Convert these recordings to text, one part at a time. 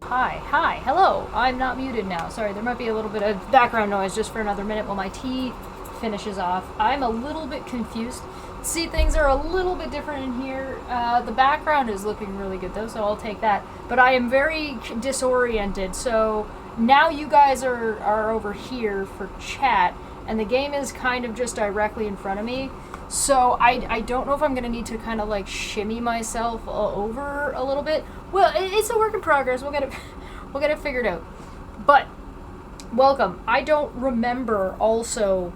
Hi, hello. I'm not muted now. Sorry, there might be a little bit of background noise just for another minute while my tea finishes off. I'm a little bit confused. See, things are a little bit different in here. The background is looking really good though, so I'll take that. But I am very disoriented, so now you guys are over here for chat, and the game is kind of just directly in front of me. So I don't know if I'm going to need to kind of like shimmy myself over a little bit. Well, it's a work in progress. We'll get it figured out. But welcome. I don't remember also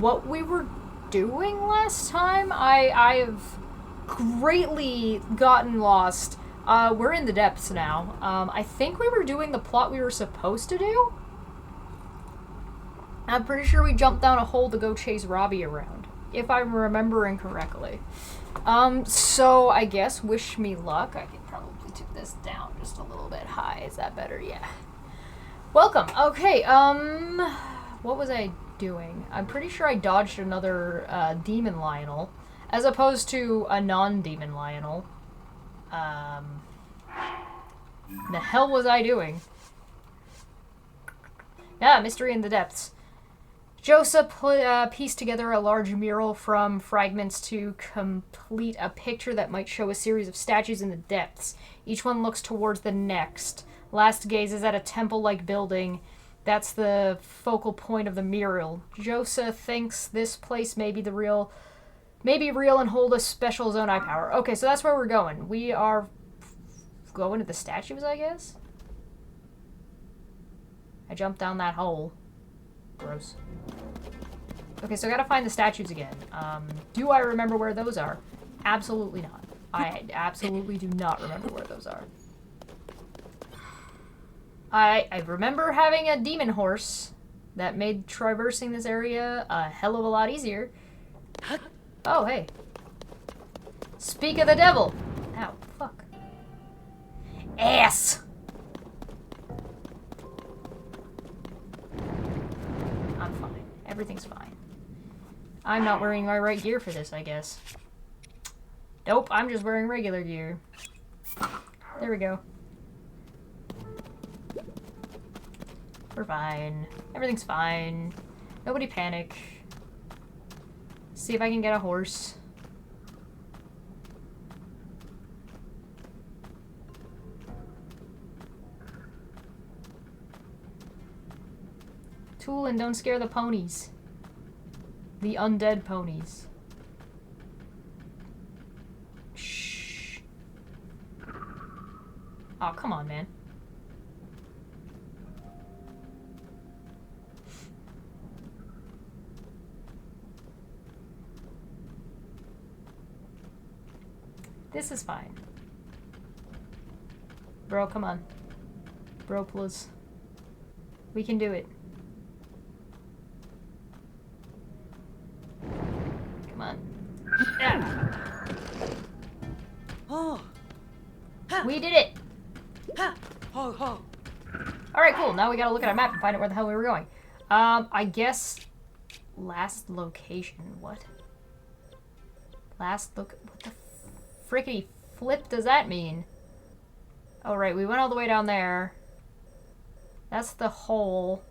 what we were doing last time. I have greatly gotten lost. We're in the depths now. I think we were doing the plot we were supposed to do. I'm pretty sure we jumped down a hole to go chase Robbie around, if I'm remembering correctly. So I guess wish me luck. I could probably tip this down just a little bit high. Is that better? Yeah. Welcome. Okay, what was I doing? I'm pretty sure I dodged another, demon Lionel, as opposed to a non-demon Lionel. The hell was I doing? Yeah, mystery in the depths. Joseph pieced together a large mural from fragments to complete a picture that might show a series of statues in the depths. Each one looks towards the next. Last gazes at a temple-like building. That's the focal point of the mural. Joseph thinks this place may be real and hold a special Zonai power. Okay, so that's where we're going. We are going to the statues, I guess? I jumped down that hole. Gross. Okay, so I gotta find the statues again. Do I remember where those are? Absolutely not. I absolutely do not remember where those are. I remember having a demon horse that made traversing this area a hell of a lot easier. Oh, hey. Speak of the devil! Ow, fuck. Ass! I'm fine. Everything's fine. I'm not wearing my right gear for this, I guess. Nope, I'm just wearing regular gear. There we go. We're fine. Everything's fine. Nobody panic. See if I can get a horse. Tool and don't scare the ponies. The undead ponies. Shh. Oh, come on, man. This is fine. Bro, come on. Bro, please. We can do it. Come on. Yeah. Oh. We did it! Oh. Alright, cool. Now we gotta look at our map and find out where the hell we were going. I guess... Last location. What? Last look... What the frickety flip does that mean? Oh, right. We went all the way down there. That's the hole.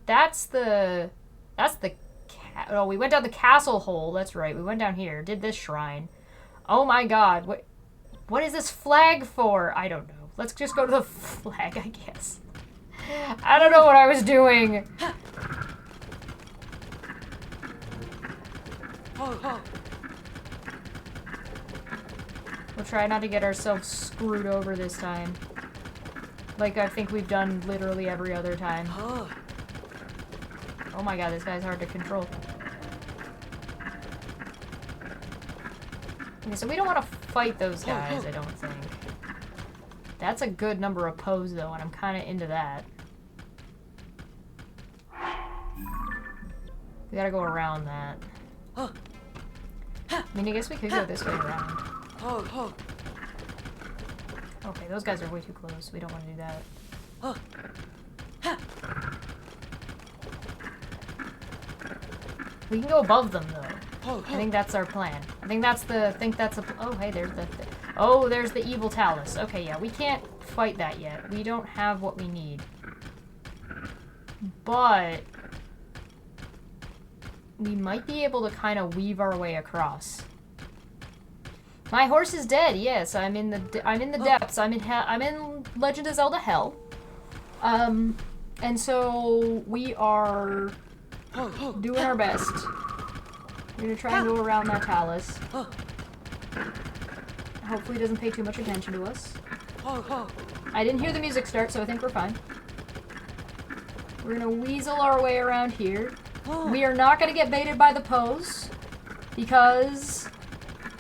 That's the... Oh, we went down the castle hole. That's right. We went down here. Did this shrine. Oh my god. What is this flag for? I don't know. Let's just go to the flag, I guess. I don't know what I was doing. We'll try not to get ourselves screwed over this time. Like I think we've done literally every other time. Oh my god, this guy's hard to control. Okay, so we don't want to fight those guys, I don't think. That's a good number of pose, though, and I'm kind of into that. We gotta go around that. I mean, I guess we could go this way around. Okay, those guys are way too close. We don't want to do that. We can go above them, though. I think that's our plan. I think that's a... Oh, hey, there's the... Oh, there's the evil talus. Okay, yeah, we can't fight that yet. We don't have what we need. But we might be able to kind of weave our way across. My horse is dead. Yes, I'm in the depths. I'm in Legend of Zelda Hell. And so we are doing our best. We're gonna try and go around that talus. Hopefully it doesn't pay too much attention to us. I didn't hear the music start, so I think we're fine. We're gonna weasel our way around here. We are not gonna get baited by the pose, because...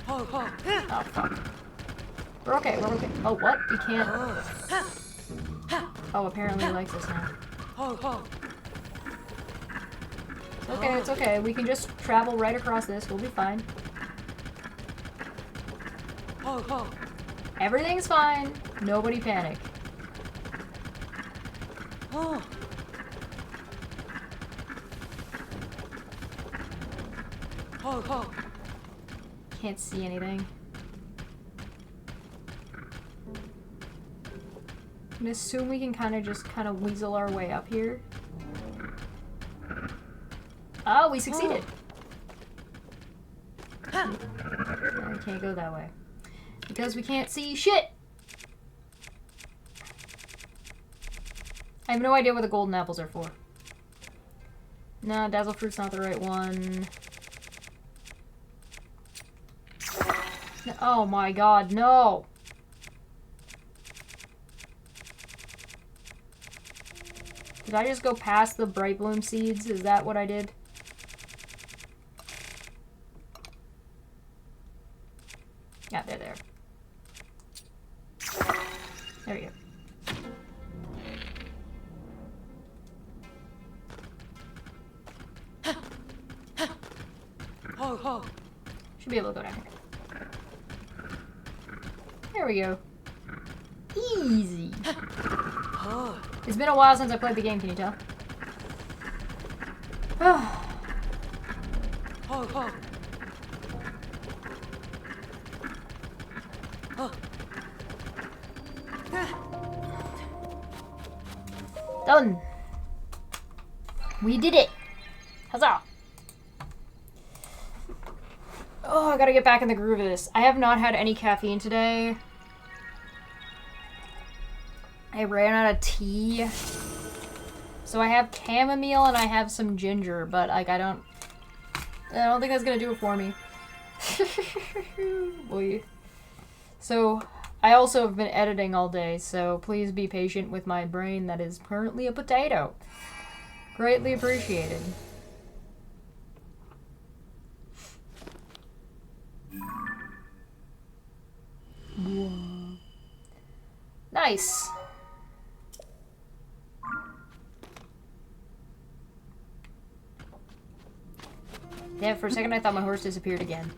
Oh, fuck. We're okay, we're okay. Oh, what? We can't... Oh, apparently he likes us now. It's okay, it's okay. We can just travel right across this. We'll be fine. Everything's fine. Nobody panic. Can't see anything. I assume we can kind of weasel our way up here. Oh, we succeeded. I can't go that way. Because we can't see shit! I have no idea what the golden apples are for. No, dazzle fruit's not the right one. No, oh my god, no! Did I just go past the bright bloom seeds? Is that what I did? Yeah, they're there. There we go. Should be able to go down here. There we go. Easy. It's been a while since I played the game, can you tell? Done. We did it. Huzzah. Oh, I gotta get back in the groove of this. I have not had any caffeine today. I ran out of tea. So I have chamomile and I have some ginger, but like I don't think that's gonna do it for me. Boy. So I also have been editing all day, so please be patient with my brain that is currently a potato. Greatly appreciated. Nice. Yeah, for a second I thought my horse disappeared again.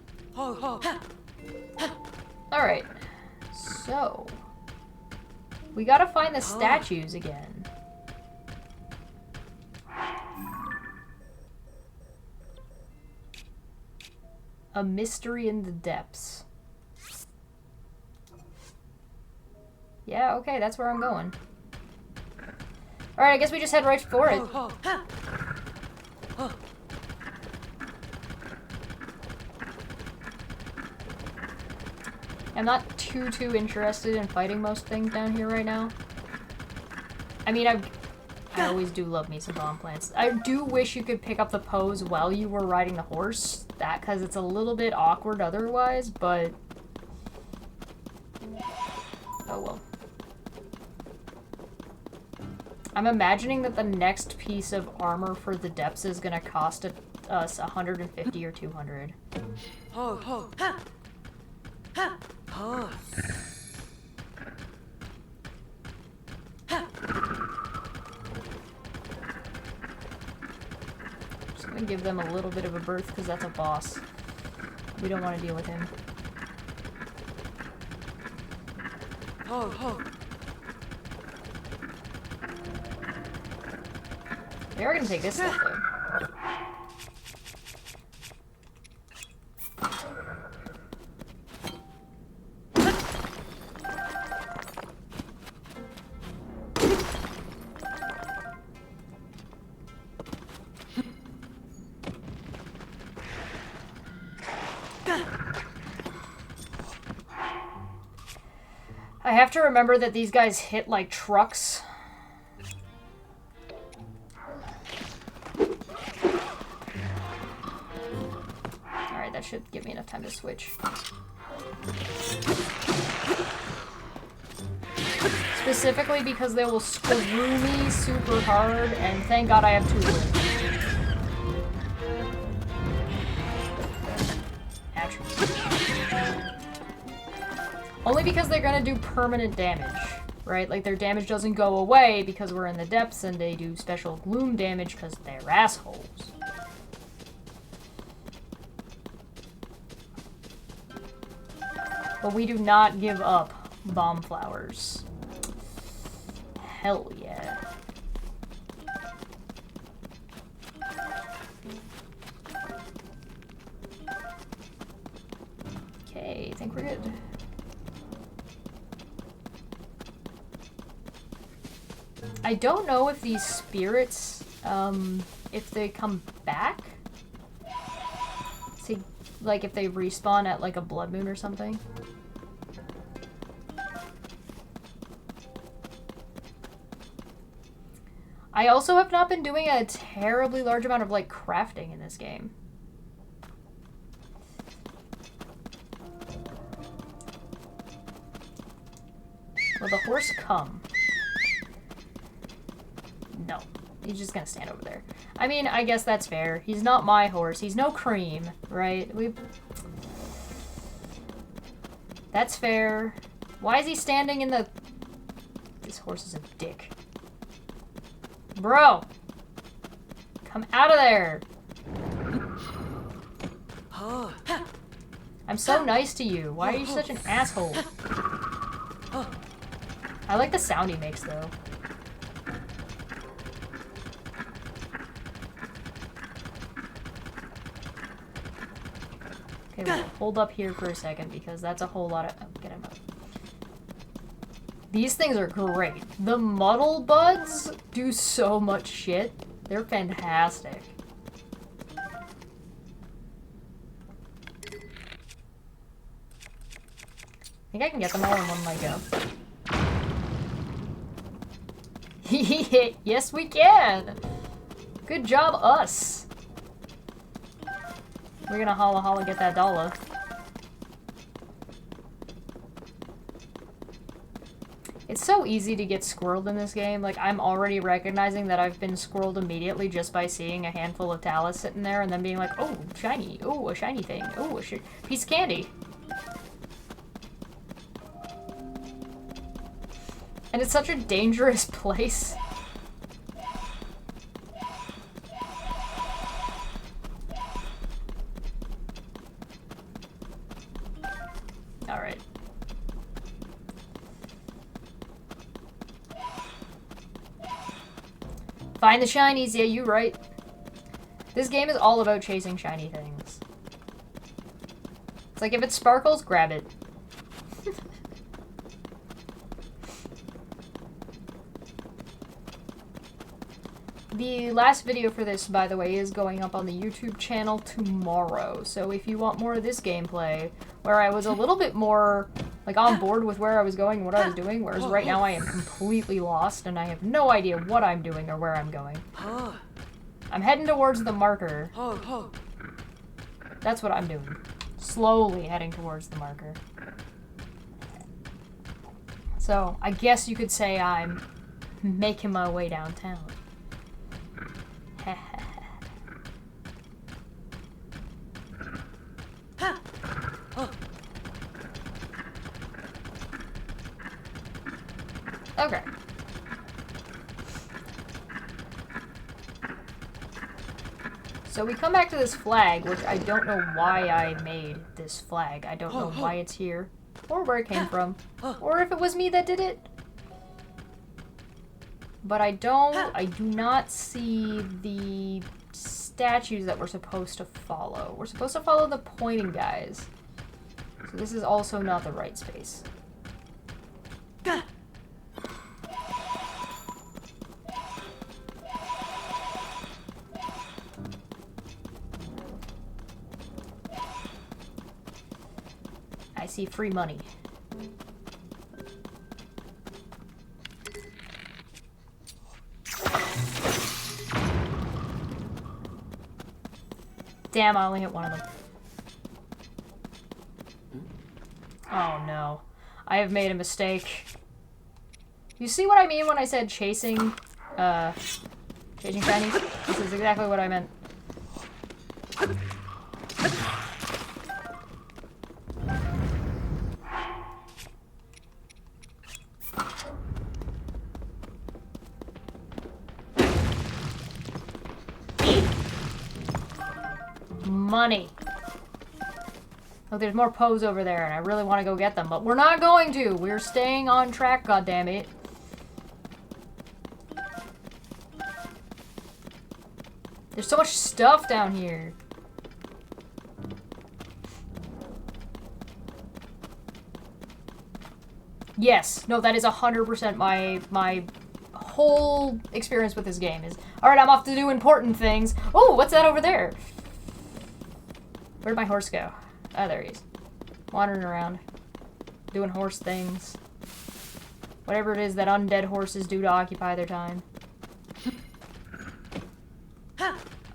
Alright. So, we gotta find the statues again. A mystery in the depths. Yeah, okay, that's where I'm going. Alright, I guess we just head right for it. I'm not too interested in fighting most things down here right now. I mean, I always do love me some bomb plants. I do wish you could pick up the pose while you were riding the horse. That, because it's a little bit awkward otherwise, but... Oh well. I'm imagining that the next piece of armor for the depths is gonna cost us 150 or 200. Just gonna give them a little bit of a berth because that's a boss. We don't want to deal with him. We are gonna take this stuff though. I have to remember that these guys hit like trucks. Alright, that should give me enough time to switch. Specifically because they will screw me super hard, and thank God I have 2 limbs. Ouch. Only because they're gonna do permanent damage, right? Like, their damage doesn't go away because we're in the depths, and they do special gloom damage because they're assholes. But we do not give up bomb flowers. Hell yeah. Okay, I think we're good. I don't know if these spirits, if they come back. See, like if they respawn at like a blood moon or something. I also have not been doing a terribly large amount of, like, crafting in this game. Will the horse come? No. He's just gonna stand over there. I mean, I guess that's fair. He's not my horse. He's no cream, right? That's fair. Why is he standing in the... This horse is a dick. Bro! Come out of there! I'm so nice to you. Why are you such an asshole? I like the sound he makes, though. Okay, we'll hold up here for a second because that's a whole lot of... Oh, get him up. These things are great. The muddle buds do so much shit. They're fantastic. I think I can get them all in one leg up. Yes, we can! Good job, us! We're gonna holla holla get that dollar. It's so easy to get squirreled in this game. Like, I'm already recognizing that I've been squirreled immediately just by seeing a handful of talus sitting there and then being like, oh, shiny. Oh, a shiny thing. Oh, a piece of candy. And it's such a dangerous place. Alright. Find the shinies, yeah, you right. This game is all about chasing shiny things. It's like if it sparkles, grab it. The last video for this, by the way, is going up on the YouTube channel tomorrow. So if you want more of this gameplay, where I was a little bit more, like, on board with where I was going and what I was doing, whereas right now I am completely lost and I have no idea what I'm doing or where I'm going. I'm heading towards the marker. That's what I'm doing. Slowly heading towards the marker. So, I guess you could say I'm making my way downtown. Okay. So we come back to this flag, which I don't know why I made this flag. I don't know why it's here, or where it came from, or if it was me that did it. But I do not see the statues that we're supposed to follow. We're supposed to follow the pointing guys. So this is also not the right space. I see free money. Damn, I only hit one of them. Oh no. I have made a mistake. You see what I mean when I said chasing shinies? This is exactly what I meant. Money. Oh, there's more Poes over there, and I really want to go get them, but we're not going to. We're staying on track, goddammit. There's so much stuff down here. Yes. No, that is 100% my whole experience with this game is, alright, I'm off to do important things. Oh, what's that over there? Where'd my horse go? Oh, there he is. Wandering around. Doing horse things. Whatever it is that undead horses do to occupy their time.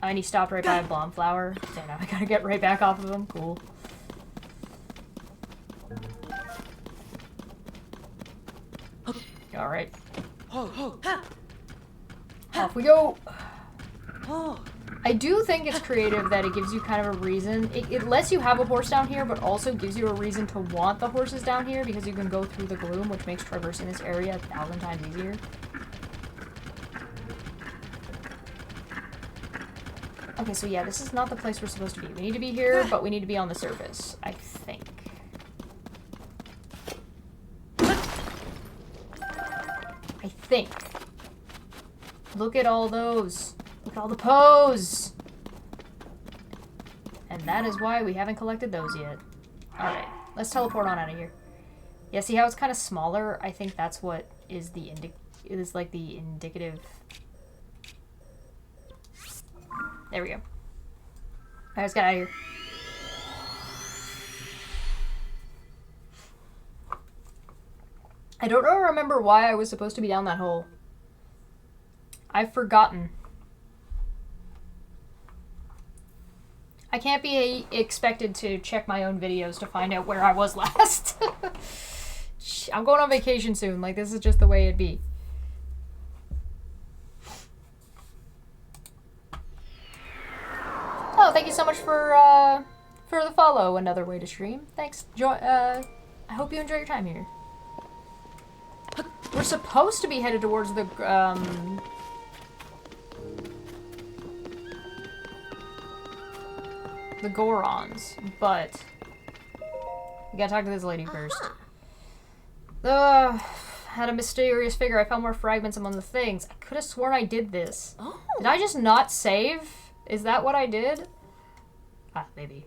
And he stopped right by a blonde flower. So now I gotta get right back off of him. Cool. Alright. Off we go! I do think it's creative that it gives you kind of a reason. It lets you have a horse down here, but also gives you a reason to want the horses down here because you can go through the gloom, which makes traversing this area 1,000 times easier. Okay, so yeah, this is not the place we're supposed to be. We need to be here, but we need to be on the surface, I think. I think. Look at all those. Look at all the Poes! And that is why we haven't collected those yet. Alright, let's teleport on out of here. Yeah, see how it's kind of smaller? I think that's what is the indicative... There we go. Alright, let's get out of here. I don't remember why I was supposed to be down that hole. I've forgotten. I can't be expected to check my own videos to find out where I was last. I'm going on vacation soon. Like, this is just the way it'd be. Oh, thank you so much for the follow. Another way to stream. Thanks. I hope you enjoy your time here. We're supposed to be headed towards the Gorons, but we gotta talk to this lady first. Had a mysterious figure. I found more fragments among the things. I could have sworn I did this. Oh. Did I just not save? Is that what I did? Ah, maybe.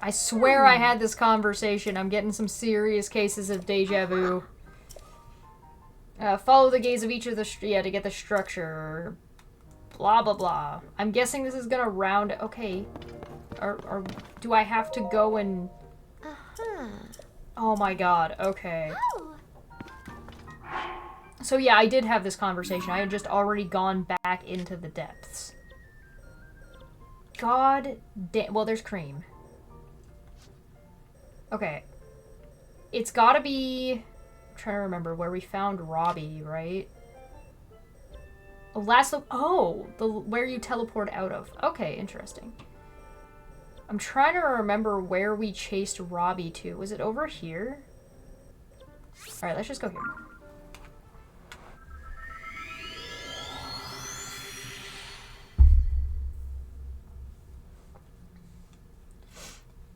I swear I had this conversation. I'm getting some serious cases of deja vu. Follow the gaze of each of the to get the structure. Blah, blah, blah. I'm guessing this is gonna round... Okay. Or do I have to go and... Oh my god, okay. So yeah, I did have this conversation. I had just already gone back into the depths. God damn... Well, there's Cream. Okay. It's gotta be... I'm trying to remember where we found Robbie, right? Where you teleport out of. Okay, interesting. I'm trying to remember where we chased Robbie to. Was it over here? Alright, let's just go here.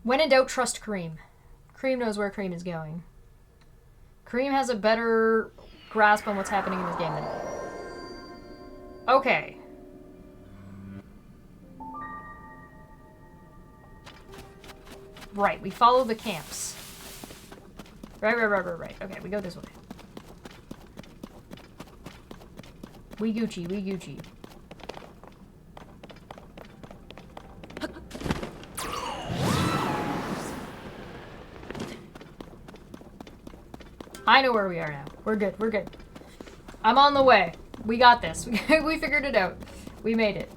When in doubt, trust Cream. Cream knows where Cream is going. Cream has a better grasp on what's happening in this game than me. Okay. Right, we follow the camps. Right. Okay, we go this way. We Gucci. I know where we are now. We're good. I'm on the way. We got this. We figured it out. We made it.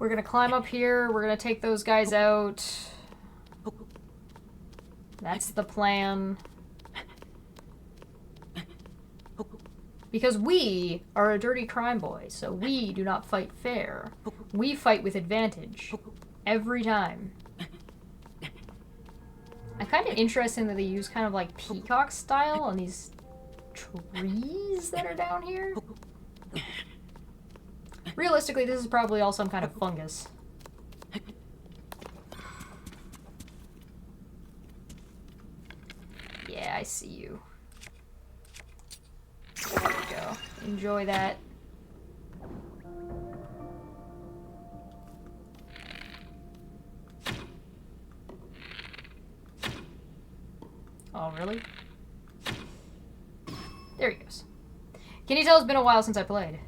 We're gonna climb up here. We're gonna take those guys out. That's the plan. Because we are a dirty crime boy, so we do not fight fair. We fight with advantage. Every time. I'm kind of interested that they use kind of like peacock style on these trees that are down here. Realistically, this is probably all some kind of fungus. Yeah, I see you. There we go. Enjoy that. Oh, really? There he goes. Can you tell it's been a while since I played?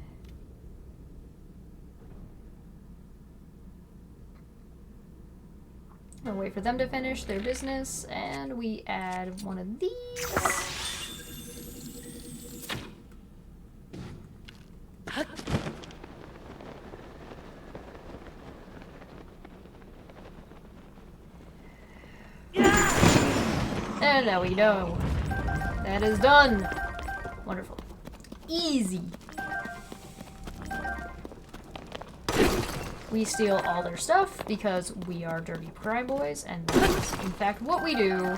I'll wait for them to finish their business, and we add one of these. And now we know. That is done. Wonderful. Easy. We steal all their stuff because we are dirty crime boys, and that is, in fact, what we do.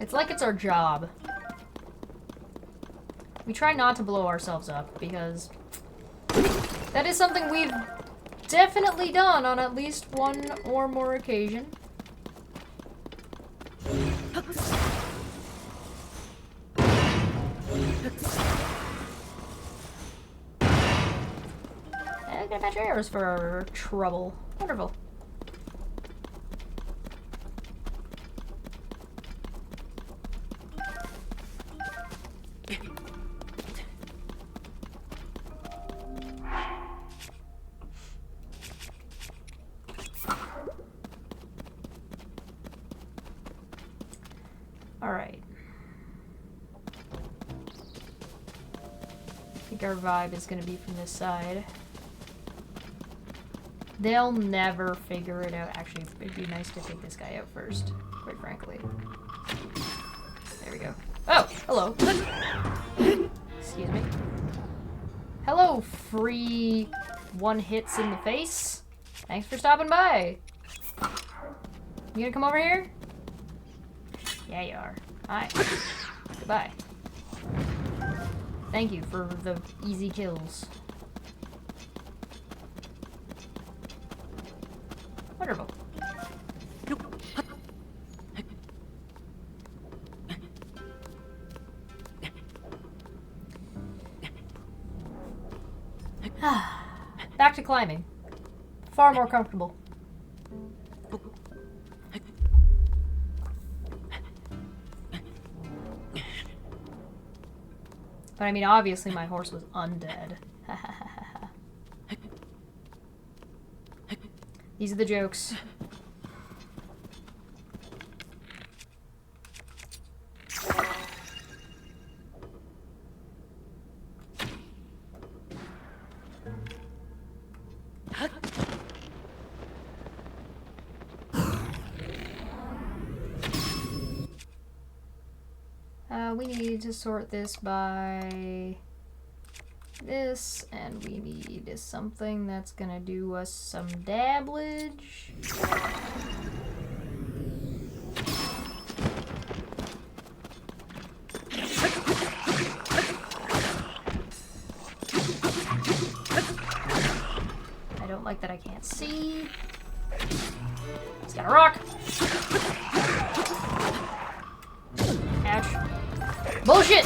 It's like it's our job. We try not to blow ourselves up because that is something we've definitely done on at least one or more occasion. And get match arrows for trouble. Wonderful. Alright. I think our vibe is going to be from this side. They'll never figure it out. Actually, it'd be nice to take this guy out first, quite frankly. There we go. Oh, hello. Excuse me. Hello, free one hits in the face. Thanks for stopping by. You gonna come over here? Yeah, you are. Hi. Goodbye. Thank you for the easy kills. Wonderful. Back to climbing. Far more comfortable. But I mean, obviously my horse was undead. These are the jokes. We need to sort this by this, and we need something that's gonna do us some dabblage. I don't like that I can't see. It's got a rock. Ouch. Bullshit!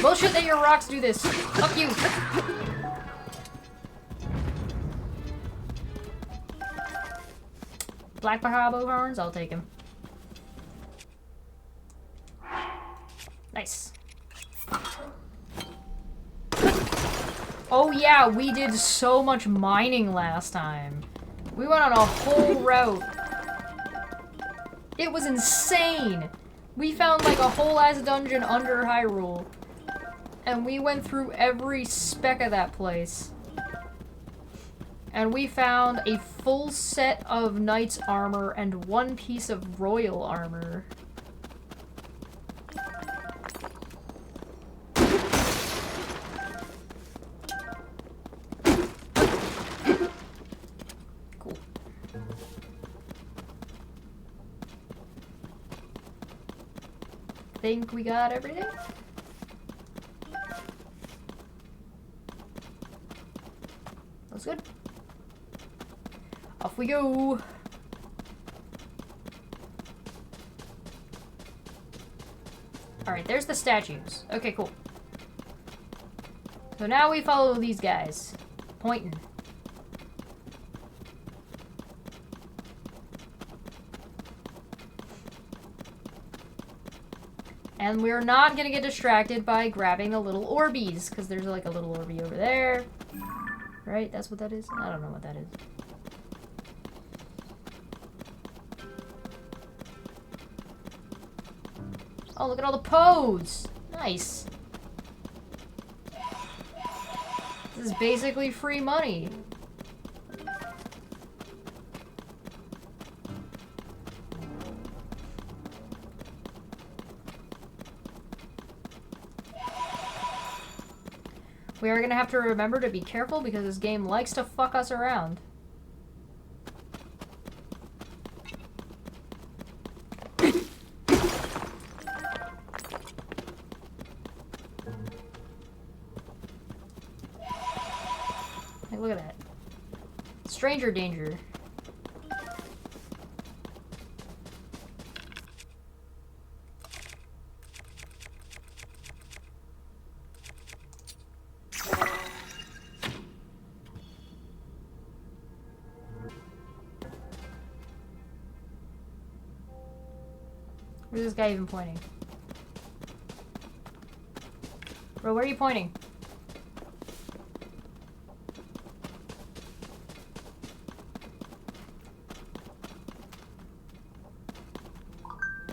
Bullshit that your rocks do this. Fuck you. Black Bahabo horns, I'll take him. Nice. Oh yeah, we did so much mining last time. We went on a whole route. It was insane. We found like a whole ass dungeon under Hyrule. And we went through every speck of that place. And we found a full set of knight's armor and 1 piece of royal armor. Cool. Think we got everything? That's good. Off we go. Alright, there's the statues. Okay, cool. So now we follow these guys. Pointing. And we're not gonna get distracted by grabbing the little orbies, because there's like a little orby over there. Right? That's what that is? I don't know what that is. Oh, look at all the pose! Nice. This is basically free money. We are gonna have to remember to be careful because this game likes to fuck us around. Hey, look at that. Stranger danger. Where's this guy even pointing? Bro, where are you pointing?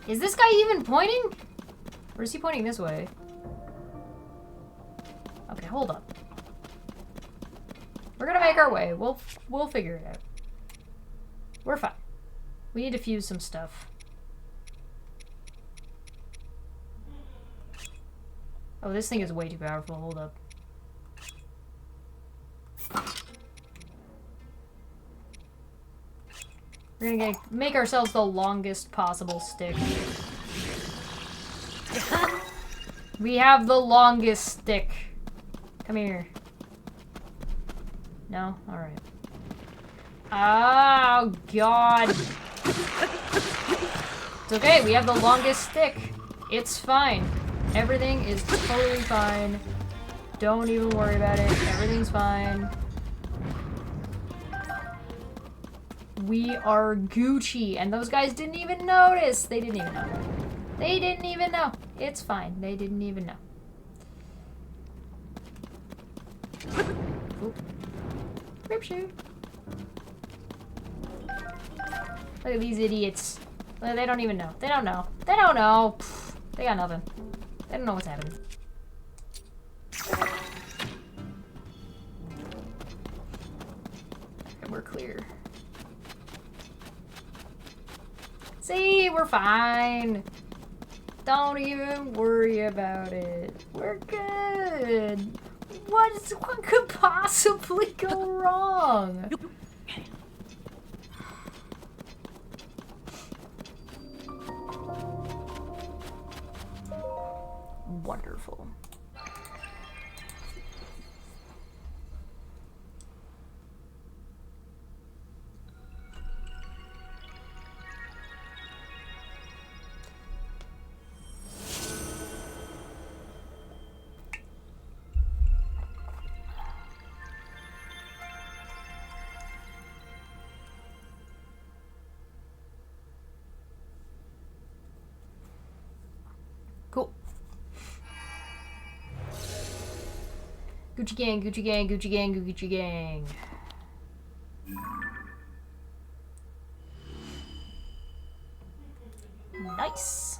Is this guy even pointing? Or is he pointing this way? Okay, hold up. We're gonna make our way. We'll figure it out. We're fine. We need to fuse some stuff. Oh, this thing is way too powerful. Hold up. We're gonna make ourselves the longest possible stick. We have the longest stick. Come here. No? Alright. Oh, God. It's okay. We have the longest stick. It's fine. Everything is totally fine. Don't even worry about it. Everything's fine. We are Gucci. And those guys didn't even notice. They didn't even know. They didn't even know. It's fine. They didn't even know. Oop. Rip shoot. Look at these idiots. They don't even know. They don't know. They don't know. Pfft, they got nothing. They don't know what's happening. And we're clear. See, we're fine. Don't even worry about it. We're good. What could possibly go wrong? Wonderful. Cool. Gucci gang, Gucci gang, Gucci gang, Gucci gang. Nice.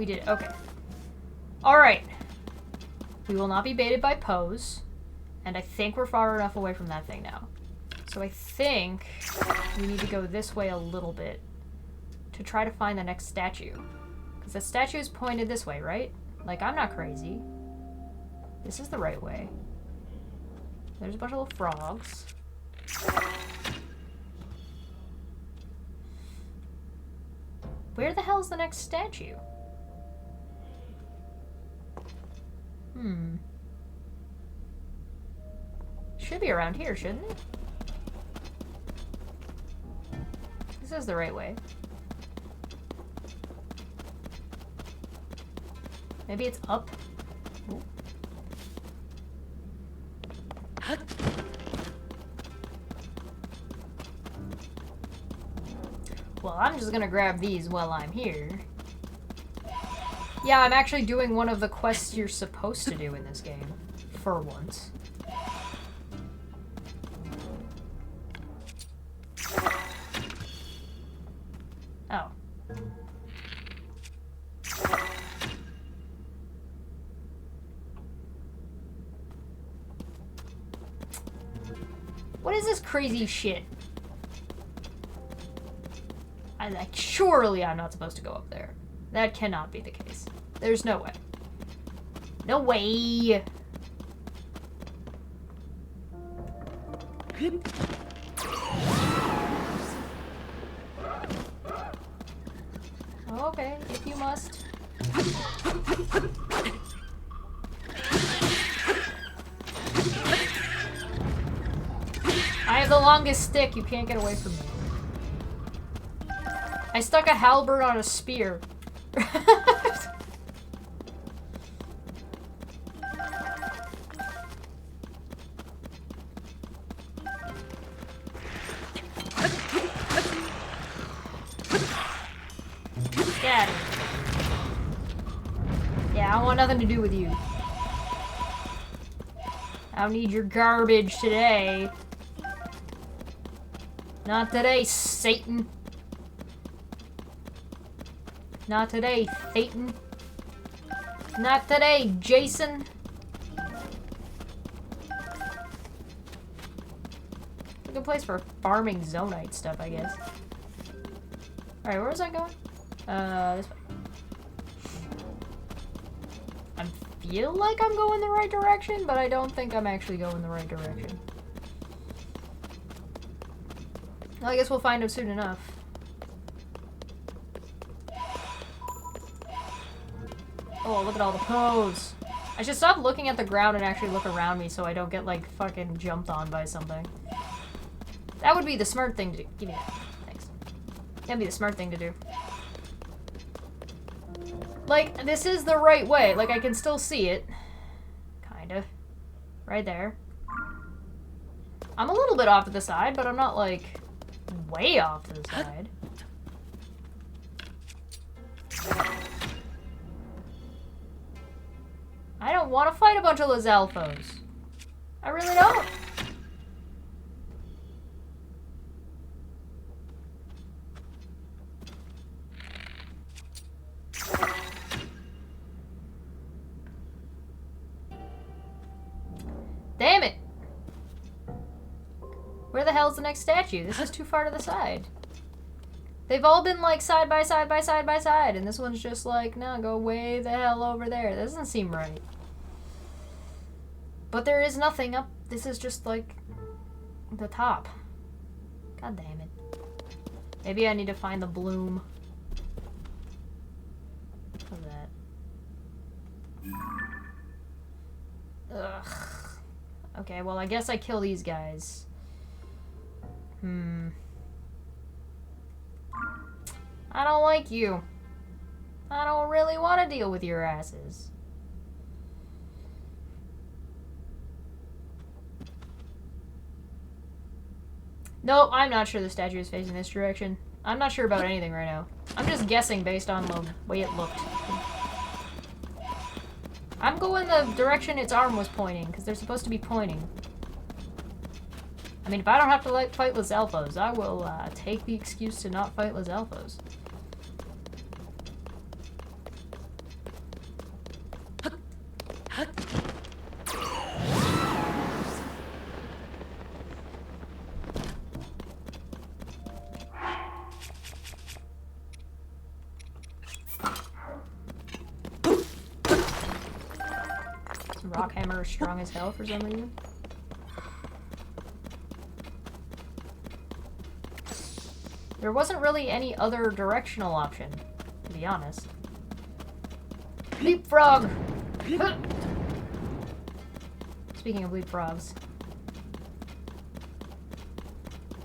We did it. Okay. Alright. We will not be baited by Pose. And I think we're far enough away from that thing now. So I think we need to go this way a little bit to try to find the next statue. Because the statue is pointed this way, right? Like, I'm not crazy. This is the right way. There's a bunch of little frogs. Where the hell is the next statue? Should be around here, shouldn't it? This is the right way. Maybe it's up? Ooh. Well, I'm just gonna grab these while I'm here. Yeah, I'm actually doing one of the quests you're supposed to do in this game. For once. Oh. What is this crazy shit? Surely I'm not supposed to go up there. That cannot be the case. There's no way. No way! Okay, if you must. I have the longest stick, you can't get away from me. I stuck a halberd on a spear. Get it. Yeah, I don't want nothing to do with you. I don't need your garbage today. Not today, Satan. Not today, Satan. Not today, Jason. It's a good place for farming zonite stuff, I guess. Alright, where was I going? This way. I feel like I'm going the right direction, but I don't think I'm actually going the right direction. Well, I guess we'll find out soon enough. Oh, look at all the pros. I should stop looking at the ground and actually look around me so I don't get, like, fucking jumped on by something. That would be the smart thing to do. Give me that. Thanks. That'd be the smart thing to do. Like, this is the right way. Like, I can still see it. Kinda. Right there. I'm a little bit off to the side, but I'm not, like, way off to the side. I don't want to fight a bunch of Lzelfos. I really don't. Damn it! Where the hell's the next statue? This is too far to the side. They've all been like side by side by side by side, and this one's just like, no, go way the hell over there. That doesn't seem right. But there is nothing up. This is just like the top. God damn it. Maybe I need to find the bloom. What's that? Ugh. Okay, well, I guess I kill these guys. I don't like you. I don't really want to deal with your asses. Nope, I'm not sure the statue is facing this direction. I'm not sure about anything right now. I'm just guessing based on the way it looked. I'm going the direction its arm was pointing, because they're supposed to be pointing. I mean, if I don't have to fight Lzelfos, I will take the excuse to not fight Lzelfos. Rock hammer is strong as hell for some reason. There wasn't really any other directional option, to be honest. Leapfrog! Speaking of leapfrogs.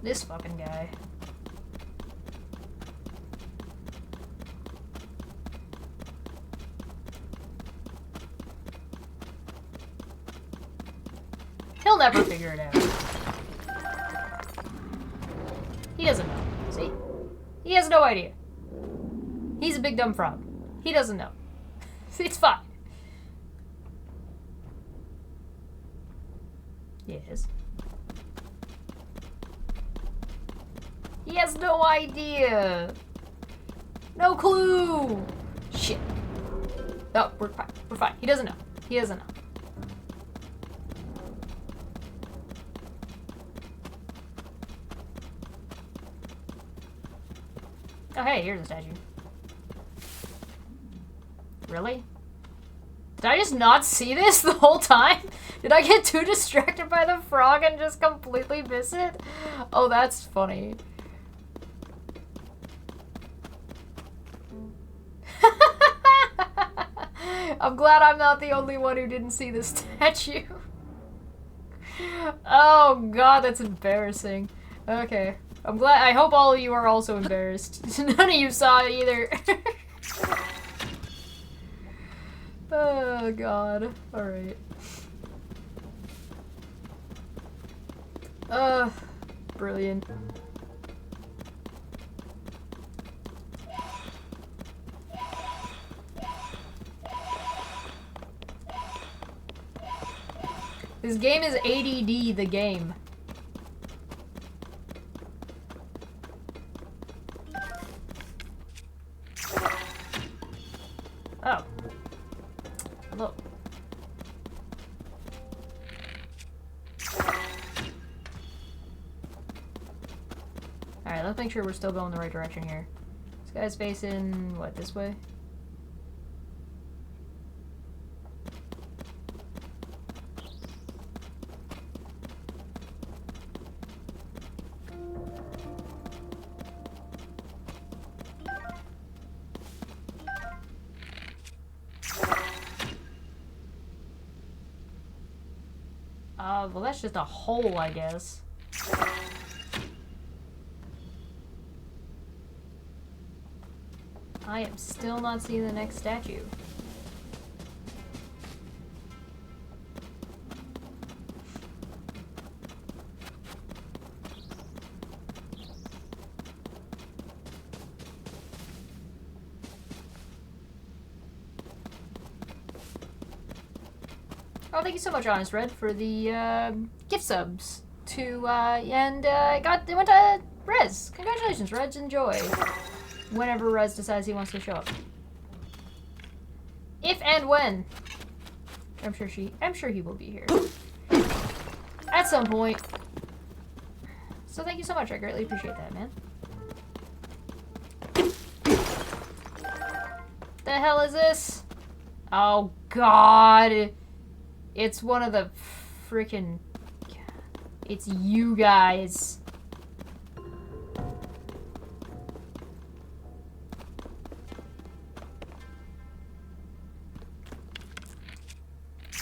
This fucking guy. He'll never figure it out. He doesn't know. See? He has no idea. He's a big dumb frog. He doesn't know. It's fine. Yes. He has no idea. No clue. Shit. No, we're fine. We're fine. He doesn't know. He doesn't know. Oh, hey, here's a statue. Really? Did I just not see this the whole time? Did I get too distracted by the frog and just completely miss it? Oh, that's funny. I'm glad I'm not the only one who didn't see the statue. Oh god, that's embarrassing. Okay. I'm glad. I hope all of you are also embarrassed. None of you saw it either. Oh god. Alright. Brilliant. This game is ADD the game. Oh. Hello. Alright, let's make sure we're still going the right direction here. This guy's facing, what, this way? Well, that's just a hole, I guess. I am still not seeing the next statue. Oh, thank you so much, Honest Red, for the gift subs to went to Rez. Congratulations, Rez. Enjoy. Whenever Rez decides he wants to show up. If and when. I'm sure he will be here. At some point. So thank you so much. I greatly appreciate that, man. The hell is this? Oh god. It's one of the freaking... It's you guys.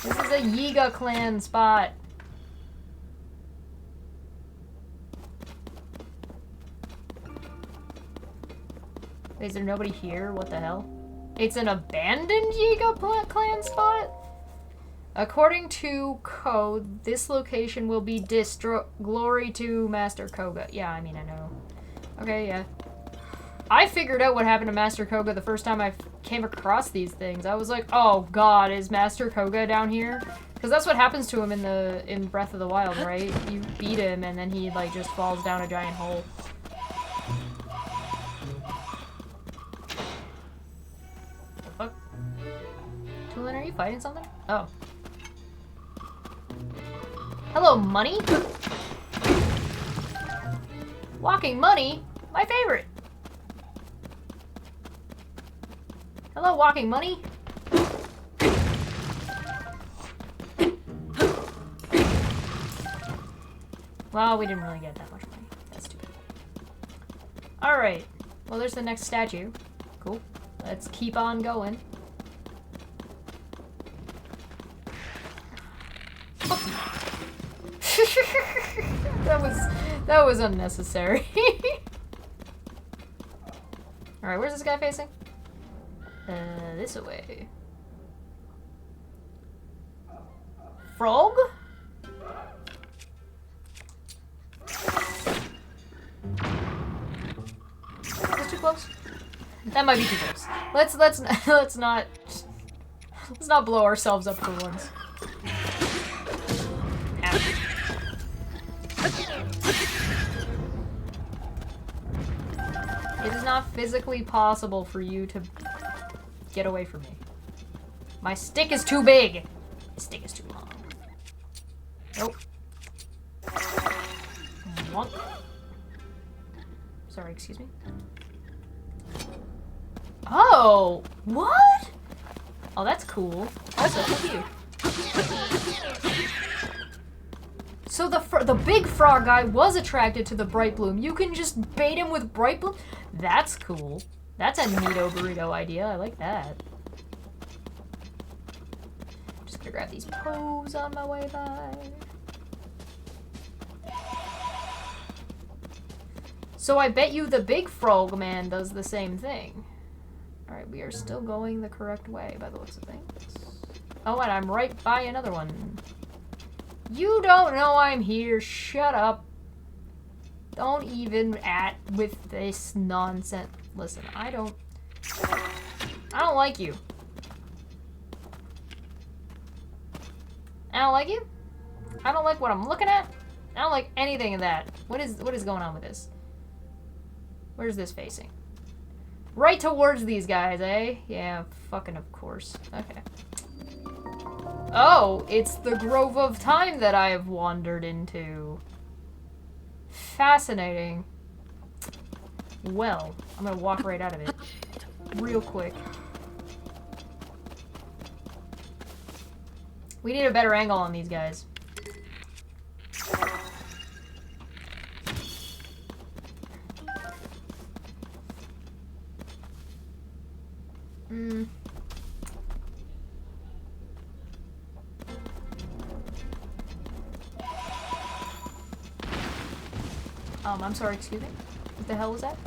This is a Yiga clan spot. Wait, is there nobody here? What the hell? It's an abandoned Yiga clan spot? According to code, this location will be glory to Master Koga. Yeah, I mean, I know. Okay, yeah. I figured out what happened to Master Koga the first time I came across these things. I was like, oh god, is Master Koga down here? Because that's what happens to him in Breath of the Wild, right? You beat him and then he like just falls down a giant hole. The fuck? Tulin, are you fighting something? Oh. Hello, money. Walking money? My favorite. Hello, walking money. Well, we didn't really get that much money. That's too bad. Alright. Well, there's the next statue. Cool. Let's keep on going. That was unnecessary. Alright, where's this guy facing? This way. Frog? Is this too close? That might be too close. Let's not blow ourselves up for once. Ouch. It is not physically possible for you to get away from me. My stick is too big. My stick is too long. Nope. What? Sorry, excuse me. Oh, what? Oh, that's cool. Also, thank you. So the big frog guy was attracted to the bright bloom. You can just bait him with bright bloom? That's cool. That's a neato burrito idea. I like that. Just gonna grab these poes on my way by. So I bet you the big frog man does the same thing. Alright, we are still going the correct way by the looks of things. Oh, and I'm right by another one. You don't know I'm here. Shut up. Don't even with this nonsense. Listen, I don't like you. I don't like you. I don't like what I'm looking at. I don't like anything of that. What is going on with this? Where's this facing? Right towards these guys, eh? Yeah, fucking of course. Okay. Oh, it's the Grove of Time that I have wandered into. Fascinating. Well, I'm gonna walk right out of it. Real quick. We need a better angle on these guys. I'm sorry, excuse me? What the hell was that?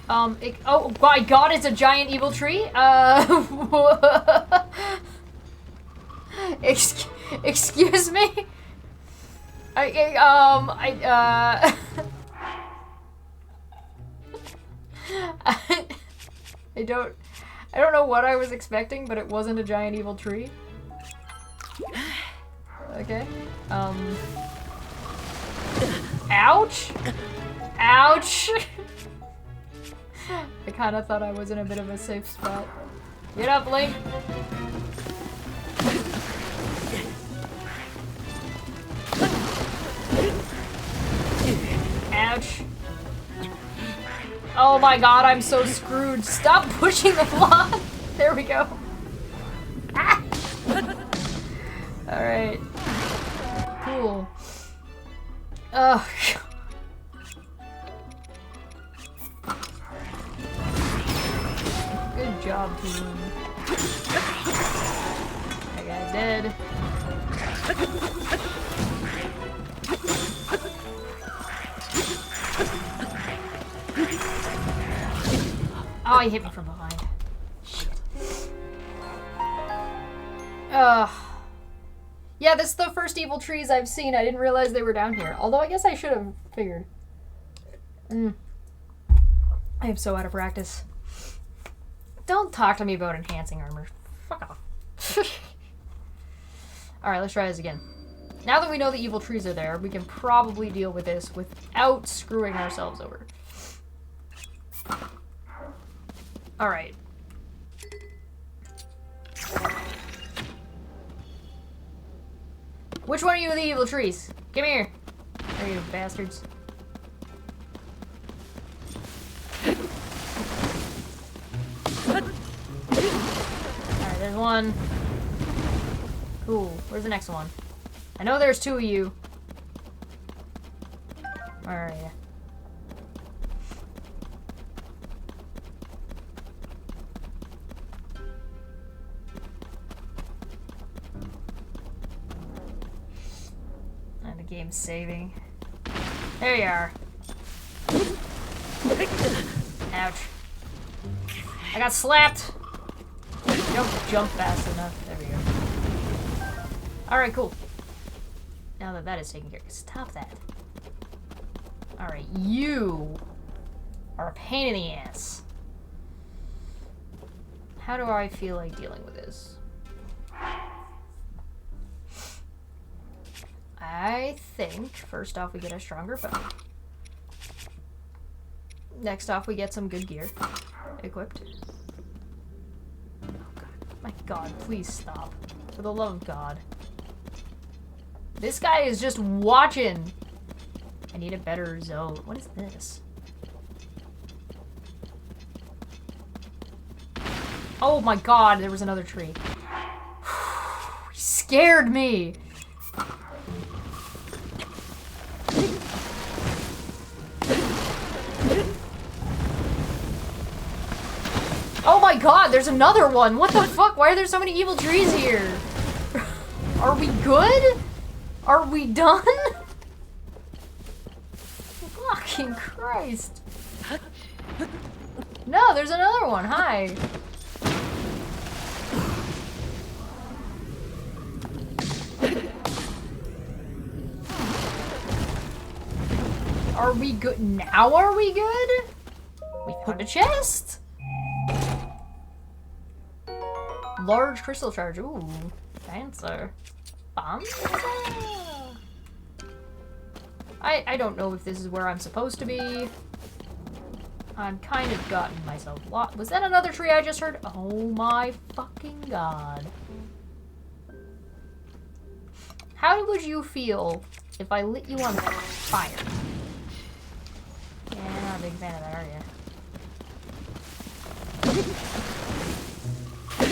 Oh my god, it's a giant evil tree? Excuse me? I don't know what I was expecting, but it wasn't a giant evil tree. Okay. Ouch! Ouch! I kinda thought I was in a bit of a safe spot. Get up, Link! Ouch. Oh my god, I'm so screwed. Stop pushing the block! There we go. Ah! Alright. Cool. Ugh. Good job, team. That guy's dead. Oh, he hit me from behind. Shit. Yeah, this is the first evil trees I've seen. I didn't realize they were down here. Although I guess I should have figured. I am so out of practice. Don't talk to me about enhancing armor. Fuck off. Alright, let's try this again. Now that we know the evil trees are there, we can probably deal with this without screwing ourselves over. Alright. Which one are you, the evil trees? Come here. There you bastards. Alright, there's one. Cool. Where's the next one? I know there's 2 of you. Where are you? And the game's saving. There you are. Ouch. I got slapped. Don't jump fast enough. There we go. Alright, cool. Now that that is taken care of, stop that. Alright, you are a pain in the ass. How do I feel like dealing with this? I think, first off, we get a stronger bow. Next off, we get some good gear equipped. Oh god. My god, please stop. For the love of God. This guy is just watching. I need a better zone. What is this? Oh my god, there was another tree. He scared me. Oh my god, there's another one! What the fuck? Why are there so many evil trees here? Are we good? Are we done? Fucking Christ. No, there's another one. Hi. Are we good? Now are we good? We found a chest. Large crystal charge. Ooh, fancy. Bomb? I don't know if this is where I'm supposed to be. I'm kind of gotten myself lost. Was that another tree I just heard? Oh my fucking god. How would you feel if I lit you on fire? Yeah, I'm not a big fan of that, are you? I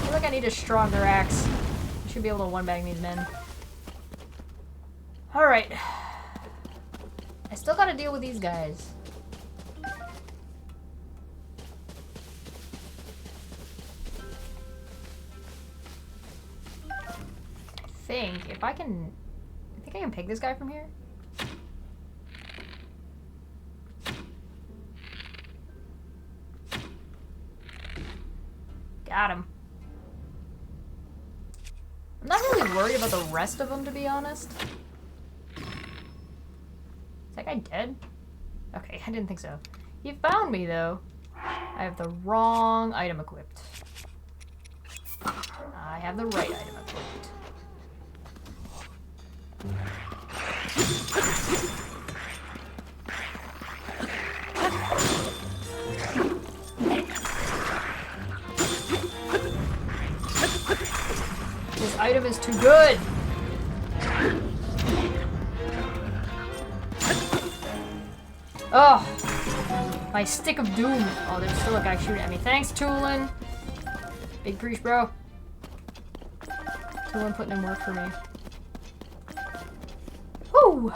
feel like I need a stronger axe. I should be able to one-bang these men. Alright. I still gotta deal with these guys. I think I think I can pick this guy from here. Got him. I'm not really worried about the rest of them, to be honest. Is that guy dead? Okay, I didn't think so. He found me, though. I have the wrong item equipped. I have the right item equipped. This item is too good! Oh! My stick of doom. Oh, there's still a guy shooting at me. Thanks, Toolin! Big preach, bro. Toolin putting in work for me. Woo!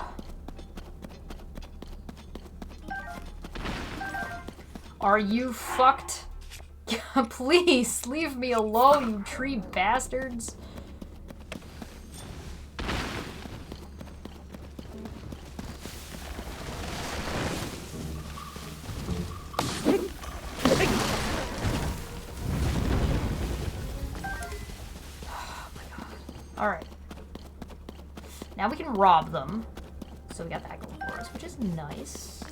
Are you fucked? Please, leave me alone, you tree bastards. Alright. Now we can rob them. So we got that going for us, which is nice.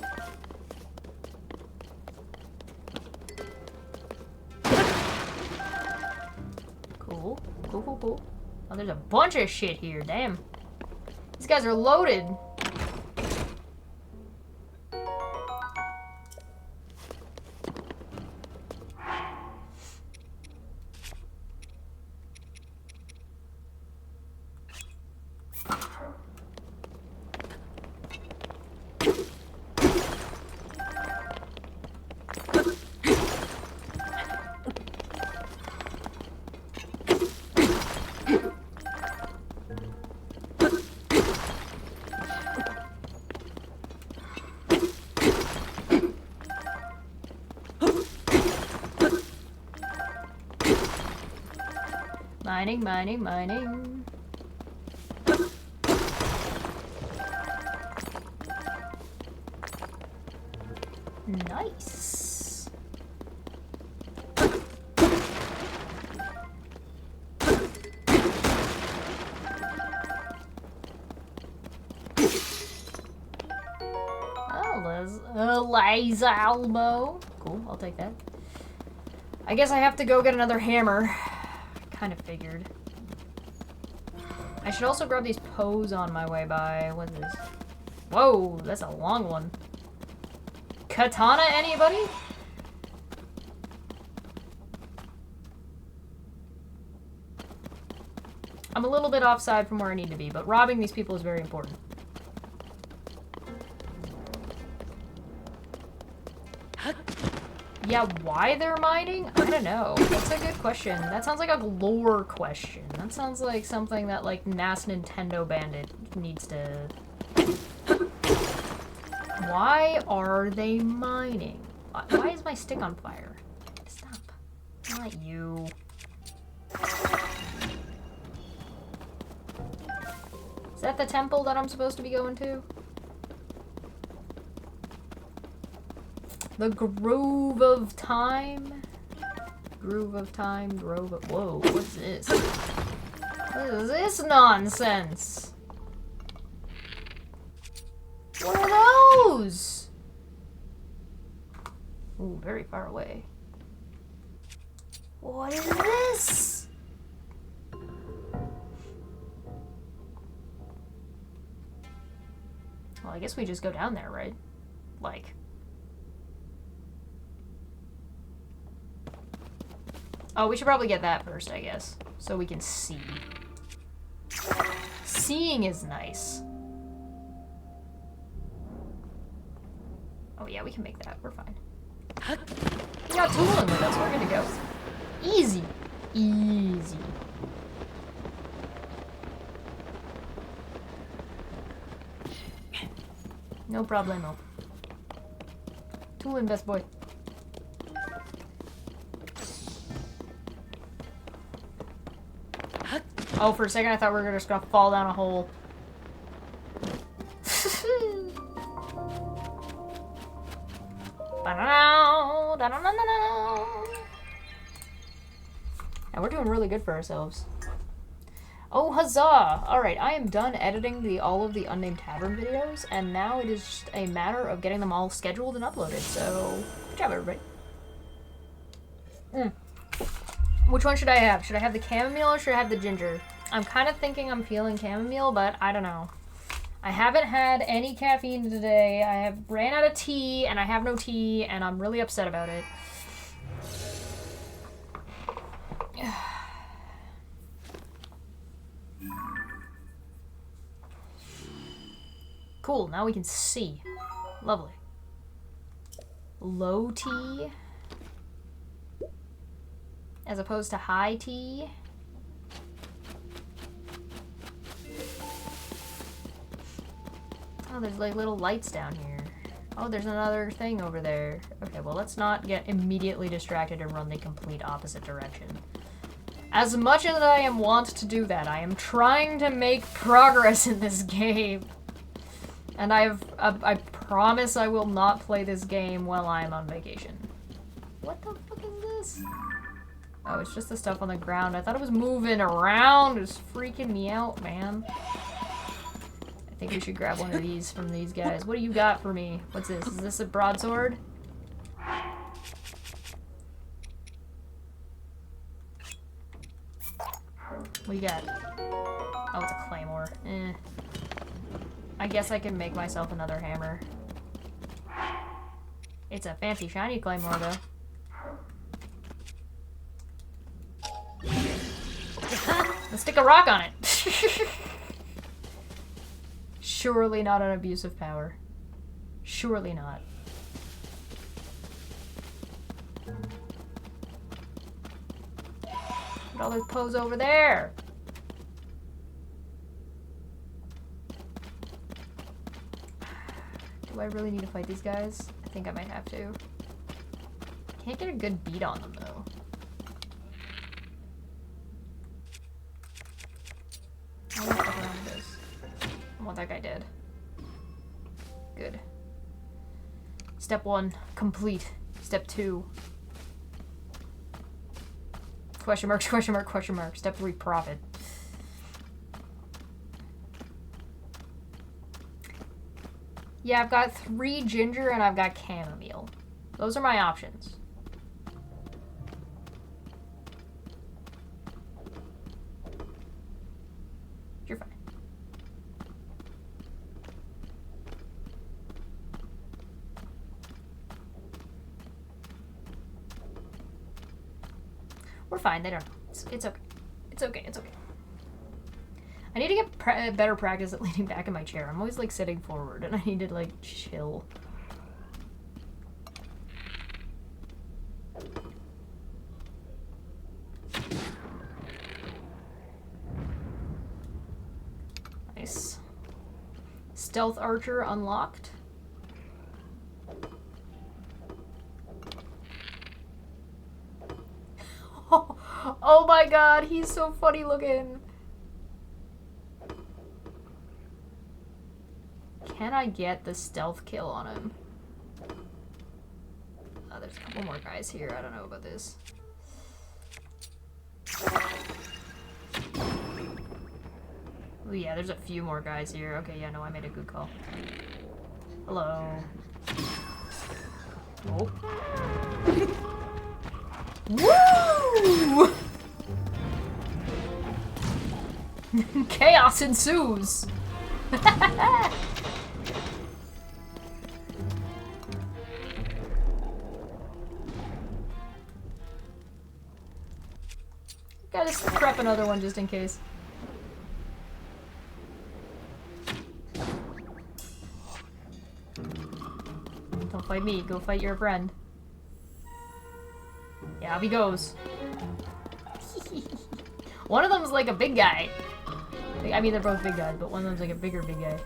Cool. Cool, cool, cool. Oh, there's a bunch of shit here, damn. These guys are loaded. Mining, mining, mining. Nice. Oh, laser elbow. Cool, I'll take that. I guess I have to go get another hammer. Kind of figured. I should also grab these poes on my way by. What is this? Whoa, that's a long one. Katana, anybody? I'm a little bit offside from where I need to be, but robbing these people is very important. Yeah, why they're mining? I don't know. That's a good question. That sounds like a lore question. That sounds like something that, like, NAS Nintendo Bandit needs to... Why are they mining? Why is my stick on fire? Stop. Not you. Is that the temple that I'm supposed to be going to? The Grove of Time? Groove of Time, Grove of... Whoa, what's this? What is this nonsense? What are those? Ooh, very far away. What is this? Well, I guess we just go down there, right? Like... Oh, we should probably get that first, I guess. So we can see. Seeing is nice. Oh yeah, we can make that. We're fine. We got tooling with us. We're gonna go. Easy. Easy. No problemo. Tooling, best boy. Oh, for a second I thought we were just gonna fall down a hole. And we're doing really good for ourselves. Oh, huzzah! Alright, I am done editing all of the Unnamed Tavern videos, and now it is just a matter of getting them all scheduled and uploaded, so good job, everybody. Which one should I have? Should I have the chamomile or should I have the ginger? I'm kind of thinking I'm feeling chamomile, but I don't know. I haven't had any caffeine today. I have ran out of tea, and I have no tea, and I'm really upset about it. Cool, now we can see. Lovely. Low tea. As opposed to high tea. Oh, there's like little lights down here. Oh, there's another thing over there. Okay, well, let's not get immediately distracted and run the complete opposite direction. As much as I am wont to do that, I am trying to make progress in this game. And I promise I will not play this game while I am on vacation. What the fuck is this? Oh, it's just the stuff on the ground. I thought it was moving around. It was freaking me out, man. I think we should grab one of these from these guys. What do you got for me? What's this? Is this a broadsword? What do you got? Oh, it's a claymore. Eh. I guess I can make myself another hammer. It's a fancy shiny claymore, though. Let's stick a rock on it. Surely not an abuse of power. Surely not. Look at all those poes over there. Do I really need to fight these guys? I think I might have to. Can't get a good beat on them, though. want that guy dead. Good. Step 1, complete. Step 2. Question mark, question mark, question mark. Step 3, profit. Yeah, I've got 3 ginger and I've got chamomile. Those are my options. You're fine. We're fine. They don't know. It's okay. It's okay. It's okay. I need to get better practice at leaning back in my chair. I'm always like sitting forward and I need to like chill. Nice. Stealth archer unlocked. Oh my god, he's so funny looking. Can I get the stealth kill on him? Oh, there's a couple more guys here. I don't know about this. Oh yeah, there's a few more guys here. Okay, yeah, no, I made a good call. Hello. Oh. Woo! Chaos ensues. Gotta prep another one just in case. Don't fight me, go fight your friend. Yeah, up he goes. One of them's like a big guy. I mean, they're both big guys, but one of them's like a bigger big guy.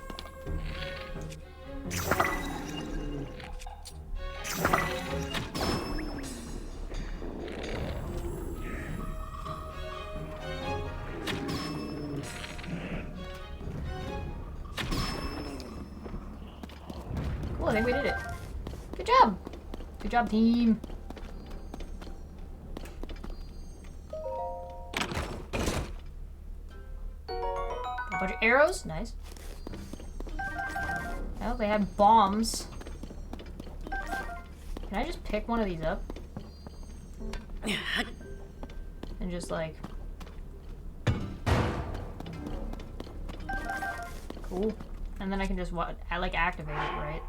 Cool, I think we did it. Good job! Good job, team! A bunch of arrows, nice. Oh, they had bombs. Can I just pick one of these up? And just like... Cool. And then I can just what? I like activate it, right?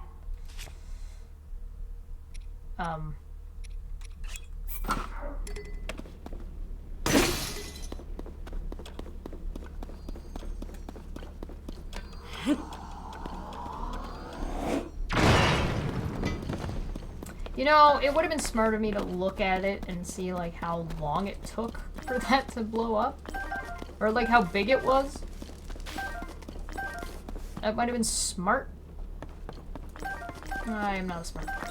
You know, it would have been smart of me to look at it and see like how long it took for that to blow up. Or like how big it was. That might have been smart. I am not a smart person.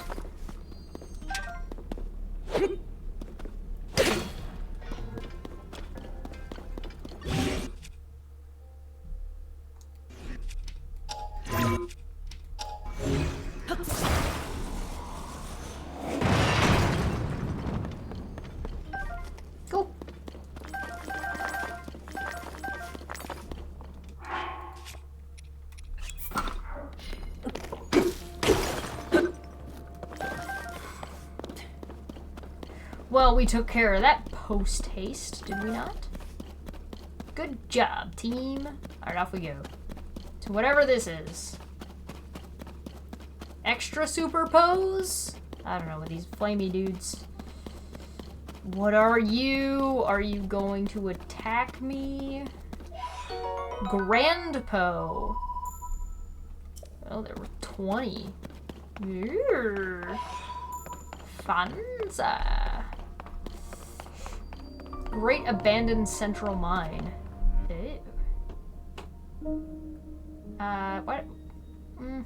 Cool. Well, we took care of that post-haste, did we not? Good job, team. Alright, off we go. To whatever this is. Extra superpose? I don't know, with these flamey dudes. What are you? Are you going to attack me? Grandpo. Well, there were 20. Urgh. Fanza. Great abandoned central mine. Ew. What? Am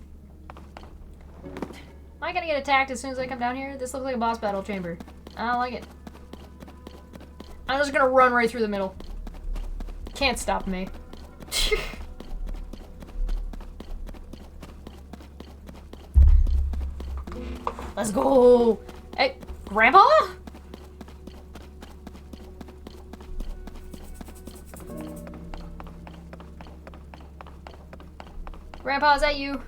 I gonna get attacked as soon as I come down here? This looks like a boss battle chamber. I don't like it. I'm just gonna run right through the middle. Can't stop me. Let's go. Hey, Grandpa? Grandpa, is that you?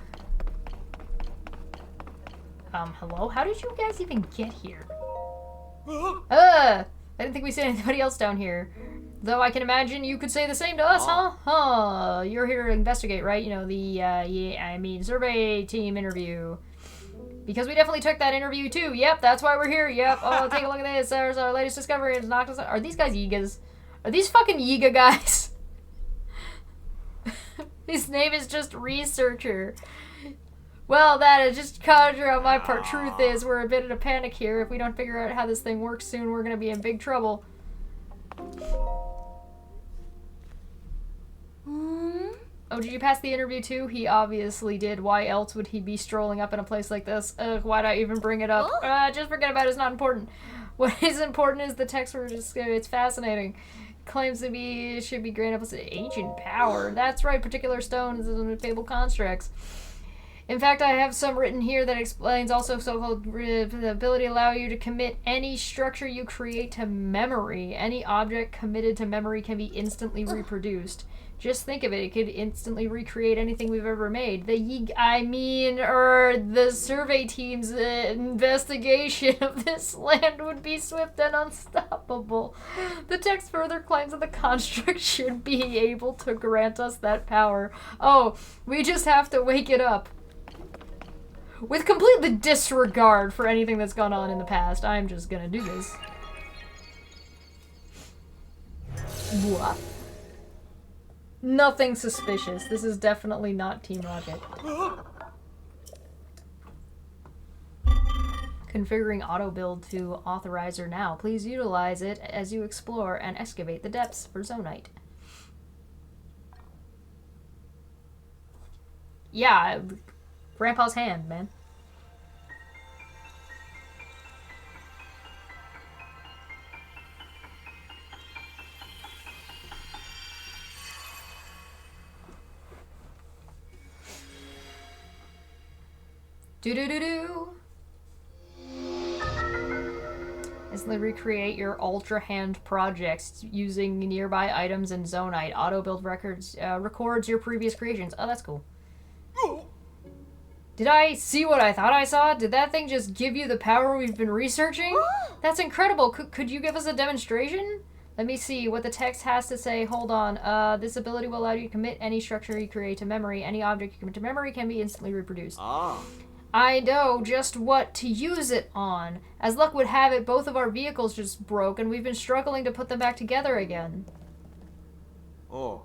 Hello? How did you guys even get here? I didn't think we said anybody else down here. Though I can imagine you could say the same to us, huh? Huh. You're here to investigate, right? You know, survey team interview. Because we definitely took that interview too. Yep, that's why we're here. Yep. Oh, take a look at this. There's our latest discovery. It's knocked us out. Are these guys Yigas? Are these fucking Yiga guys? His name is just Researcher. Well, that is just conjure on my part. Truth is, we're a bit in a panic here. If we don't figure out how this thing works soon, we're gonna be in big trouble. Oh, did you pass the interview too? He obviously did. Why else would he be strolling up in a place like this? Why'd I even bring it up? Just forget about it. It's not important. What is important is the text we're just... It's fascinating. Claims to be... Should be granted us ancient power. That's right. Particular stones and fabled constructs. In fact, I have some written here that explains also so-called the ability to allow you to commit any structure you create to memory. Any object committed to memory can be instantly reproduced. Just think of it. It could instantly recreate anything we've ever made. The survey team's investigation of this land would be swift and unstoppable. The text further claims that the construct should be able to grant us that power. Oh, we just have to wake it up. With complete disregard for anything that's gone on in the past, I'm just gonna do this. What? Nothing suspicious. This is definitely not Team Rocket. Configuring auto build to authorizer now. Please utilize it as you explore and excavate the depths for Zonite. Yeah, Grandpa's hand, man. Do-do-do-do. Instantly recreate your Ultra Hand projects using nearby items and Zonite. Auto build records records your previous creations. Oh, that's cool. Did I see what I thought I saw? Did that thing just give you the power we've been researching? That's incredible. Could you give us a demonstration? Let me see what the text has to say. Hold on. This ability will allow you to commit any structure you create to memory. Any object you commit to memory can be instantly reproduced. I know just what to use it on. As luck would have it, both of our vehicles just broke, and we've been struggling to put them back together again. Oh.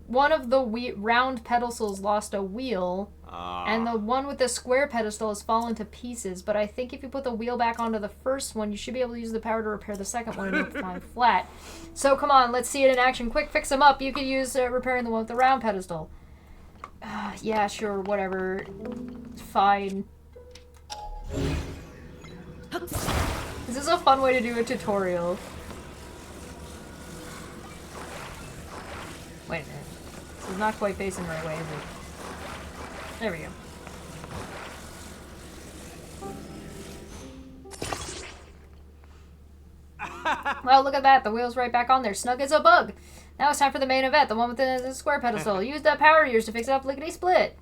One of the round pedestals lost a wheel, and the one with the square pedestal has fallen to pieces, but I think if you put the wheel back onto the first one, you should be able to use the power to repair the second one and make it fine flat. So come on, let's see it in action. Quick, fix them up. You could use repairing the one with the round pedestal. Yeah, sure, whatever. Fine. This is a fun way to do a tutorial. Wait a minute. This is not quite facing the right way, is it? There we go. Well, look at that. The wheel's right back on there. Snug as a bug. Now it's time for the main event, the one with the square pedestal. Use that power of yours to fix it up lickety-split.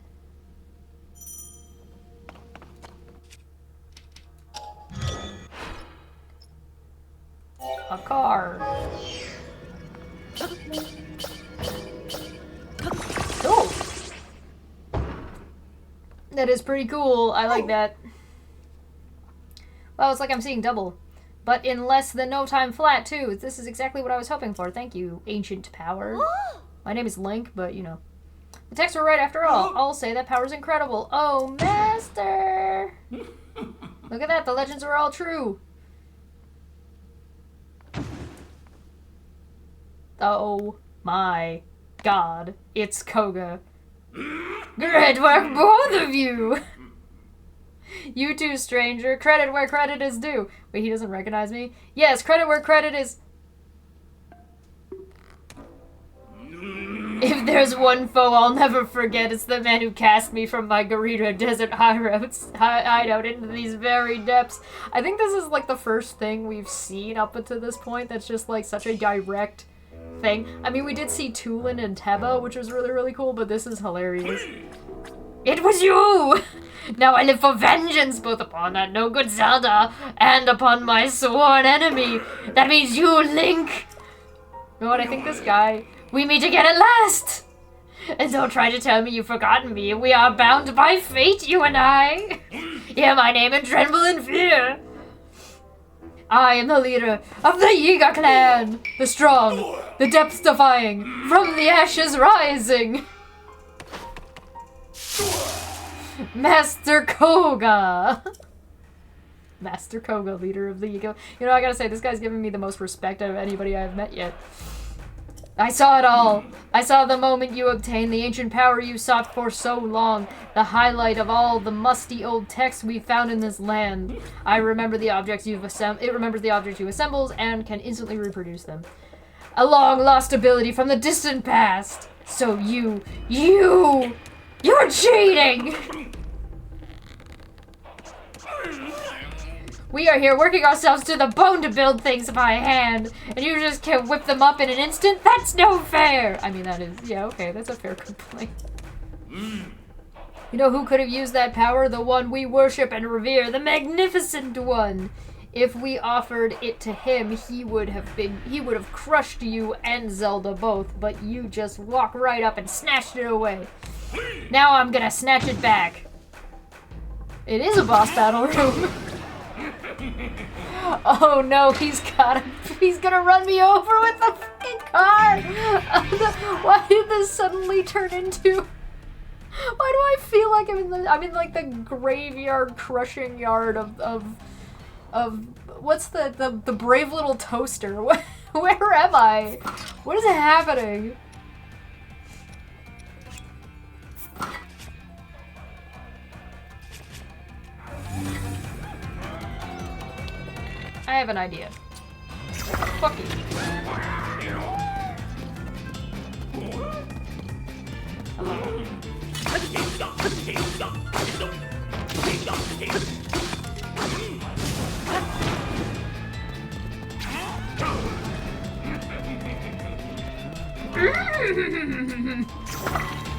A car. Oh! That is pretty cool. I like that. Well, it's like I'm seeing double. But in less than no time flat, too. This is exactly what I was hoping for. Thank you, ancient power. My name is Link, but, you know. The texts were right after all. I'll say that power's incredible. Oh, master! Look at that. The legends are all true. Oh, my God. It's Koga. Great work, both of you! You too, stranger. Credit where credit is due. Wait, he doesn't recognize me? Yes, credit where credit is... If there's one foe I'll never forget, it's the man who cast me from my Garita desert hideout into these very depths. I think this is like the first thing we've seen up until this point that's just like such a direct thing. I mean, we did see Tulin and Teba, which was really, really cool, but this is hilarious. It was you! Now I live for vengeance, both upon that no-good Zelda and upon my sworn enemy. That means you, Link! You know what, I think this guy... We meet again at last! And don't try to tell me you've forgotten me. We are bound by fate, you and I. Hear my name and tremble in fear. I am the leader of the Yiga clan. The strong, the depths defying, from the ashes rising. Master Koga. Master Koga, leader of the Yiga. You know, I gotta say, this guy's giving me the most respect out of anybody I've met yet. I saw it all. I saw the moment you obtained the ancient power you sought for so long, the highlight of all the musty old texts we found in this land. I remember the objects you've it remembers the objects you assembles and can instantly reproduce them. A long-lost ability from the distant past. So you're cheating! We are here working ourselves to the bone to build things by hand, and you just can whip them up in an instant? That's no fair! I mean, that is, yeah, okay, that's a fair complaint. You know who could have used that power? The one we worship and revere, the magnificent one! If we offered it to him, he would have crushed you and Zelda both, but you just walk right up and snatched it away. Now I'm gonna snatch it back. It is a boss battle room. Oh no, he's gonna run me over with the fucking car! Why did this suddenly turn into... Why do I feel like I'm in like the graveyard crushing yard of what's the brave little toaster? Where am I? What is happening? I have an idea. Fuck you. Hello.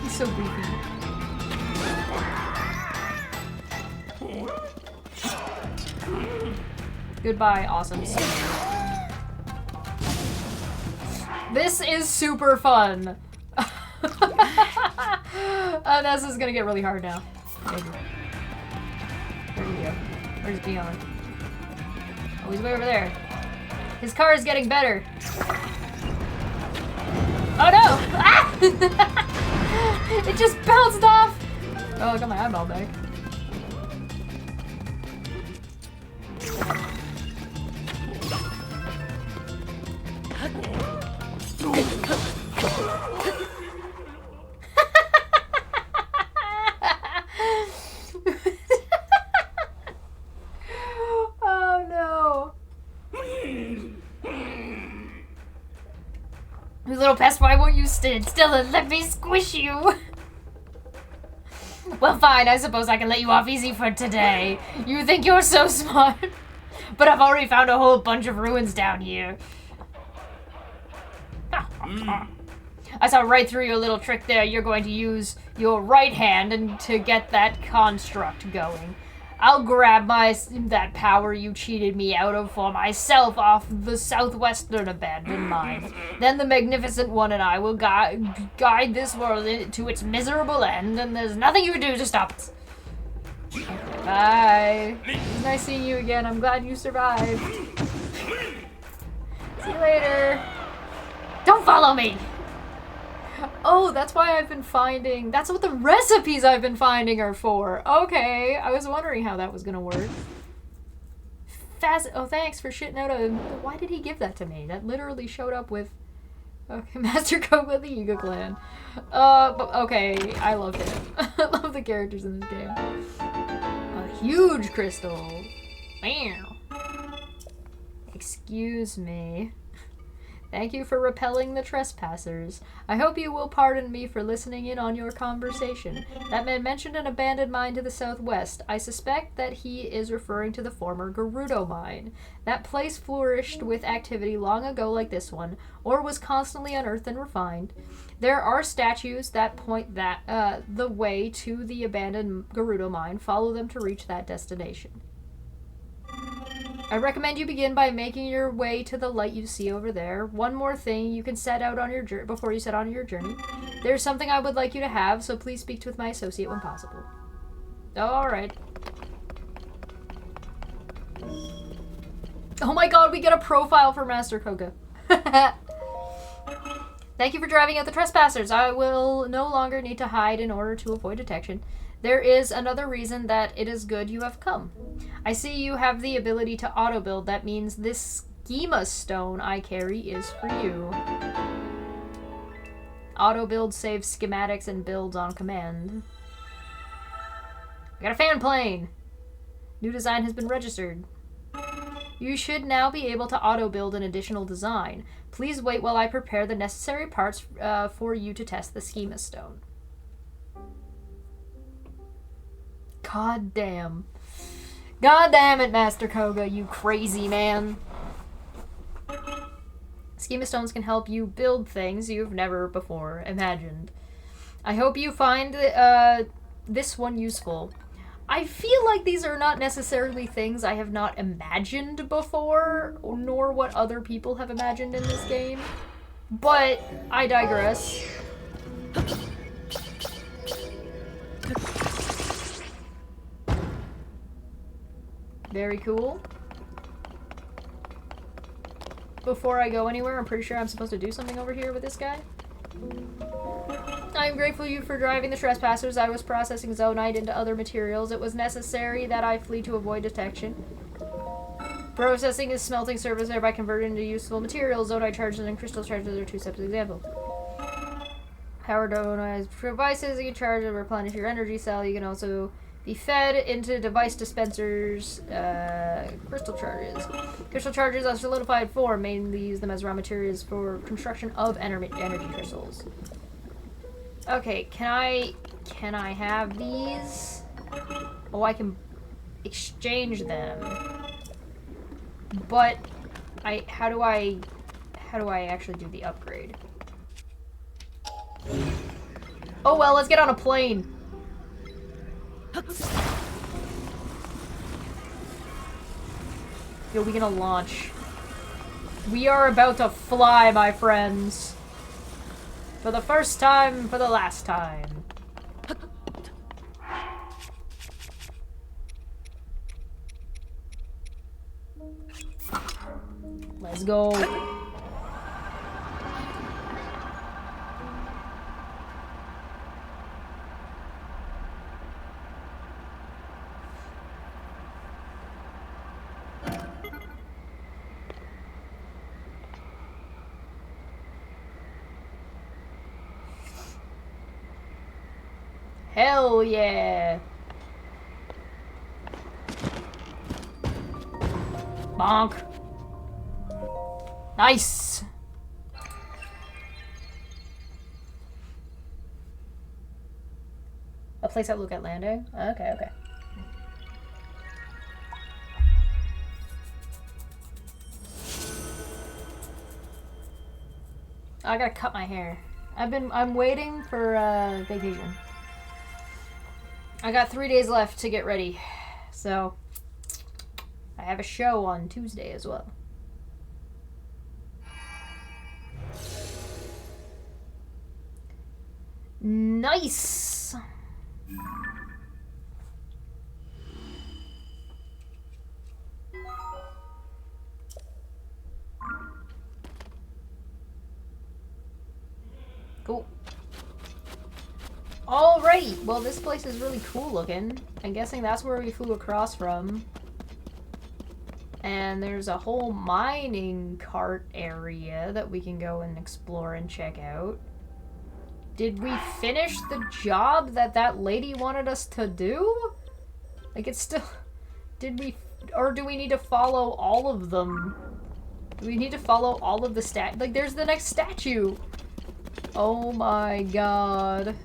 He's so goofy. Goodbye, awesome. This is super fun. This is gonna get really hard now. Maybe. Where do we go? Where's Beyond? Oh, he's way over there. His car is getting better. Oh no! Ah! It just bounced off! Oh, I got my eyeball back. Oh no. You little pest, why won't you stand still and let me squish you? Well, fine, I suppose I can let you off easy for today. You think you're so smart? But I've already found a whole bunch of ruins down here. I saw right through your little trick there. You're going to use your right hand and to get that construct going. I'll grab that power you cheated me out of for myself off the southwestern abandoned mine. Then the magnificent one and I will guide this world to its miserable end, and there's nothing you can do to stop us. Okay, bye. It's nice seeing you again. I'm glad you survived. See you later. Don't follow me! Oh, that's why I've been finding... That's what the recipes I've been finding are for. Okay, I was wondering how that was gonna work. Oh, thanks for shitting out a... Why did he give that to me? That literally showed up with... Okay, Master Koga of the Yiga clan. But okay, I love him. I love the characters in this game. A huge crystal. Bam. Excuse me. Thank you for repelling the trespassers. I hope you will pardon me for listening in on your conversation. That man mentioned an abandoned mine to the southwest. I suspect that he is referring to the former Gerudo mine. That place flourished with activity long ago like this one, or was constantly unearthed and refined. There are statues that point the way to the abandoned Gerudo mine. Follow them to reach that destination. I recommend you begin by making your way to the light you see over there. One more thing you can set out on your before you set on your journey. There's something I would like you to have, so please speak with my associate when possible. Alright. Oh my god, we get a profile for Master Koga. Thank you for driving out the trespassers. I will no longer need to hide in order to avoid detection. There is another reason that it is good you have come. I see you have the ability to auto-build. That means this schema stone I carry is for you. Auto-build saves schematics and builds on command. I got a fan plane! New design has been registered. You should now be able to auto-build an additional design. Please wait while I prepare the necessary parts for you to test the schema stone. God damn. God damn it, Master Koga, you crazy man. Schema stones can help you build things you've never before imagined. I hope you find this one useful. I feel like these are not necessarily things I have not imagined before, nor what other people have imagined in this game. But I digress. Very cool. Before I go anywhere, I'm pretty sure I'm supposed to do something over here with this guy. I am grateful you for driving the trespassers. I was processing zonite into other materials. It was necessary that I flee to avoid detection. Processing is smelting surface, thereby converted into useful materials. Zonite charges and crystal charges are two separate examples. Power donized devices, you can charge and replenish your energy cell. You can also be fed into device dispensers. Crystal charges. Crystal charges are solidified form. Mainly use them as raw materials for construction of energy crystals. Okay, can I have these? Oh, I can exchange them. But how do I actually do the upgrade? Oh well, let's get on a plane. Yo, we gonna launch. We are about to fly, my friends. For the first time, for the last time. Let's go. Hell yeah! Bonk. Nice! A place I look at landing? Okay, okay. I gotta cut my hair. I'm waiting for vacation. I got 3 days left to get ready, so I have a show on Tuesday as well. Nice! Cool. Alright, well this place is really cool looking. I'm guessing that's where we flew across from. And there's a whole mining cart area that we can go and explore and check out. Did we finish the job that lady wanted us to do? Like it's still... Did we... Or do we need to follow all of them? Do we need to follow all of the like, there's the next statue! Oh my god.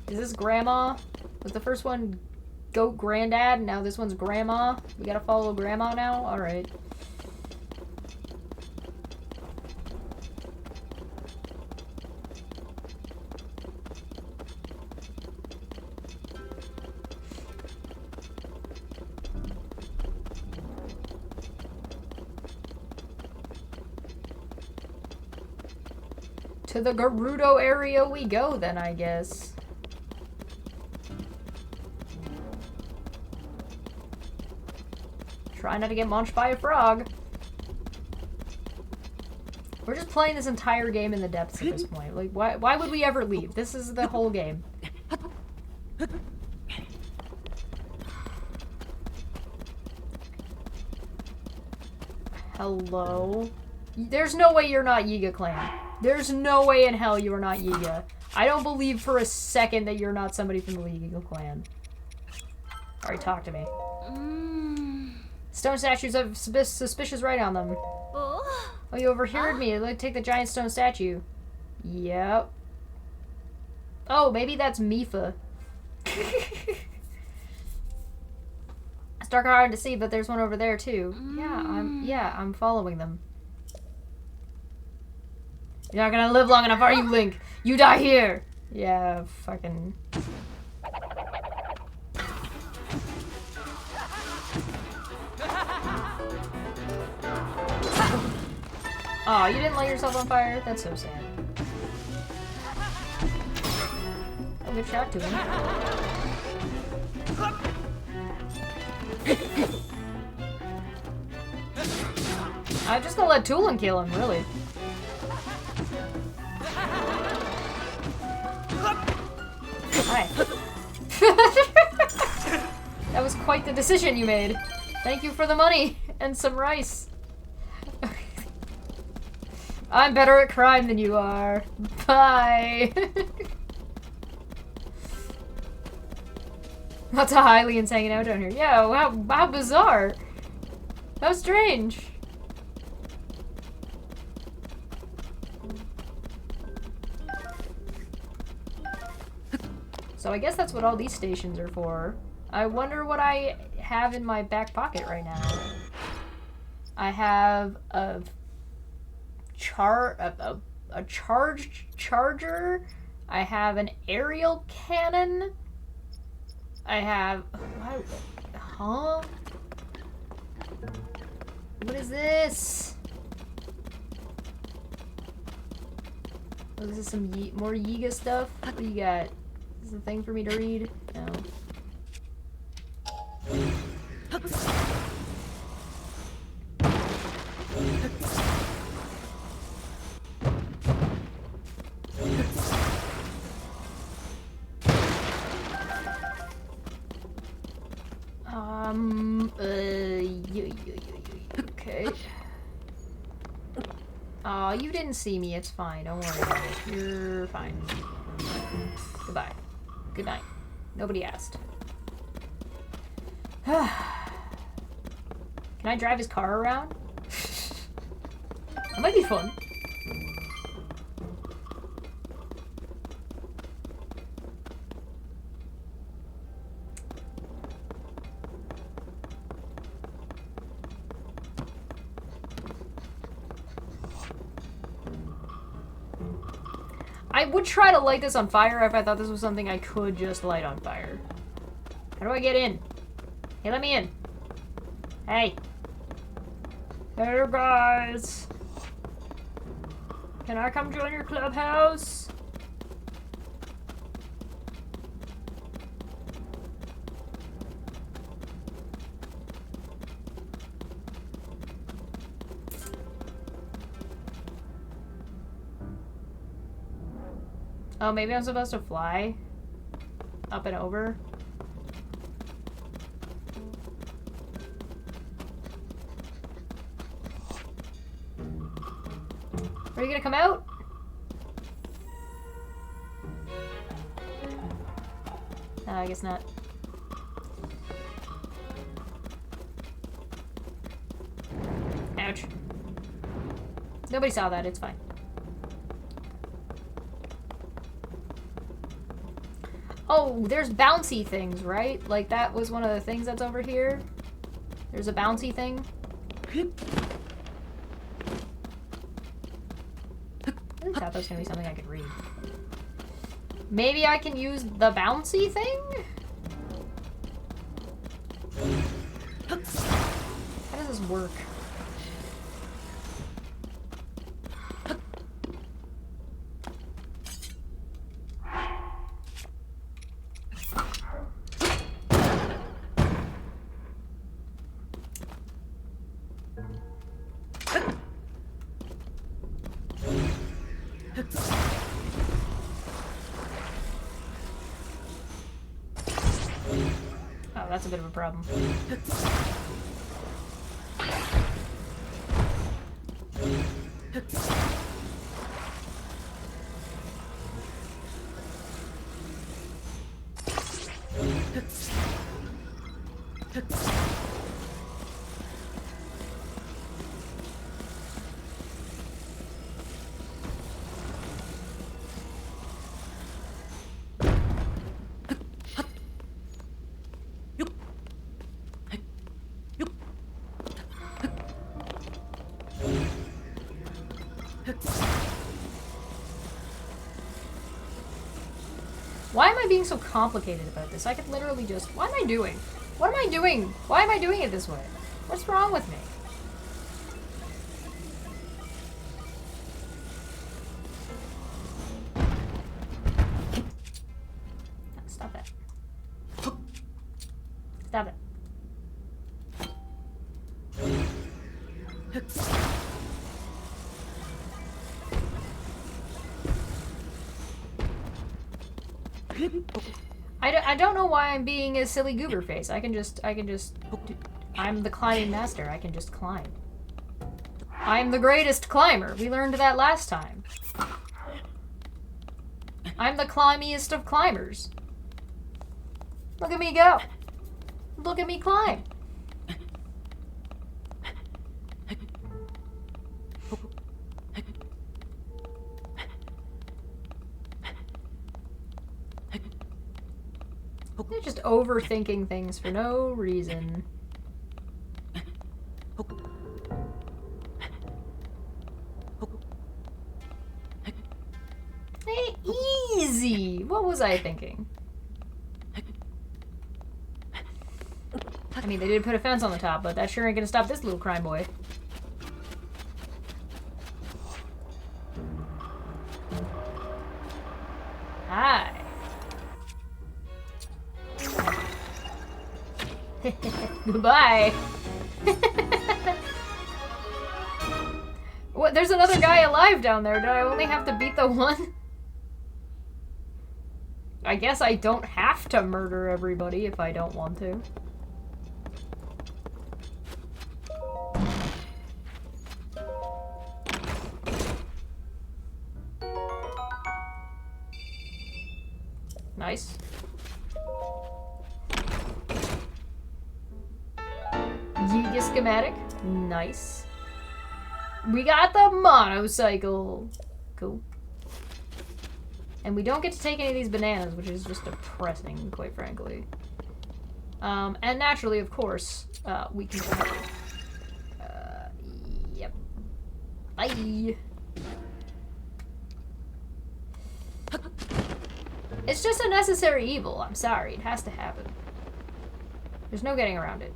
Is this Grandma? Was the first one Goat Granddad, and now this one's Grandma? We gotta follow Grandma now? Alright. To the Gerudo area we go then, I guess. Try not to get munched by a frog. We're just playing this entire game in the depths at this point. Like, why would we ever leave? This is the whole game. Hello? There's no way you're not Yiga Clan. There's no way in hell you are not Yiga. I don't believe for a second that you're not somebody from the Yiga Clan. Alright, talk to me. Stone statues have suspicious writing on them. Oh, you overheard me. Like, take the giant stone statue. Yep. Oh, maybe that's Mifa. It's dark hard to see, but there's one over there too. Yeah, I'm following them. You're not gonna live long enough, are you, Link? You die here! Yeah, fucking... Aw, you didn't light yourself on fire? That's so sad. Oh, good shot to him. I'm just gonna let Tulin kill him, really. Hi. That was quite the decision you made. Thank you for the money and some rice. I'm better at crime than you are. Bye. Lots of Hylians hanging out down here. Yeah, how bizarre. How strange. So I guess that's what all these stations are for. I wonder what I have in my back pocket right now. I have a charged charger. I have an aerial cannon. I have... Huh? What is this? Oh, this is some more Yiga stuff. What do you got? Is this a thing for me to read? No. Okay. Aw, you didn't see me. It's fine. Don't worry about it. You're fine. Goodbye. Good night. Nobody asked. Can I drive his car around? That might be fun. I would try to light this on fire if I thought this was something I could just light on fire. How do I get in? Hey, let me in. Hey. Hey, guys. Can I come join your clubhouse? Oh, maybe I'm supposed to fly up and over. Are you gonna come out? No, I guess not. Ouch. Nobody saw that, it's fine. Oh, there's bouncy things, right? Like, that was one of the things that's over here. There's a bouncy thing. I thought that was gonna be something I could read. Maybe I can use the bouncy thing? How does this work? Oh, that's a bit of a problem. Why am I being so complicated about this? I could literally just... What am I doing? What am I doing? Why am I doing it this way? What's wrong with me? Stop that. Stop it. I don't know why I'm being a silly goober face. I can just, I'm the climbing master. I can just climb. I'm the greatest climber. We learned that last time. I'm the climbiest of climbers. Look at me go. Look at me climb. They're just overthinking things for no reason. Hey, easy! What was I thinking? I mean, they did put a fence on the top, but that sure ain't gonna stop this little crime boy. Hi. Goodbye. What? There's another guy alive down there. Did I only have to beat the one? I guess I don't have to murder everybody if I don't want to. Nice. Yeet schematic. Nice. We got the motorcycle. Cool. And we don't get to take any of these bananas, which is just depressing, quite frankly. And naturally, of course, we can... yep. Bye! It's just a necessary evil. I'm sorry. It has to happen. There's no getting around it.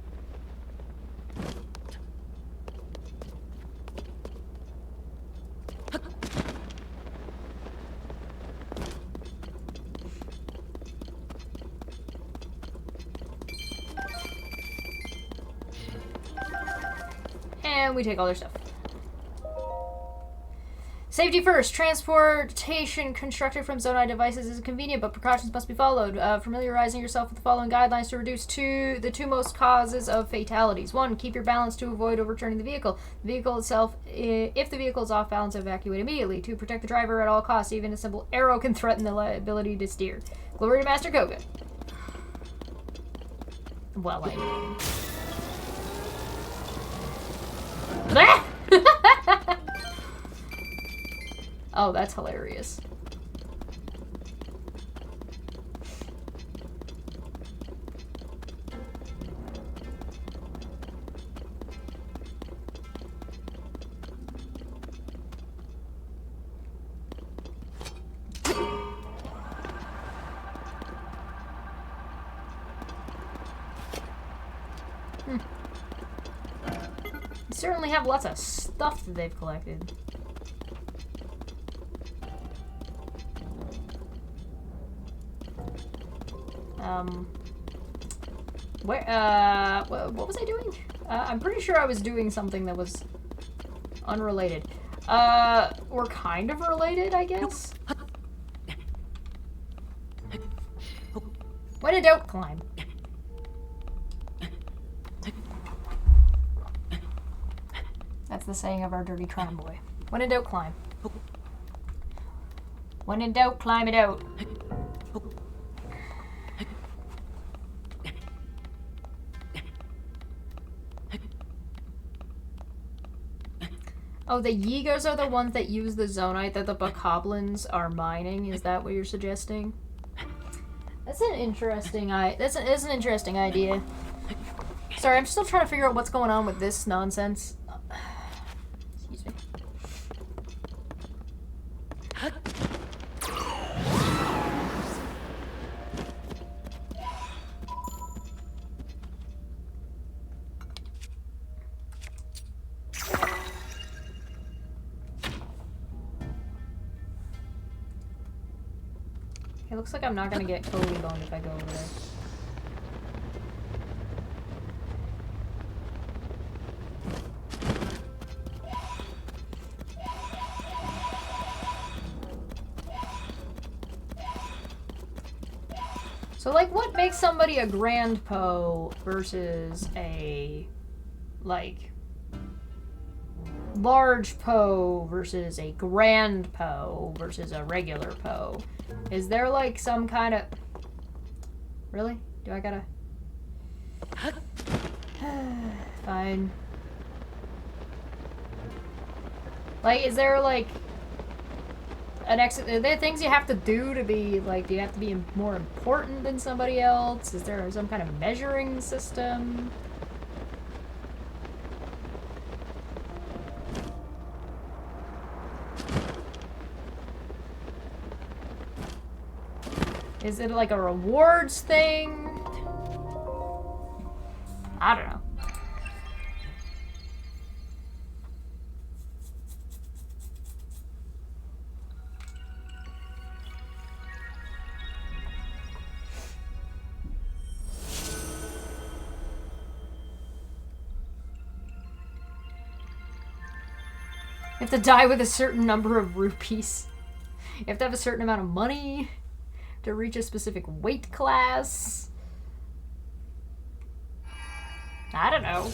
And we take all their stuff. Safety first. Transportation constructed from Zonai devices is convenient, but precautions must be followed. Familiarizing yourself with the following guidelines to reduce the two most causes of fatalities. 1. Keep your balance to avoid overturning the vehicle. The vehicle itself, if the vehicle is off balance, evacuate immediately. 2. Protect the driver at all costs. Even a simple arrow can threaten the ability to steer. Glory to Master Koga. Well, I mean... Oh, that's hilarious. Certainly have lots of stuff that they've collected. What was I doing? I'm pretty sure I was doing something that was unrelated. Or kind of related, I guess? When in doubt, climb. That's the saying of our dirty tram boy. When in doubt, climb. When in doubt, climb it out. Oh, the Yigos are the ones that use the zonite that the bokoblins are mining. Is that what you're suggesting? That's an interesting that's an interesting idea. Sorry, I'm still trying to figure out what's going on with this nonsense. Excuse me. It looks like I'm not gonna get totally boned if I go over there. So, like, what makes somebody a Grand Poe versus a, like, large Poe versus a Grand Poe versus a regular Poe? Is there, like, some kind of... Really? Do I gotta... Fine. Like, is there, like... Are there things you have to do to be, like, do you have to be more important than somebody else? Is there some kind of measuring system? Is it like a rewards thing? I don't know. You have to die with a certain number of rupees. You have to have a certain amount of money to reach a specific weight class. I don't know.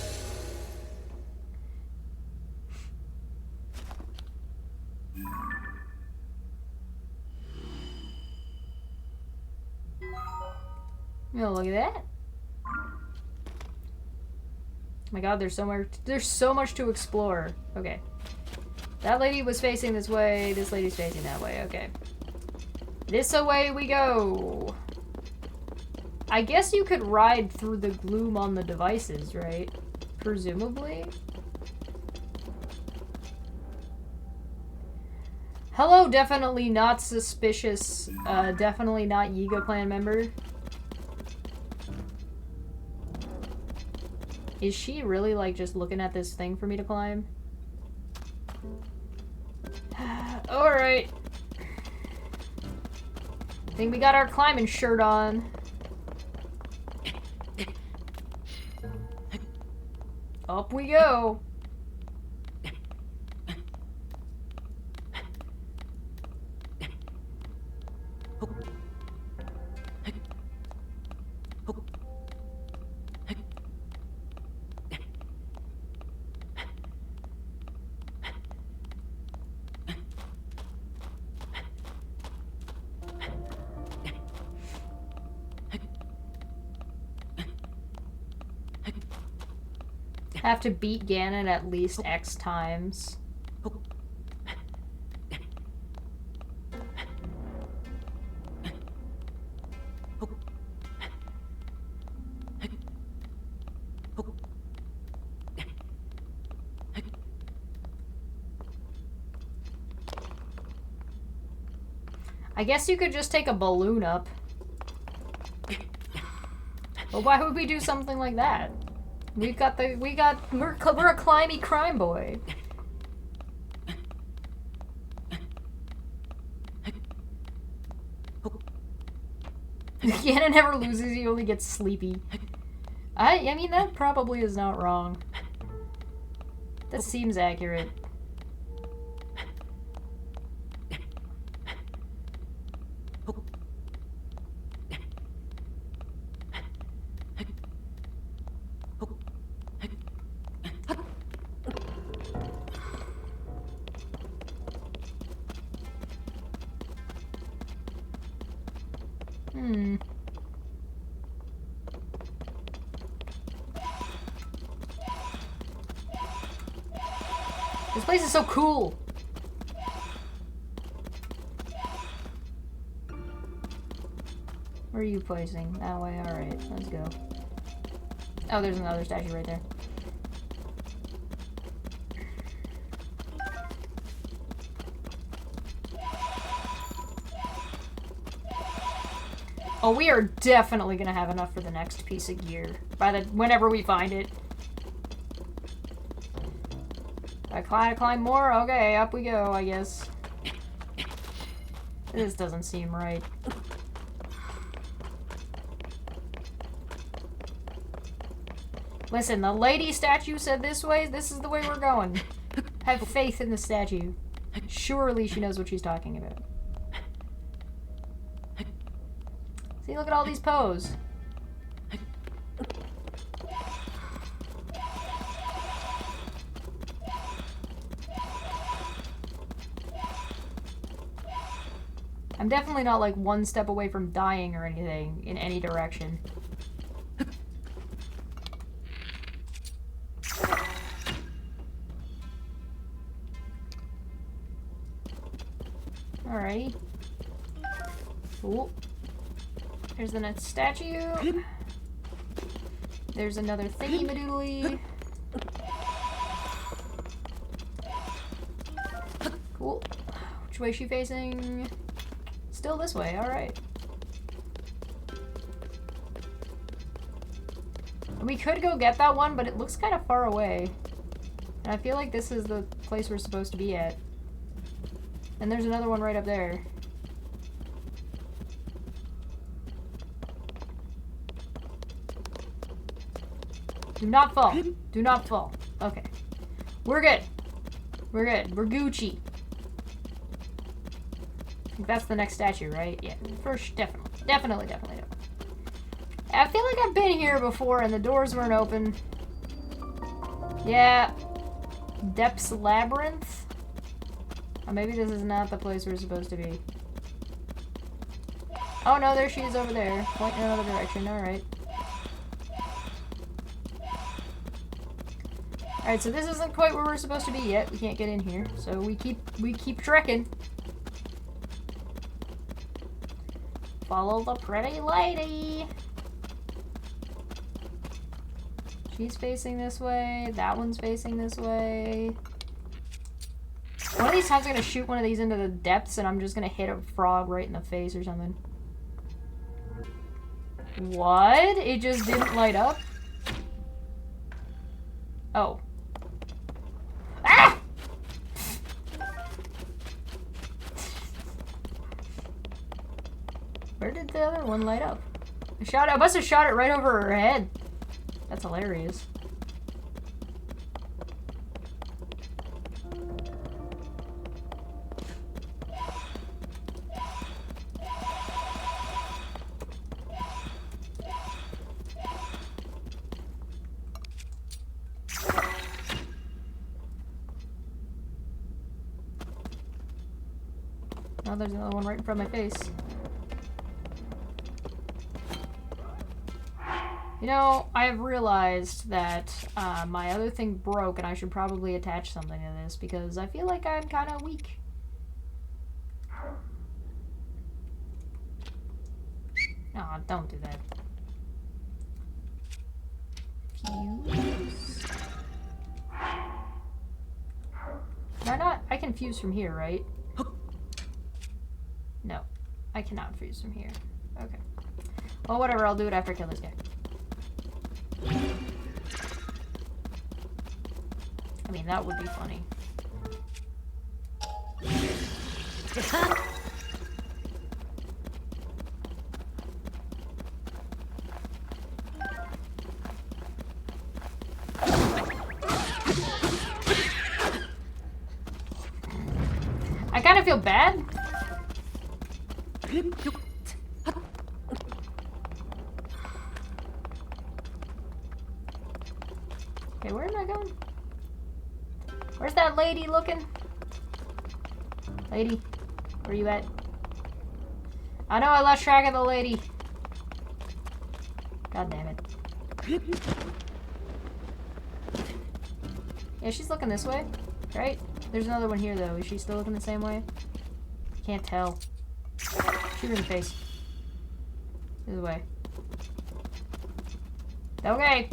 Oh, look at that. Oh my god, there's so much to explore. Okay. That lady was facing this way, this lady's facing that way, okay. This away we go! I guess you could ride through the gloom on the devices, right? Presumably? Hello, definitely not suspicious, definitely not Yiga clan member. Is she really, like, just looking at this thing for me to climb? Alright. I think we got our climbing shirt on. Up we go. Have to beat Ganon at least X times. I guess you could just take a balloon up. But why would we do something like that? We're a climby crime boy. Ganon never loses, he only gets sleepy. I mean, that probably is not wrong. That seems accurate. This place is so cool. Where are you placing? That way, alright, let's go. Oh, there's another statue right there. Oh, we are definitely gonna have enough for the next piece of gear whenever we find it. I climb more? Okay, up we go, I guess. This doesn't seem right. Listen, the lady statue said this way, this is the way we're going. Have faith in the statue. Surely she knows what she's talking about. See, look at all these pose. I'm definitely not like one step away from dying or anything in any direction. Alrighty. Cool. There's the next statue. There's another thingy-madoodly. Cool. Which way is she facing? Still this way, alright. We could go get that one, but it looks kind of far away. And I feel like this is the place we're supposed to be at. And there's another one right up there. Do not fall. Do not fall. Okay. We're good. We're good. We're Gucci. I think that's the next statue, right? Yeah. First, definitely. Definitely. I feel like I've been here before and the doors weren't open. Yeah. Depths Labyrinth? Oh, maybe this is not the place we're supposed to be. Oh no, there she is over there. Pointing in another direction. Alright. Alright, so this isn't quite where we're supposed to be yet. We can't get in here. So we keep trekking. Follow the pretty lady. She's facing this way. That one's facing this way. One of these times I'm gonna shoot one of these into the depths and I'm just gonna hit a frog right in the face or something. What? It just didn't light up? Oh. Ah! Where did the other one light up? I must have shot it right over her head. That's hilarious. Oh, there's another one right in front of my face. You know, I have realized that my other thing broke and I should probably attach something to this because I feel like I'm kind of weak. Aw, don't do that. Fuse. Can I not? I can fuse from here, right? No. I cannot fuse from here. Okay. Well, whatever. I'll do it after I kill this guy. I mean, that would be funny. I kind of feel bad. Okay, where am I going? Where's that lady looking? Lady, where you at? I know I lost track of the lady. God damn it. Yeah, she's looking this way, right? There's another one here, though. Is she still looking the same way? Can't tell. Shoot her in the face. This way. Okay.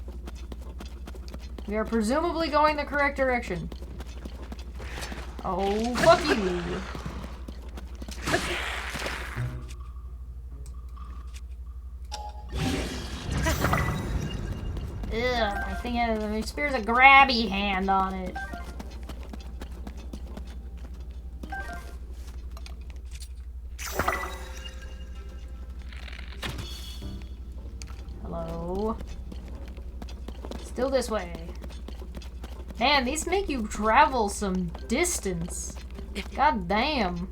We are presumably going the correct direction. Oh, fuck you! Ugh, my thing has, my spear's a grabby hand on it. Hello? Still this way. Man, these make you travel some distance. God damn.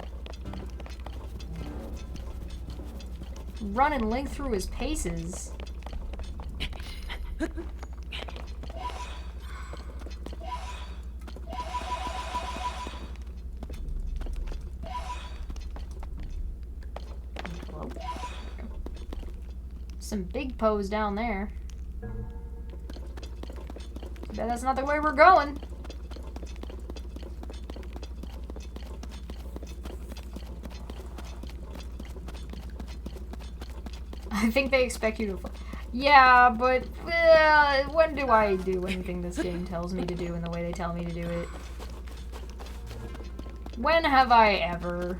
Running Link through his paces. Hello? Some big pose down there. Too bad that's not the way we're going. I think they expect you to... Yeah, but when do I do anything this game tells me to do in the way they tell me to do it? When have I ever?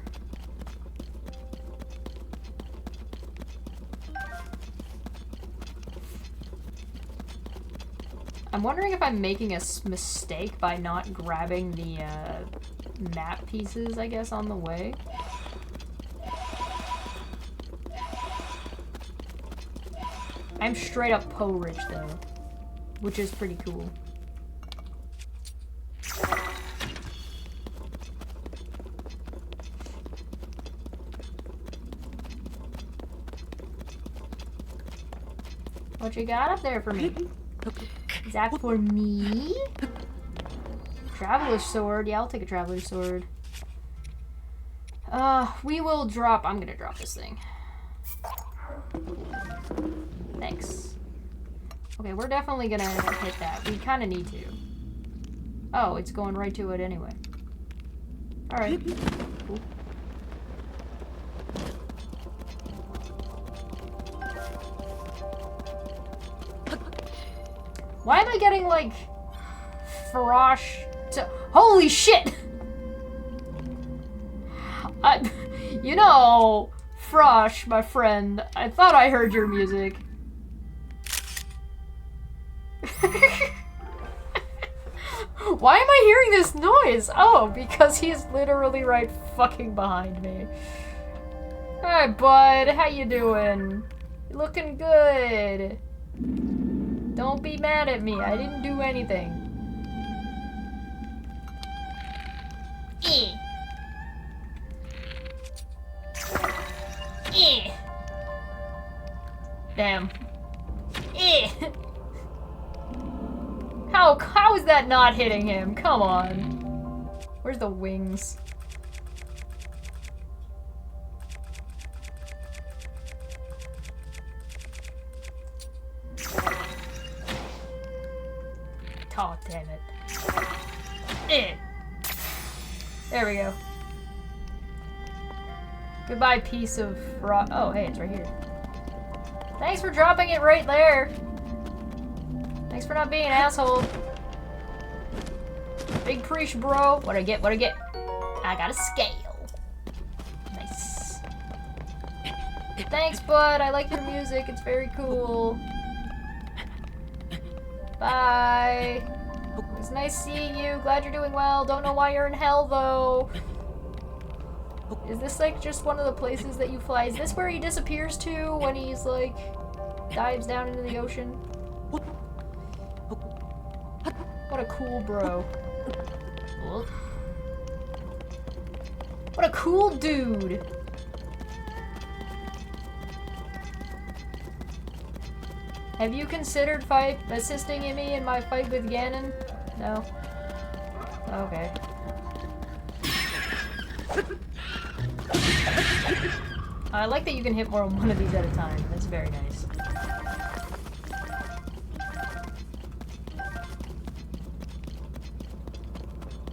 I'm wondering if I'm making a mistake by not grabbing the map pieces, I guess, on the way. I'm straight up Poe-rich, though, which is pretty cool. What you got up there for me? Is that for me? Traveler's sword. Yeah, I'll take a traveler's sword. We will drop... I'm gonna drop this thing. Thanks. Okay, we're definitely gonna hit that. We kind of need to. Oh, it's going right to it anyway. Alright. Cool. Why am I getting, like, Frosh to... Holy shit! You know, Frosh, my friend, I thought I heard your music. Why am I hearing this noise? Oh, because he's literally right fucking behind me. Alright, bud, how you doing? You looking good. Don't be mad at me, I didn't do anything. Damn. How is that not hitting him? Come on. Where's the wings? Oh, damn it. There we go. Goodbye, piece of rock. Oh, hey, it's right here. Thanks for dropping it right there. Thanks for not being an asshole. Big preach, bro. What'd I get? What'd I get? I got a scale. Nice. Thanks, bud. I like your music. It's very cool. Bye. It was nice seeing you. Glad you're doing well. Don't know why you're in hell, though. Is this, like, just one of the places that you fly? Is this where he disappears to when he's, like, dives down into the ocean? What a cool bro. What a cool dude. Have you considered assisting me in my fight with Ganon? No? Okay. I like that you can hit more than one of these at a time. That's very nice.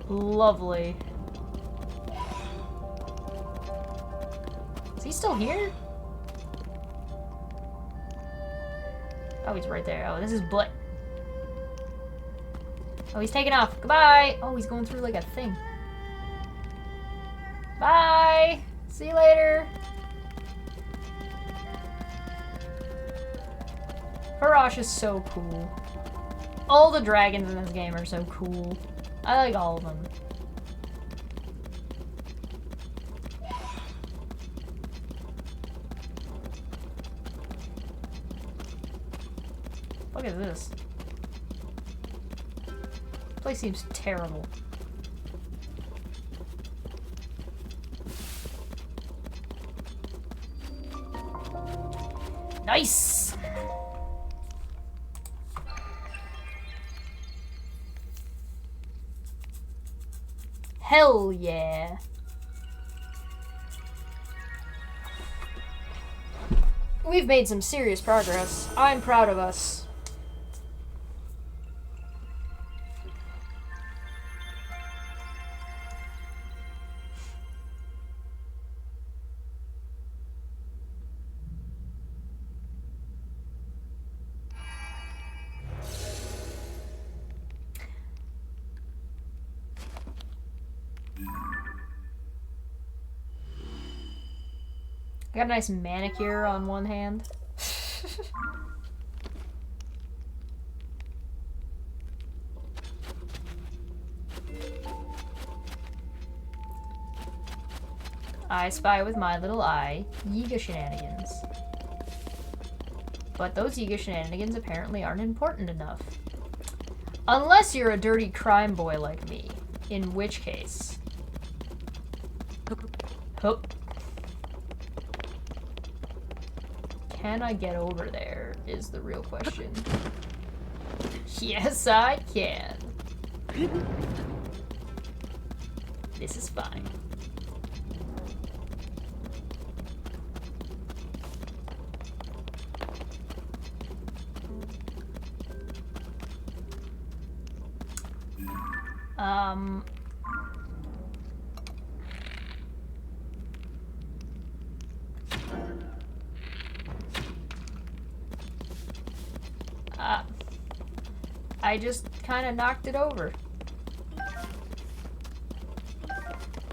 Lovely. Is he still here? Oh, he's right there. Oh, this is Blit. Oh, he's taking off. Goodbye! Oh, he's going through like a thing. Bye! See you later! Parash is so cool. All the dragons in this game are so cool. I like all of them. Look at this. This place seems terrible. Nice! Hell yeah! We've made some serious progress. I'm proud of us. I got a nice manicure on one hand. I spy with my little eye Yiga shenanigans. But those Yiga shenanigans apparently aren't important enough. Unless you're a dirty crime boy like me. In which case... Hoop. Can I get over there, is the real question. Yes, I can. This is fine. I just kind of knocked it over.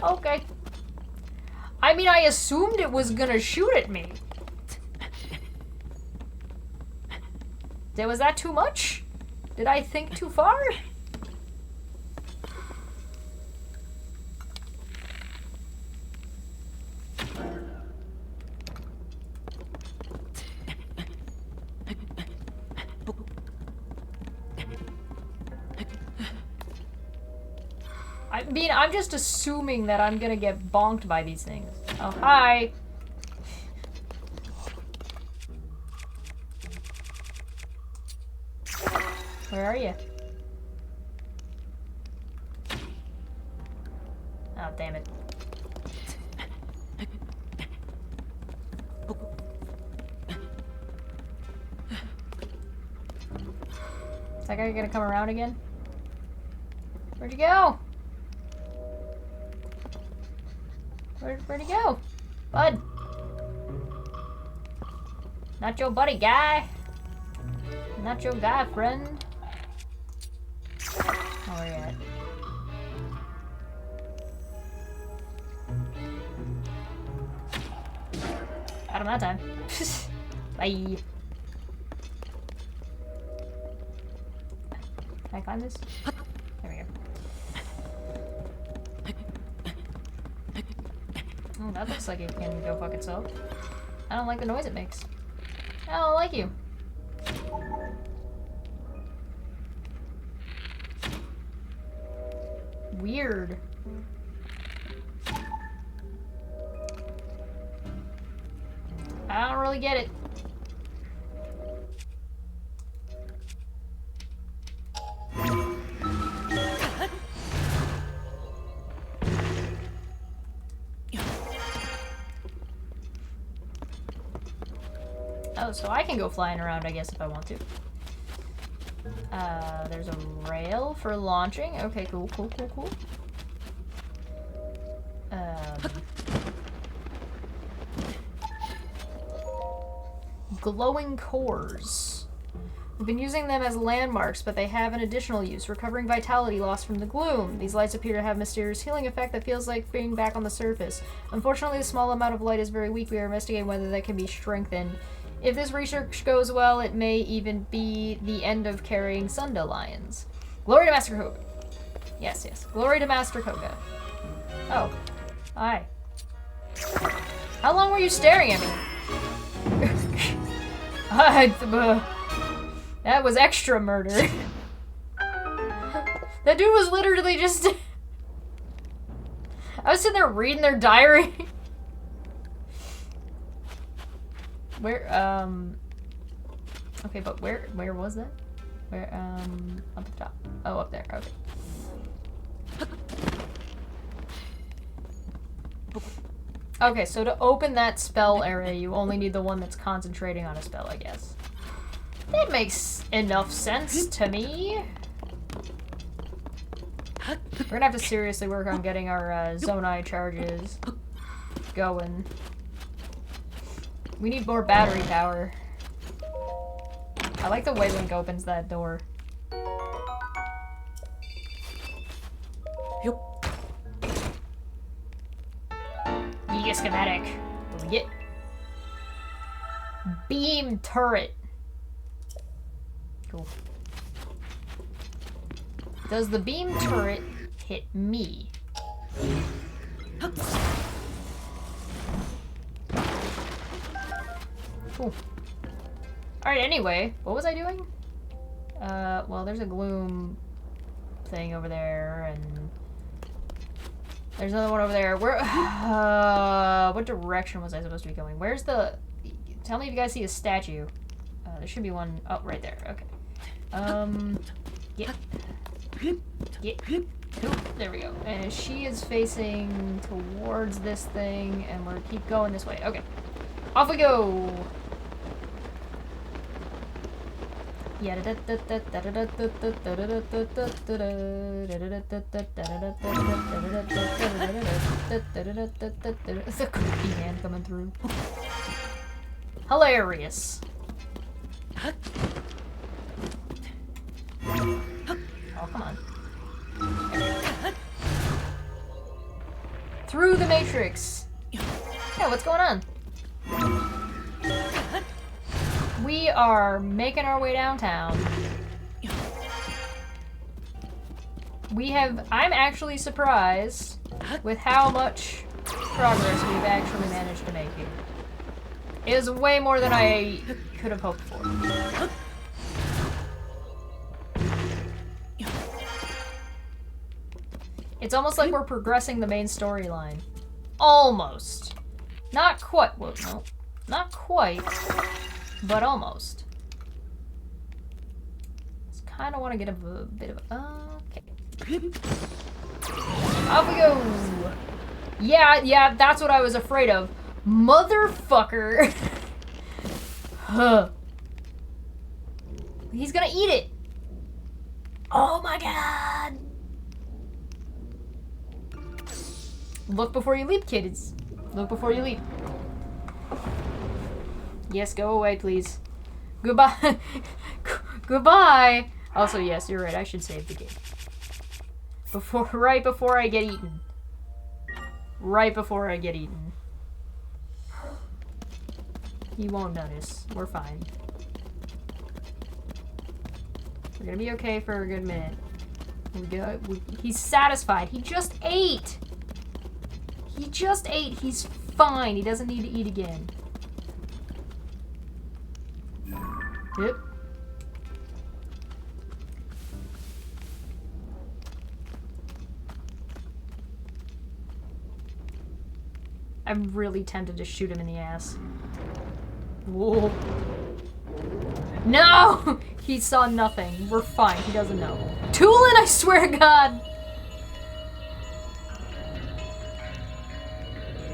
Okay. I mean, I assumed it was gonna shoot at me. Was that too much? Did I think too far? I mean, I'm just assuming that I'm gonna get bonked by these things. Oh, hi! Where are you? Oh, damn it. Is that guy gonna come around again? Where'd you go? Where'd he go? Bud! Not your buddy, guy! Not your guy, friend! Oh, where are you at? Got him that time. Bye. Can I climb this? There we go. Oh, that looks like it can go fuck itself. I don't like the noise it makes. I don't like you. Weird. I don't really get it. Oh, so I can go flying around, I guess, if I want to. There's a rail for launching. Okay, cool. Glowing cores. We've been using them as landmarks, but they have an additional use, recovering vitality lost from the gloom. These lights appear to have a mysterious healing effect that feels like being back on the surface. Unfortunately, the small amount of light is very weak. We are investigating whether that can be strengthened. If this research goes well, it may even be the end of carrying Sundalions. Glory to Master Koga. Yes. Glory to Master Koga. Oh. Hi. How long were you staring at me? That was extra murder. That dude was literally just... I was sitting there reading their diary. Where, okay, but where was that? Where, up the top. Oh, up there, okay. Okay, so to open that spell area, you only need the one that's concentrating on a spell, I guess. That makes enough sense to me. We're gonna have to seriously work on getting our Zonai charges going. We need more battery power. I like the way Link opens that door. Giga schematic. What do we get? Beam turret. Cool. Does the beam turret hit me? Cool. Alright, anyway, what was I doing? Well, there's a gloom thing over there, and there's another one over there. Where, what direction was I supposed to be going? Where's the, tell me if you guys see a statue. There should be one, oh, right there, okay. Get. There we go. And she is facing towards this thing, and we're keep going this way. Okay. Off we go! Yeah. The creepy man coming through. Hilarious. Oh, come on. Through the Matrix. Yeah, what's going on? We are making our way downtown. I'm actually surprised with how much progress we've actually managed to make here. It is way more than I could have hoped for. It's almost like we're progressing the main storyline. Almost. Not quite. Well, no. Not quite. But almost. Just kind of want to get a bit of... okay. Off we go! Yeah, that's what I was afraid of. Motherfucker! Huh. He's gonna eat it! Oh my god! Look before you leap, kids. Look before you leap. Yes, go away, please. Goodbye. Goodbye. Also, yes, you're right. I should save the game. Right before I get eaten. Right before I get eaten. He won't notice. We're fine. We're gonna be okay for a good minute. He's satisfied. He just ate! He just ate. He's fine. He doesn't need to eat again. Yep. I'm really tempted to shoot him in the ass. Whoa. No! He saw nothing. We're fine. He doesn't know. Tulin, I swear to God!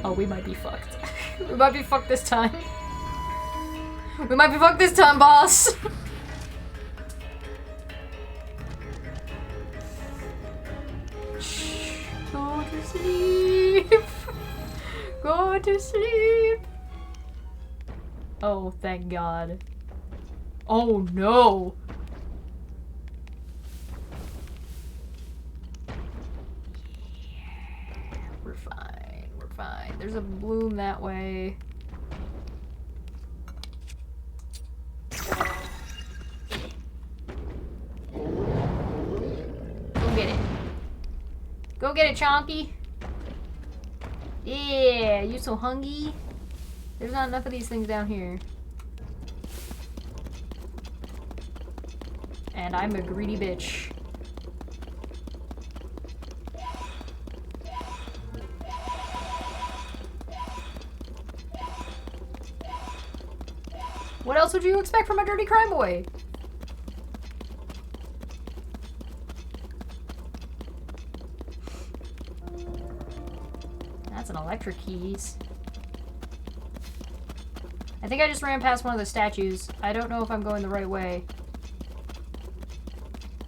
Oh, we might be fucked. We might be fucked this time. We might be fucked this time, boss! Shh. Go to sleep. Go to sleep. Oh, thank God. Oh, no. Yeah, we're fine. We're fine. There's a bloom that way. Go get it. Go get it, Chonky. Yeah, you so hungry? There's not enough of these things down here. And I'm a greedy bitch. What else would you expect from a dirty crime boy? That's an electric keys. I think I just ran past one of the statues. I don't know if I'm going the right way.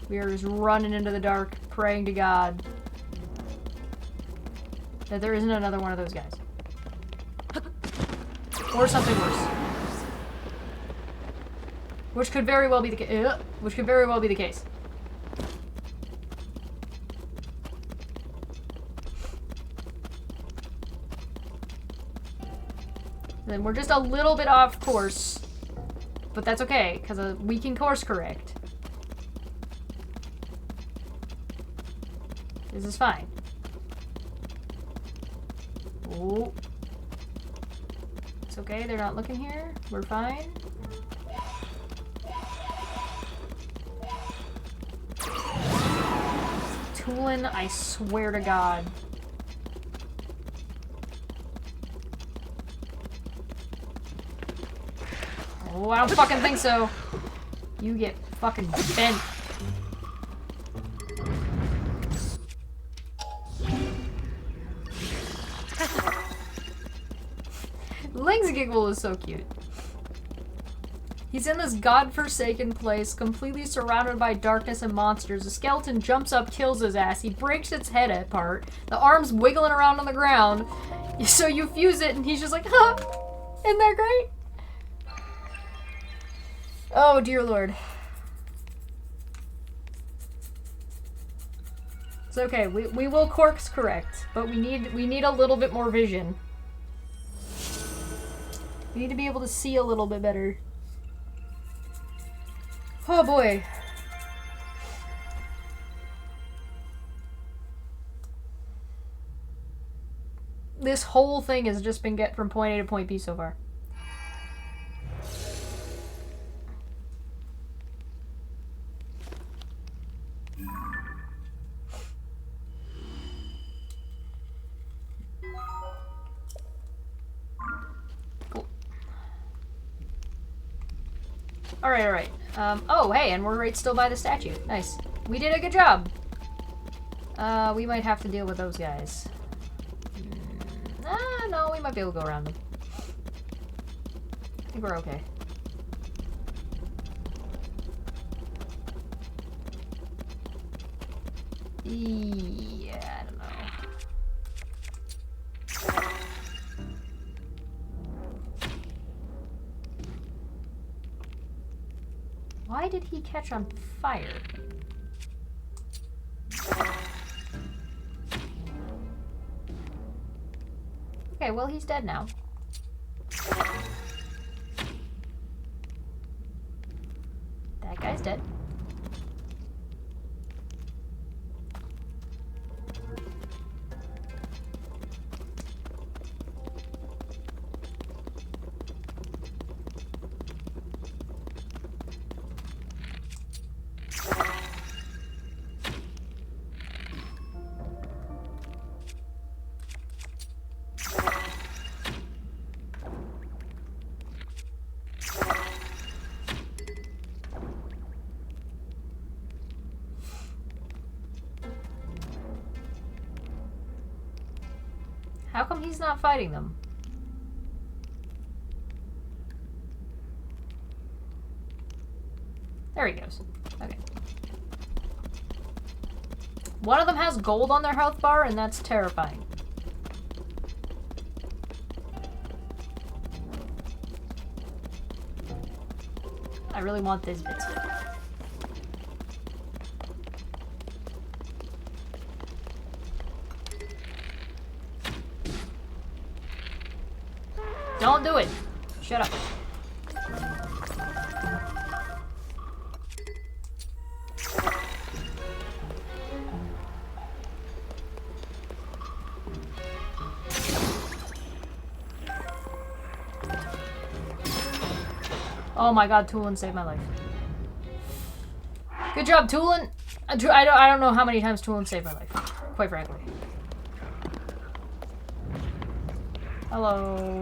We are just running into the dark, praying to God that there isn't another one of those guys. Or something worse. Which could very well be the case. Which could very well be the case. Then we're just a little bit off course. But that's okay, because we can course correct. This is fine. Oh. It's okay, they're not looking here. We're fine. Tulin, I swear to God. Oh, I don't fucking think so. You get fucking bent. Ling's giggle is so cute. He's in this godforsaken place, completely surrounded by darkness and monsters. A skeleton jumps up, kills his ass. He breaks its head apart. The arm's wiggling around on the ground. So you fuse it, and he's just like, huh? Isn't that great? Oh, dear Lord. It's okay. We will course correct, but we need a little bit more vision. We need to be able to see a little bit better. Oh boy. This whole thing has just been get from point A to point B so far. Cool. Alright, alright. Oh, hey, and we're right still by the statue. Nice. We did a good job. We might have to deal with those guys. No, we might be able to go around them. I think we're okay. Yeah, I don't know. Why did he catch on fire? Okay, well, he's dead now. How come he's not fighting them? There he goes. Okay. One of them has gold on their health bar, and that's terrifying. I really want this bit. Don't do it. Shut up. Oh my god, Tulin saved my life. Good job, Tulin. I don't know how many times Tulin saved my life, quite frankly. Hello.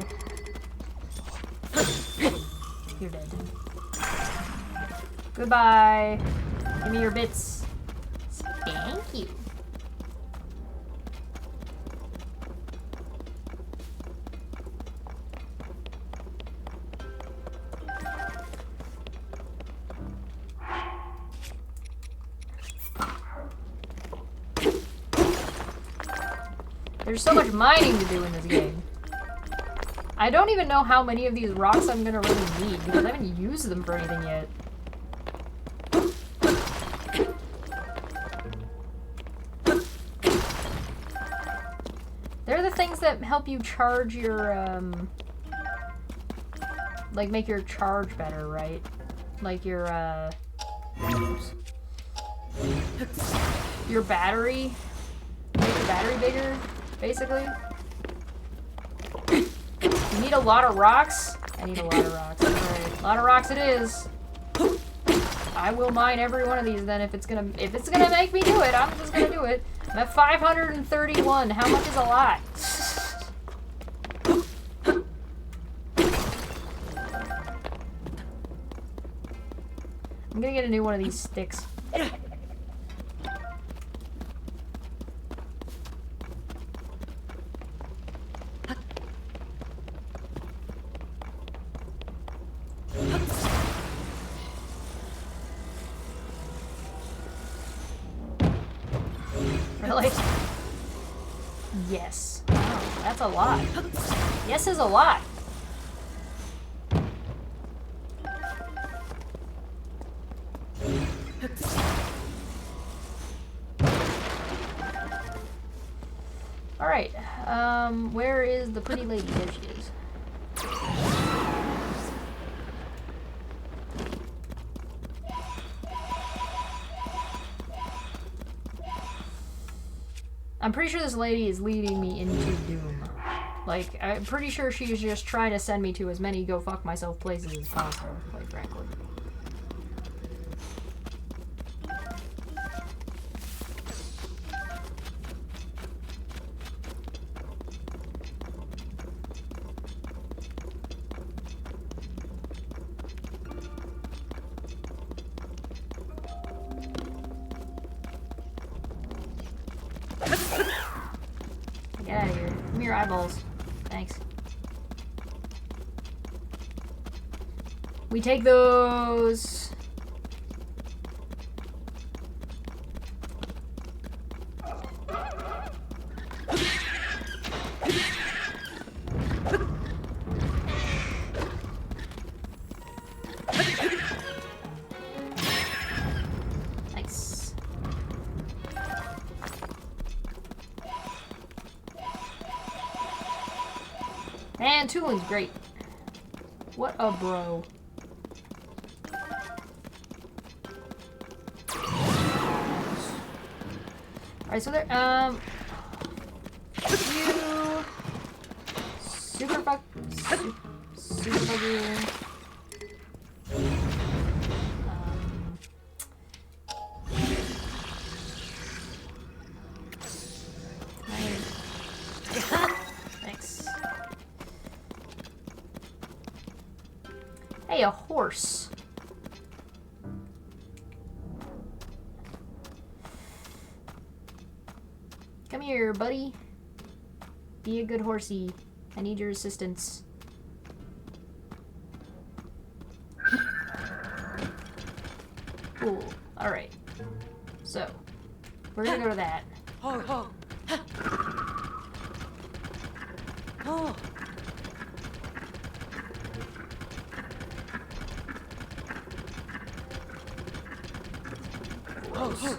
You're dead. Goodbye. Give me your bits. Thank you. There's so much mining to do in this game. I don't even know how many of these rocks I'm gonna really need because I haven't used them for anything yet. They're the things that help you charge your, like make your charge better, right? Like your battery. Make your battery bigger, basically. You need a lot of rocks? I need a lot of rocks. Alright, a lot of rocks it is. I will mine every one of these then if it's gonna make me do it, I'm just gonna do it. I'm at 531. How much is a lot? I'm gonna get a new one of these sticks. Really? Yes. Wow, that's a lot. Yes is a lot. Alright, where is the pretty lady? There she is. I'm pretty sure this lady is leading me into doom. Like, I'm pretty sure she's just trying to send me to as many go fuck myself places as possible, quite frankly. Get out of here. Give me your eyeballs. Thanks. We take those. Nice. Man, Tulin's great. What a bro. Alright, so there, you super bugger. Thanks. Hey, a horse. Come here, buddy. Be a good horsey. I need your assistance. Cool. Alright. So, we're gonna go to that. Ho, ho. Oh. Ho, ho.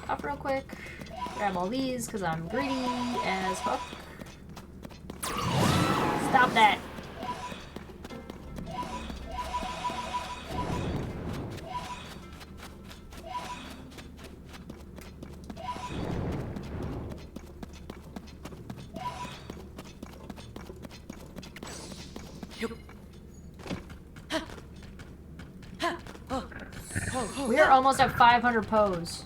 Up real quick. Grab all these because I'm greedy as fuck. Stop that. We are almost at 500 pose.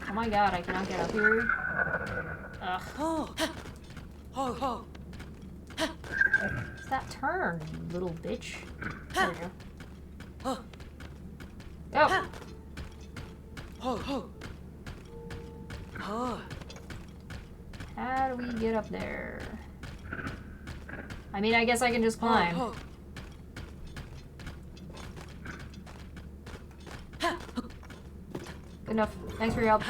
Oh my god, I cannot get up here. Ugh. Ho, ho, ho. What's that turn, you little bitch? There we go. Ho, Go! ho, ho. Ho. How do we get up there? I mean, I guess I can just climb. Ho, Good enough. Thanks for your help.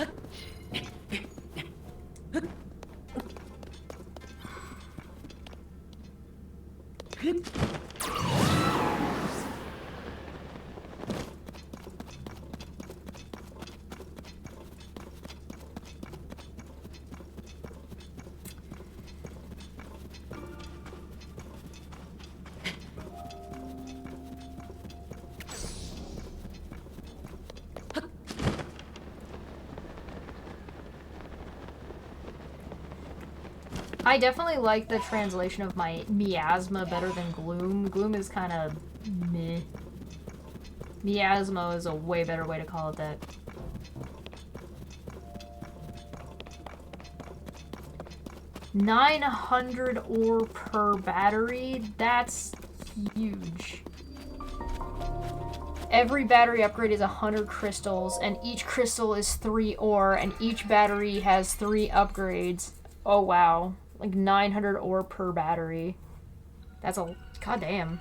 I definitely like the translation of my miasma better than gloom. Gloom is kind of meh. Miasma is a way better way to call it that. $900 ore per battery? That's huge. Every battery upgrade is 100 crystals, and each crystal is 3 ore, and each battery has 3 upgrades. Oh wow. Like 900 ore per battery. That's a... goddamn.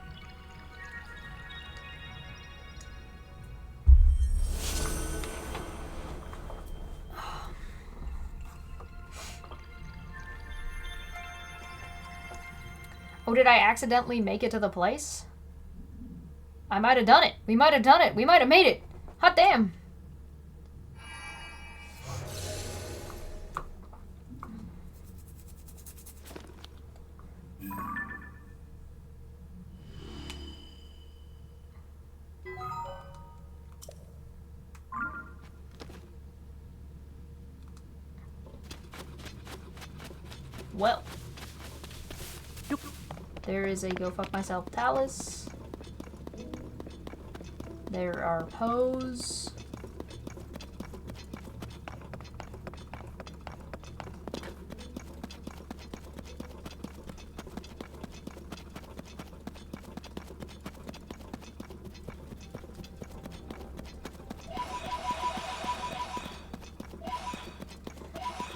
Oh, did I accidentally make it to the place? I might have done it. We might have done it. We might have made it. Hot damn. Well, there is a go fuck myself talus. There are pose.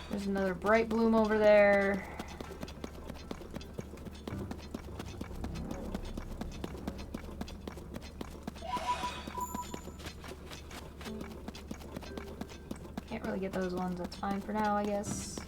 There's another bright bloom over there. Can't really get those ones, that's fine for now, I guess.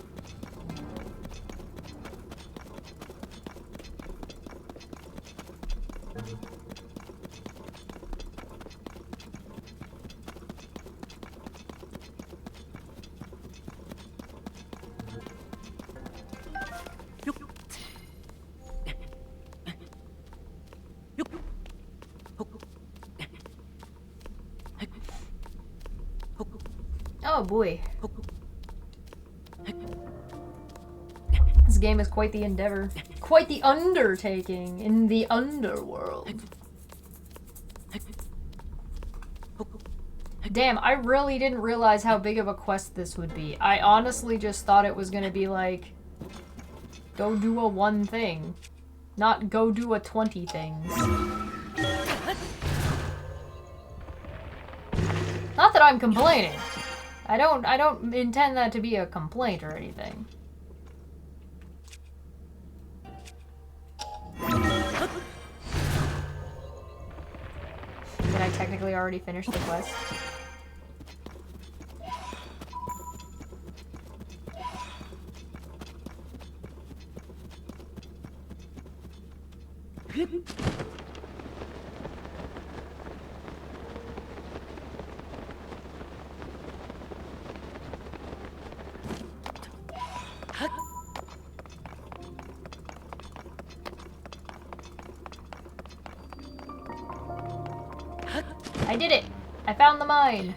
Oh boy. This game is quite the endeavor. Quite the undertaking in the underworld. Damn, I really didn't realize how big of a quest this would be. I honestly just thought it was gonna be like, go do a 1 thing. Not go do a 20 things. Not that I'm complaining. I don't intend that to be a complaint or anything. Did I technically already finish the quest? I did it! I found the mine!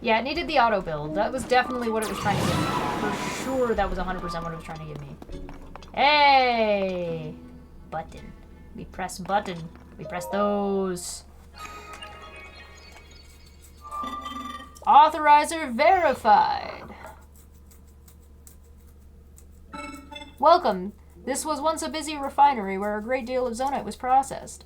Yeah, it needed the auto build. That was definitely what it was trying to give me. For sure, that was 100% what it was trying to give me. Hey! Button. We press button. We press those. Authorizer verified. Welcome. This was once a busy refinery where a great deal of zonite was processed.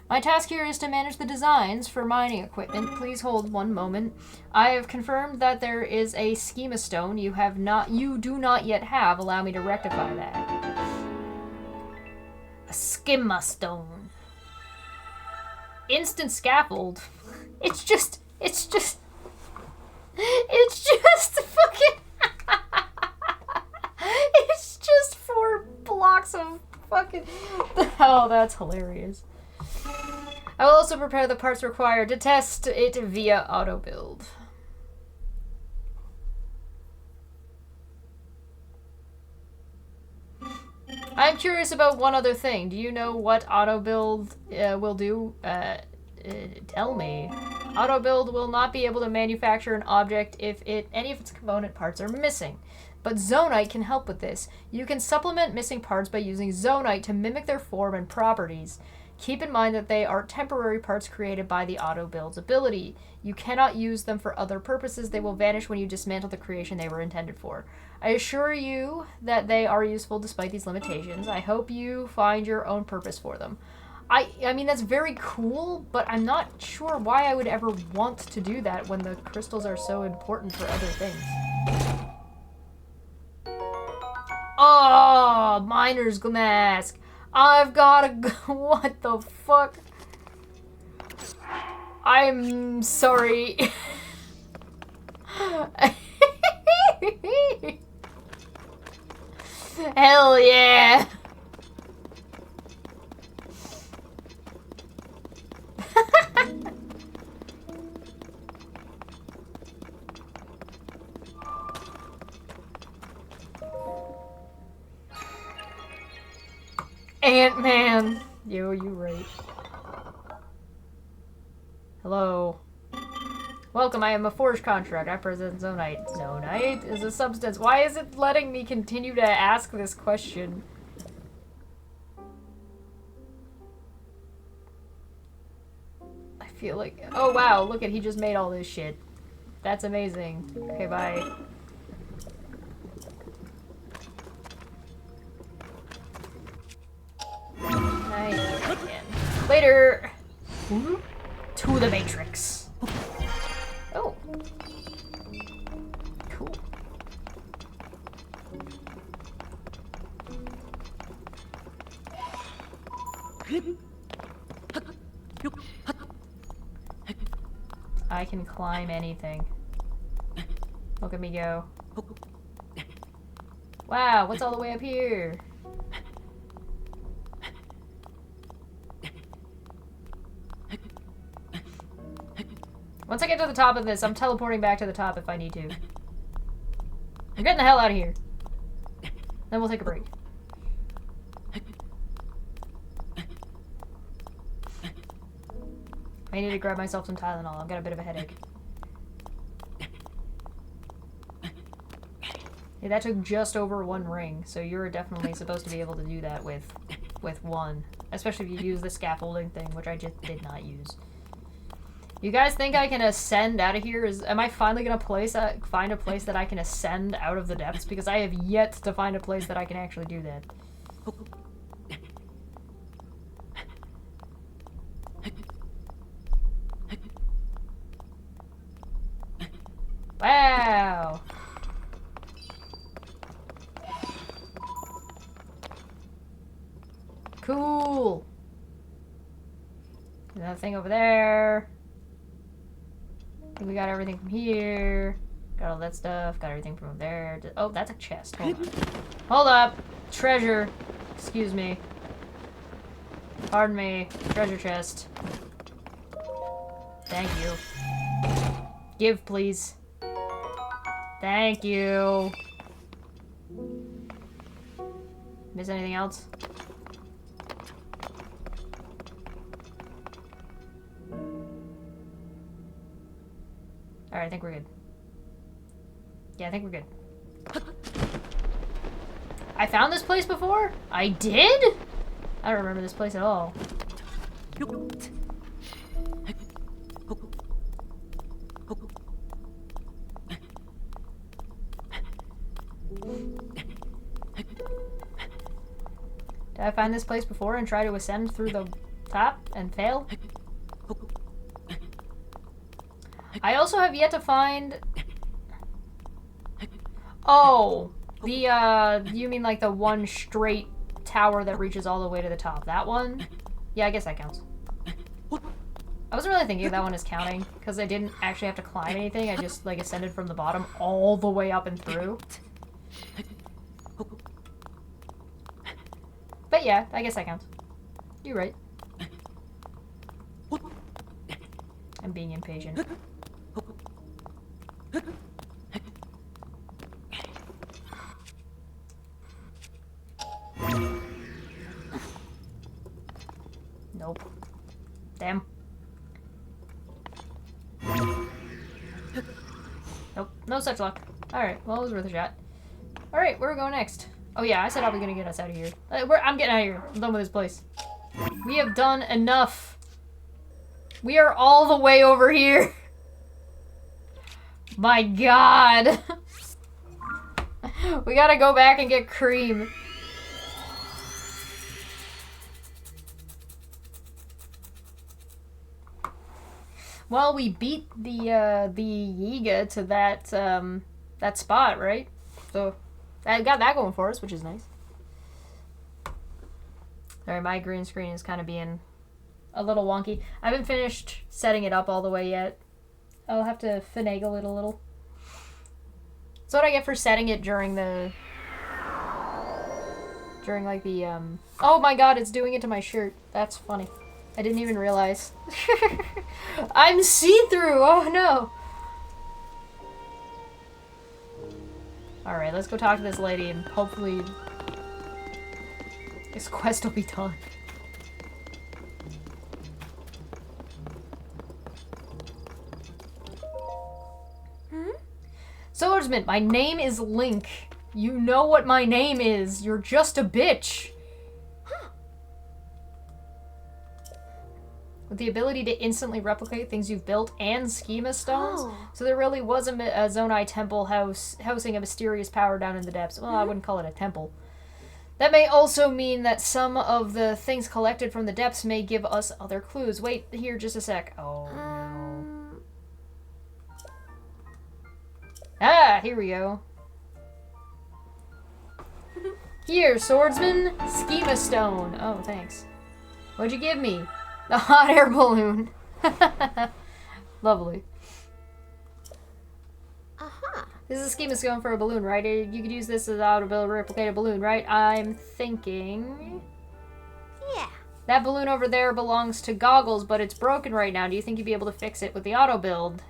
My task here is to manage the designs for mining equipment. Please hold 1 moment. I have confirmed that there is a schema stone you do not yet have. Allow me to rectify that. A schema stone. Instant scaffold. It's just fucking it's just 4 blocks of fucking... Oh, that's hilarious. I will also prepare the parts required to test it via auto build. I'm curious about one other thing. Do you know what auto build will do? Tell me. Auto build will not be able to manufacture an object if any of its component parts are missing. But zonite can help with this. You can supplement missing parts by using zonite to mimic their form and properties. Keep in mind that they are temporary parts created by the auto build's ability. You cannot use them for other purposes. They will vanish when you dismantle the creation they were intended for. I assure you that they are useful despite these limitations. I hope you find your own purpose for them. I mean, that's very cool, but I'm not sure why I would ever want to do that when the crystals are so important for other things. Oh, miner's mask. I've gotta go. What the fuck? I'm sorry. Hell yeah. Ant-Man. Yo, you right. Hello. Welcome, I am a forge contract. I present zonite. Zonite is a substance. Why is it letting me continue to ask this question? I feel like... Oh, wow. Look at, he just made all this shit. That's amazing. Okay, bye. Later! To the Matrix. Oh. Cool. I can climb anything. Look at me go. Wow, what's all the way up here? Once I get to the top of this, I'm teleporting back to the top if I need to. I'm getting the hell out of here. Then we'll take a break. I need to grab myself some Tylenol. I've got a bit of a headache. Yeah, that took just over 1 ring, so you're definitely supposed to be able to do that with 1. Especially if you use the scaffolding thing, which I just did not use. You guys think I can ascend out of here? Am I finally gonna find a place that I can ascend out of the depths? Because I have yet to find a place that I can actually do that. Wow! Cool! That thing over there. I think we got everything from here. Got all that stuff. Got everything from over there. Oh, that's a chest. Hold on. Hold up! Treasure. Excuse me. Pardon me. Treasure chest. Thank you. Give, please. Thank you. Miss anything else? Alright, I think we're good. Yeah, I think we're good. I found this place before? I did? I don't remember this place at all. Did I find this place before and try to ascend through the top and fail? I also have yet to find... Oh! You mean like the one straight tower that reaches all the way to the top. That one? Yeah, I guess that counts. I wasn't really thinking of that one as counting, because I didn't actually have to climb anything. I just, like, ascended from the bottom all the way up and through. But yeah, I guess that counts. You're right. I'm being impatient. Nope. Damn. Nope. No such luck. Alright, well, it was worth a shot. Alright, where are we going next? Oh yeah, I said I was gonna get us out of here. I'm getting out of here. I'm done with this place. We have done enough. We are all the way over here. My god. We gotta go back and get cream. Well, we beat the Yiga to that spot, right? So I got that going for us, which is nice. Sorry, my green screen is kind of being a little wonky. I haven't finished setting it up all the way yet. I'll have to finagle it a little. That's what I get for setting it during like the oh my god, it's doing it to my shirt. That's funny. I didn't even realize. I'm see-through! Oh no! Alright, let's go talk to this lady and hopefully this quest will be done. Swordsman, my name is Link. You know what my name is. You're just a bitch. With the ability to instantly replicate things you've built and schema stones. Oh. So there really was a Zonai temple housing a mysterious power down in the depths. Well, I wouldn't call it a temple. That may also mean that some of the things collected from the depths may give us other clues. Wait here just a sec. Oh, no. Ah, here we go. Here, swordsman, schema stone. Oh, thanks. What'd you give me? The hot air balloon. Lovely. Uh-huh. This is a schema stone for a balloon, right? You could use this as auto build replicate a balloon, right? I'm thinking... Yeah. That balloon over there belongs to Goggles, but it's broken right now. Do you think you'd be able to fix it with the auto build?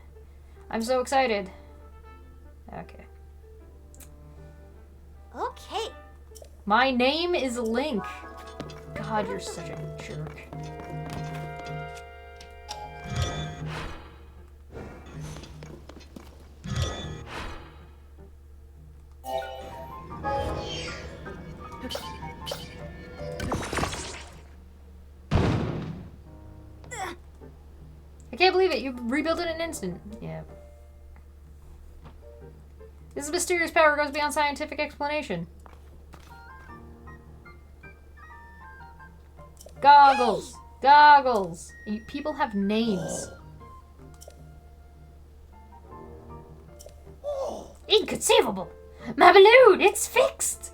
I'm so excited. Okay. Okay. My name is Link. God, you're such a jerk. can't believe it. You rebuilt it in an instant. Yeah. This mysterious power goes beyond scientific explanation. Goggles. Goggles. People have names. Inconceivable. My balloon, it's fixed.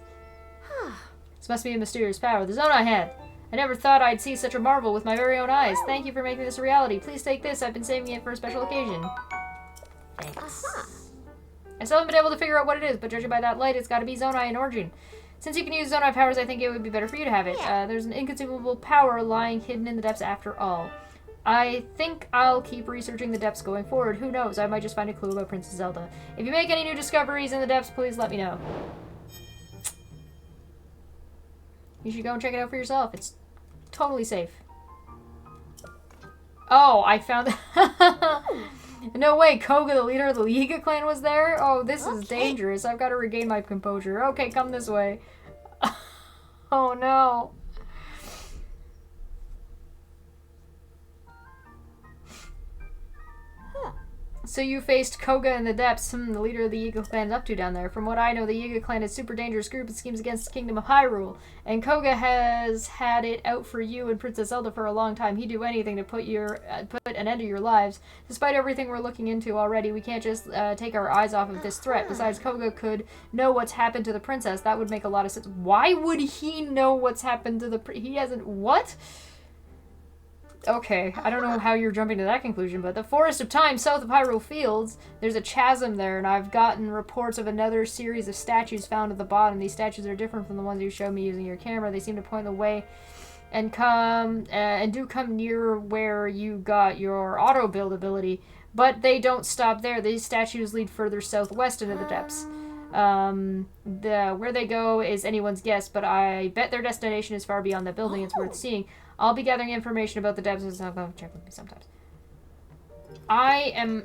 This must be a mysterious power. The zone I had. I never thought I'd see such a marvel with my very own eyes. Thank you for making this a reality. Please take this. I've been saving it for a special occasion. Thanks. I still haven't been able to figure out what it is, but judging by that light, it's got to be Zonai in origin. Since you can use Zonai powers, I think it would be better for you to have it. There's an inconceivable power lying hidden in the depths after all. I think I'll keep researching the depths going forward. Who knows? I might just find a clue about Princess Zelda. If you make any new discoveries in the depths, please let me know. You should go and check it out for yourself. It's totally safe. Oh, I found... No way, Koga, the leader of the Liga clan, was there? Oh, this is dangerous. I've got to regain my composure. Okay, come this way. Oh, no. So you faced Koga in the depths. The leader of the Yiga clan is up to down there. From what I know, the Yiga clan is a super dangerous group and schemes against the kingdom of Hyrule. And Koga has had it out for you and Princess Zelda for a long time. He'd do anything to put an end to your lives. Despite everything we're looking into already, we can't just take our eyes off of this threat. Besides, Koga could know what's happened to the princess. That would make a lot of sense. Why would he know what's happened to the he hasn't... What? Okay, I don't know how you're jumping to that conclusion, but the Forest of Time, south of Hyrule Fields, there's a chasm there, and I've gotten reports of another series of statues found at the bottom. These statues are different from the ones you showed me using your camera. They seem to point the way and do come near where you got your auto build ability, but they don't stop there. These statues lead further southwest into the depths. Where they go is anyone's guess, but I bet their destination is far beyond that building. It's worth seeing. I'll be gathering information about the depths and stuff. Check with me sometimes. I am...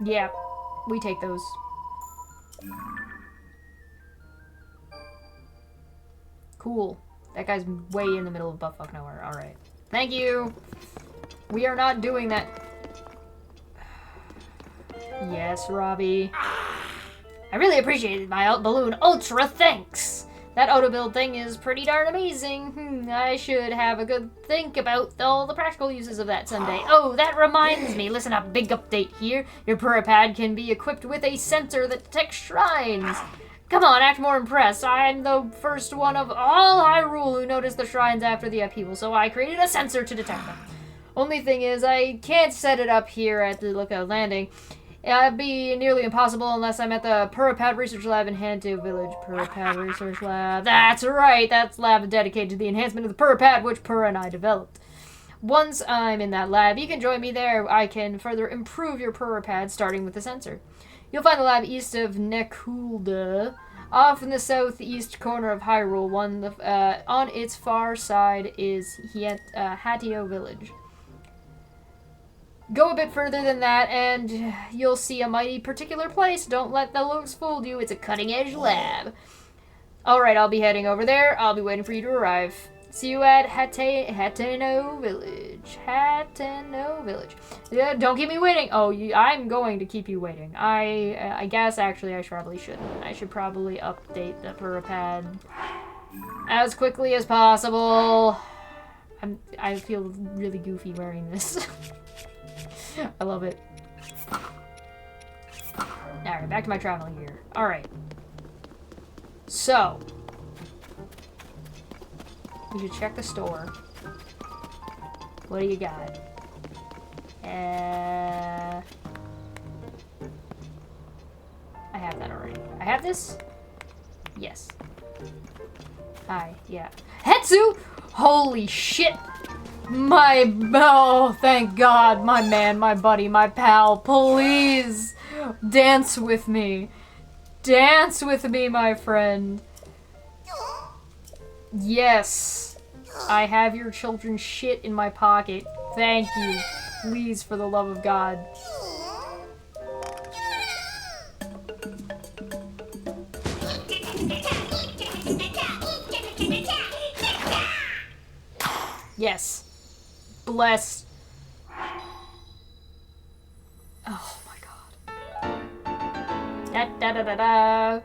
Yeah, we take those. Cool. That guy's way in the middle of buttfuck nowhere. Alright. Thank you! We are not doing that. Yes, Robbie. I really appreciated my balloon. Ultra thanks! That auto-build thing is pretty darn amazing. I should have a good think about all the practical uses of that someday. Oh, that reminds me. Listen up, big update here. Your Purapad can be equipped with a sensor that detects shrines. Come on, act more impressed. I'm the first one of all Hyrule who noticed the shrines after the upheaval, so I created a sensor to detect them. Only thing is, I can't set it up here at the Lookout Landing. It'd be nearly impossible unless I'm at the Purapad Research Lab in Hantu Village. Purapad Research Lab. That's right! That's lab dedicated to the enhancement of the Purapad, which Purah and I developed. Once I'm in that lab, you can join me there. I can further improve your Purapad, starting with the sensor. You'll find the lab east of Nekulda, off in the southeast corner of Hyrule. On its far side is Hatio Village. Go a bit further than that, and you'll see a mighty particular place. Don't let the looks fool you. It's a cutting-edge lab. Alright, I'll be heading over there. I'll be waiting for you to arrive. See you at Hateno Village. Hateno Village. Yeah, don't keep me waiting. Oh, I'm going to keep you waiting. I guess, actually, I probably shouldn't. I should probably update the Purapad as quickly as possible. I feel really goofy wearing this. I love it. Alright, back to my traveling gear. Alright. So. We should check the store. What do you got? I have that already. I have this? Yes. Hi, yeah. Hetsu! Holy shit! Oh, thank God, my man, my buddy, my pal, please dance with me. Dance with me, my friend. Yes, I have your children's shit in my pocket. Thank you. Please, for the love of God. Yes. Bless. Oh my god. Da da da da da.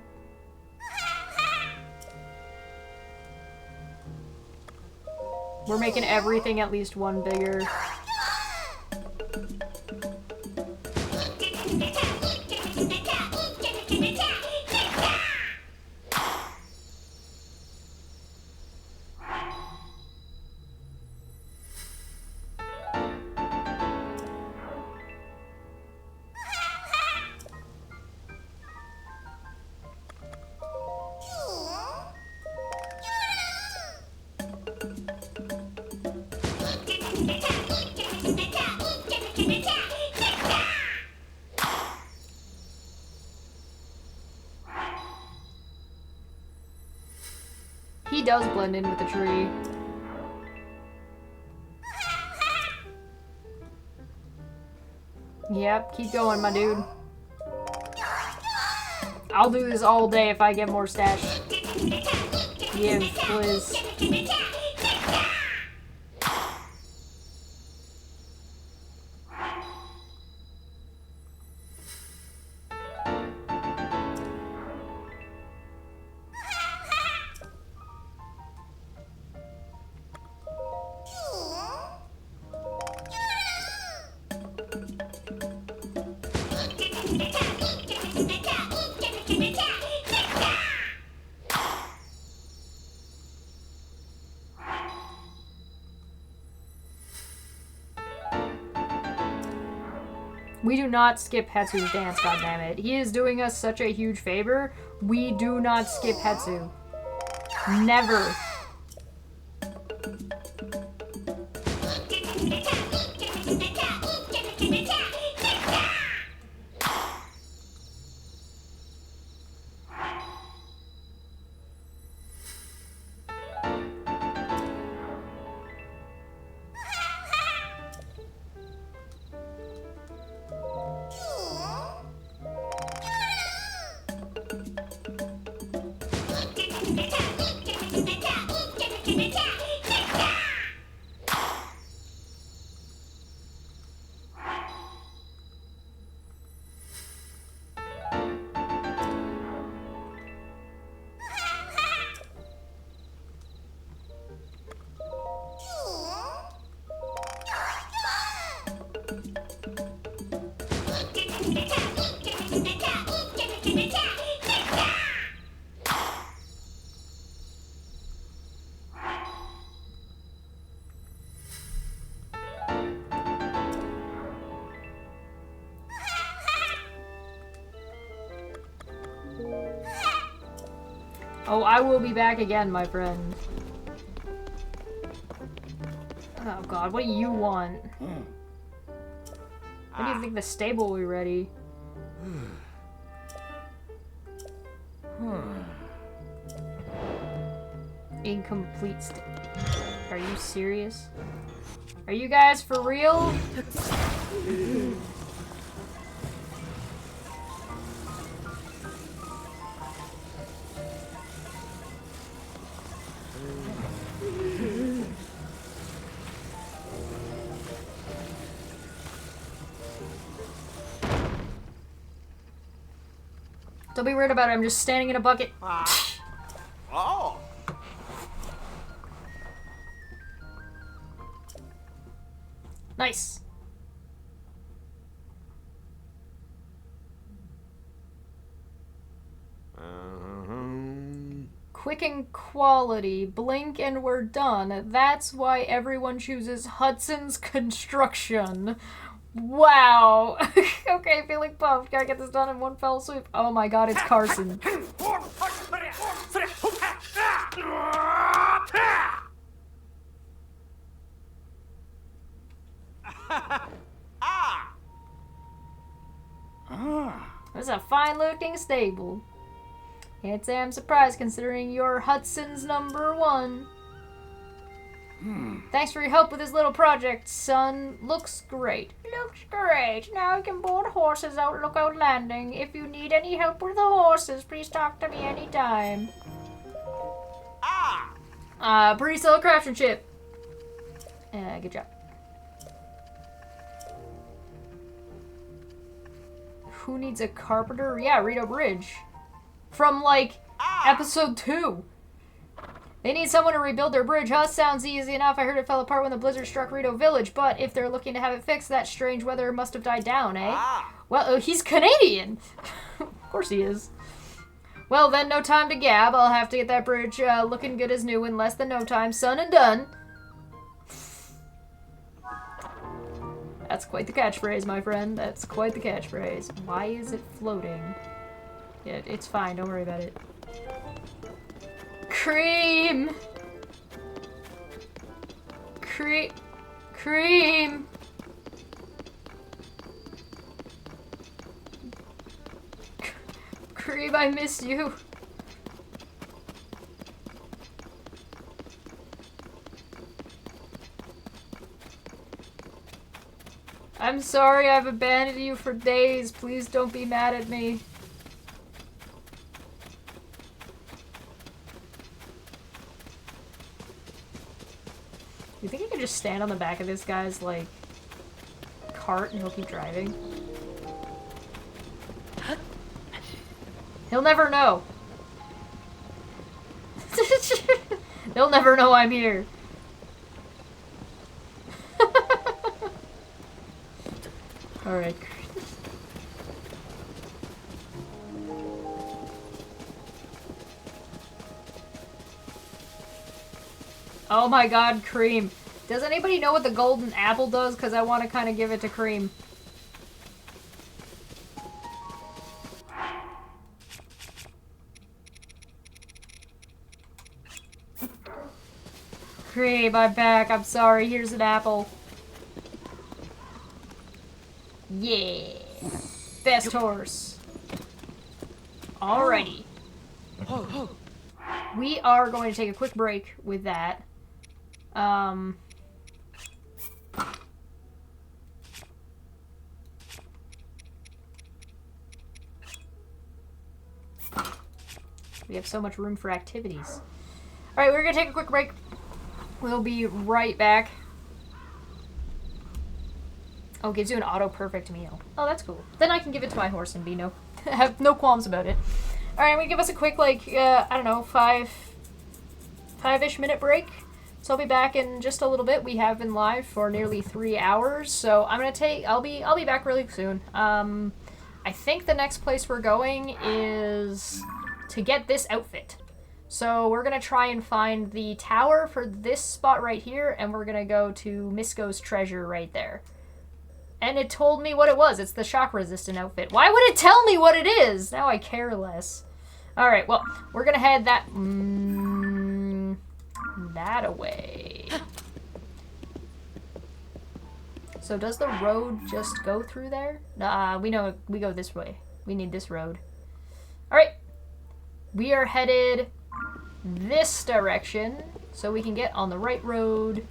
We're making everything at least one bigger. He does blend in with the tree. Yep, keep going, my dude. I'll do this all day if I get more stash. Give, please. We do not skip Hetsu's dance, goddammit. He is doing us such a huge favor. We do not skip Hetsu. Never. Oh, I will be back again, my friend. Oh god, what do you want? When do you think the stable will be ready? Incomplete Are you serious? Are you guys for real? Don't be weird about it, I'm just standing in a bucket. Oh! Nice. Quick and quality. Blink and we're done. That's why everyone chooses Hudson's Construction. Wow. Okay, feeling pumped. Gotta get this done in one fell swoop. Oh my god, it's Carson. That's a fine-looking stable. Can't say I'm surprised considering you're Hudson's #1. Thanks for your help with this little project, son. Looks great. Looks great. Now we can board horses out Lookout Landing. If you need any help with the horses, please talk to me anytime. Pre-sell craftsmanship. Good job. Who needs a carpenter? Yeah, Rito Bridge. From, like, episode 2. They need someone to rebuild their bridge, huh? Sounds easy enough. I heard it fell apart when the blizzard struck Rito Village, but if they're looking to have it fixed, that strange weather must have died down, eh? Well, he's Canadian! Of course he is. Well, then, no time to gab. I'll have to get that bridge looking good as new in less than no time. Son and done. That's quite the catchphrase, my friend. That's quite the catchphrase. Why is it floating? Yeah, it's fine. Don't worry about it. Cream! Cream! Cream, I miss you. I'm sorry I've abandoned you for days. Please don't be mad at me. You think I could just stand on the back of this guy's, like, cart and he'll keep driving? He'll never know. They'll never know I'm here. Alright. Oh my god, Cream. Does anybody know what the golden apple does? Because I want to kind of give it to Cream. Cream, I'm back. I'm sorry. Here's an apple. Yeah. Best horse. Alrighty. We are going to take a quick break with that. We have so much room for activities. Alright, we're gonna take a quick break. We'll be right back. Oh, gives you an auto-perfect meal. Oh, that's cool. Then I can give it to my horse and have no qualms about it. Alright, we give us a quick, like, I don't know, five-ish minute break. So I'll be back in just a little bit. We have been live for nearly 3 hours, so I'll be back really soon. I think the next place we're going is to get this outfit. So we're gonna try and find the tower for this spot right here, and we're gonna go to Misko's treasure right there. And it told me what it was. It's the shock-resistant outfit. Why would it tell me what it is? Now I care less. Alright, well, we're gonna head that away. So does the road just go through there? Nah, we know we go this way. We need this road. Alright. We are headed this direction so we can get on the right road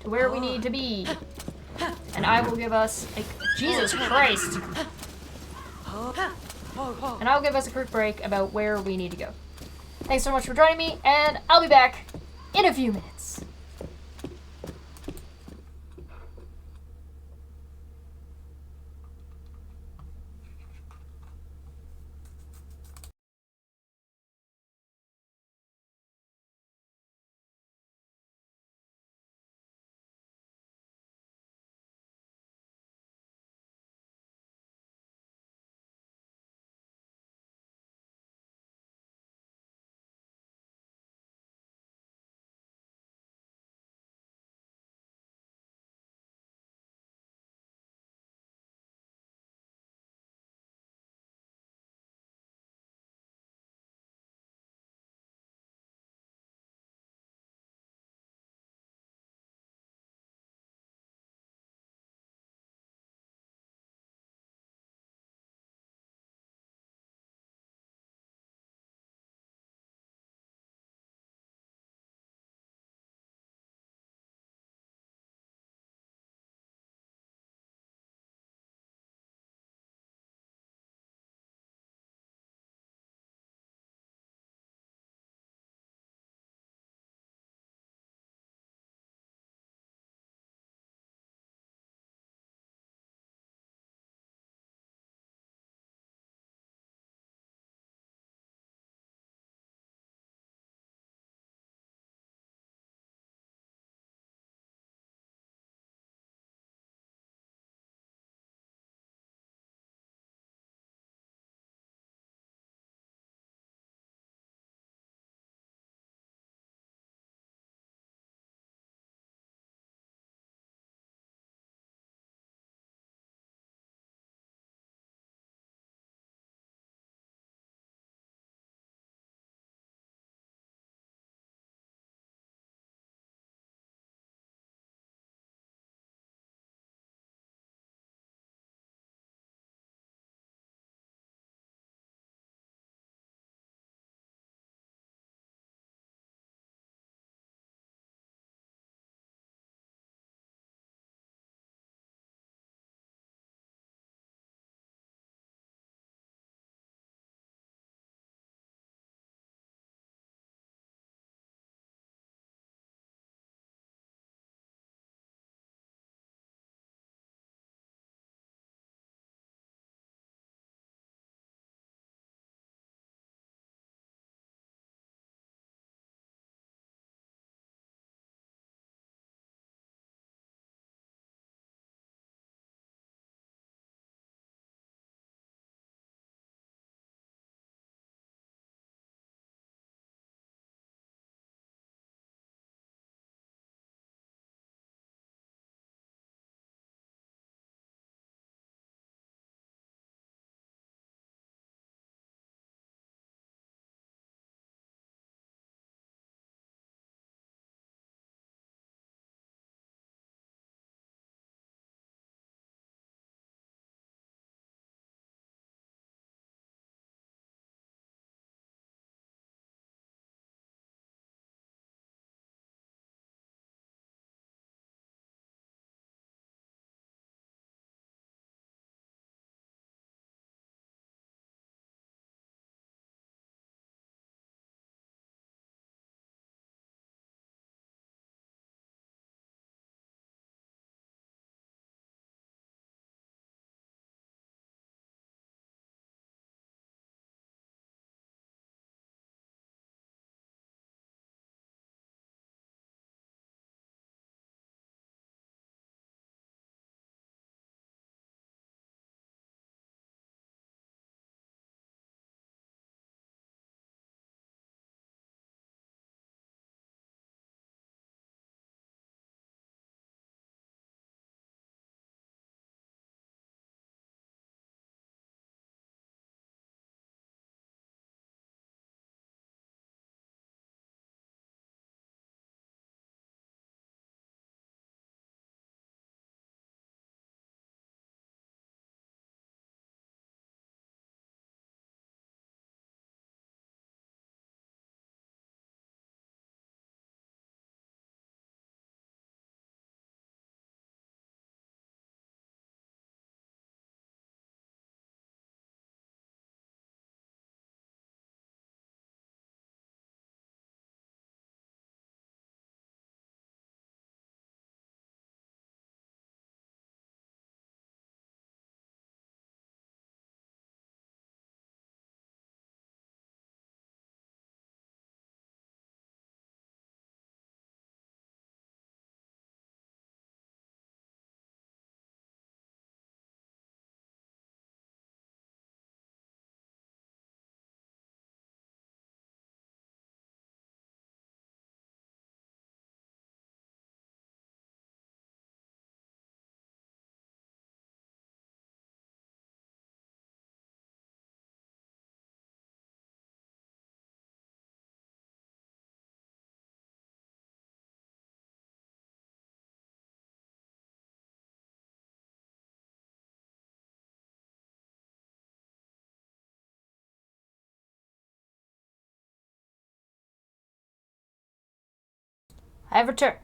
to where we need to be. And I will give us a... Jesus Christ! And I'll give us a quick break about where we need to go. Thanks so much for joining me, and I'll be back in a few minutes. I have returned.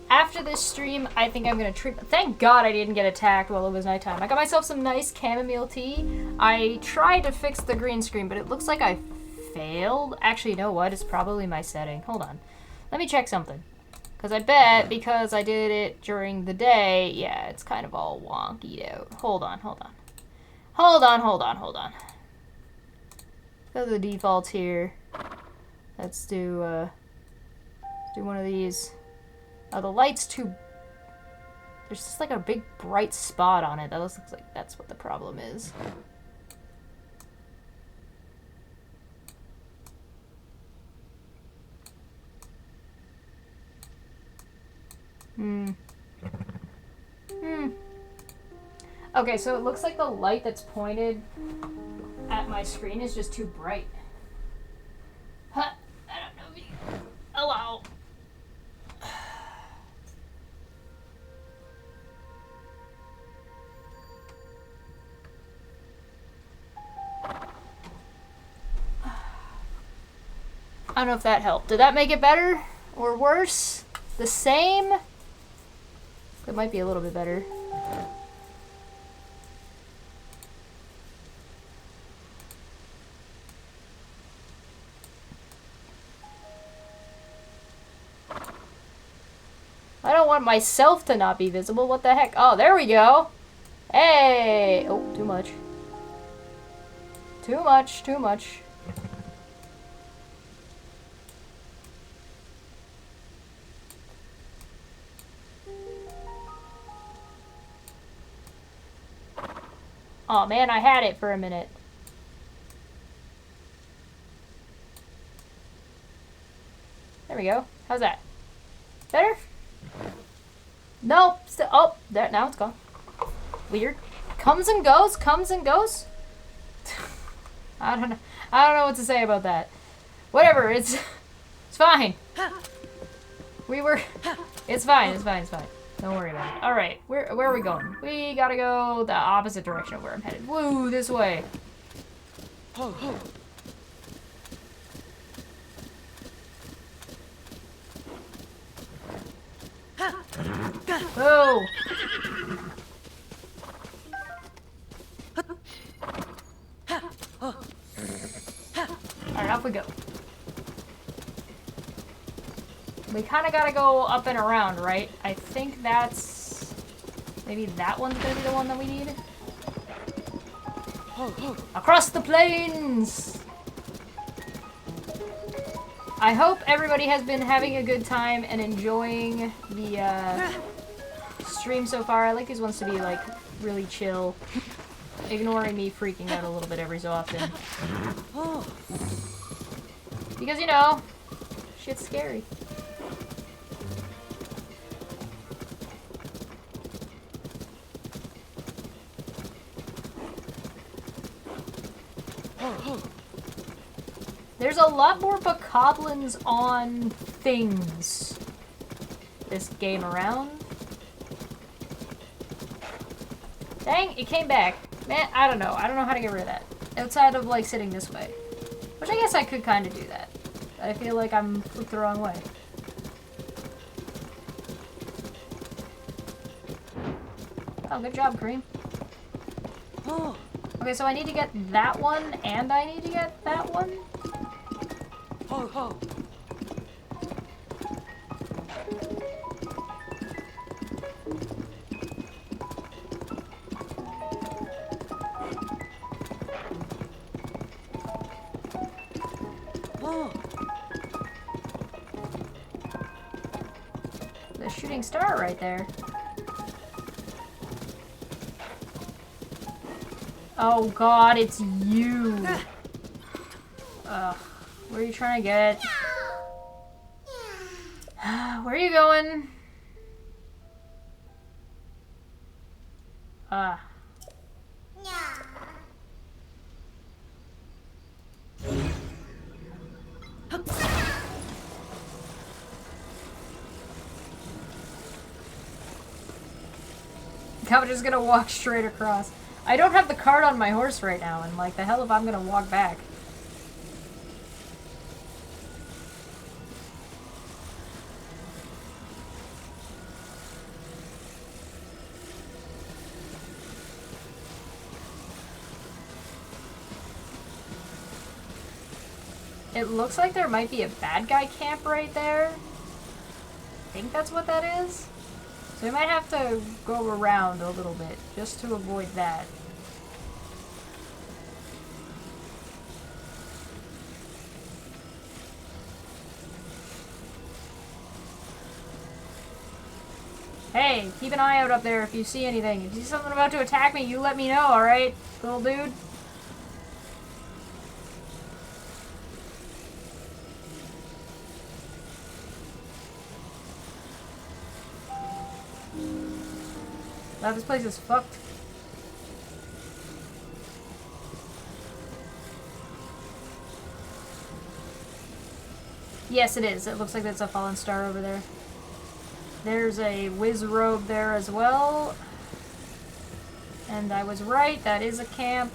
After this stream, I think I'm gonna treat. Thank God I didn't get attacked while it was nighttime. I got myself some nice chamomile tea. I tried to fix the green screen, but it looks like I failed. Actually, you know what? It's probably my setting. Hold on. Let me check something. Because I bet because I did it during the day, yeah, it's kind of all wonky out. Hold on. Go to the defaults here. Let's do one of these. Oh, the light's too... There's just like a big bright spot on it. That looks like that's what the problem is. Okay, so it looks like the light that's pointed at my screen is just too bright. Huh. I don't know if you... Hello. I don't know if that helped. Did that make it better? Or worse? The same? It might be a little bit better. I don't want myself to not be visible. What the heck? Oh, there we go. Hey! Oh, too much. Too much. Oh man, I had it for a minute. There we go. How's that? Better? Nope. Still. Oh, there. Now it's gone. Weird. Comes and goes. I don't know what to say about that. Whatever. It's fine. It's fine. Don't worry about it. All right. Where are we going? We gotta go the opposite direction of where I'm headed. Woo, this way. Oh. Whoa. Alright, off we go. We kind of gotta go up and around, right? I think that's... Maybe that one's gonna be the one that we need? Across the plains! I hope everybody has been having a good time and enjoying the stream so far. I like these ones to be like really chill, ignoring me freaking out a little bit every so often. Because, you know, shit's scary. There's a lot more bokoblins on things this game around. Dang, it came back. Man, I don't know. I don't know how to get rid of that. Outside of, like, sitting this way. Which I guess I could kind of do that. But I feel like I'm flipped the wrong way. Oh, good job, Cream. Oh. Okay, so I need to get that one, and I need to get that one? Oh. The shooting star right there. Oh god, it's you. Ugh. Where are you trying to get? Where are you going? I'm just gonna walk straight across. I don't have the cart on my horse right now, and like, the hell if I'm gonna walk back. It looks like there might be a bad guy camp right there. I think that's what that is. So we might have to go around a little bit just to avoid that. Hey, keep an eye out up there if you see anything. If you see something about to attack me, you let me know, alright, little dude? Wow, this place is fucked. Yes, it is. It looks like that's a fallen star over there. There's a whiz robe there as well. And I was right, that is a camp.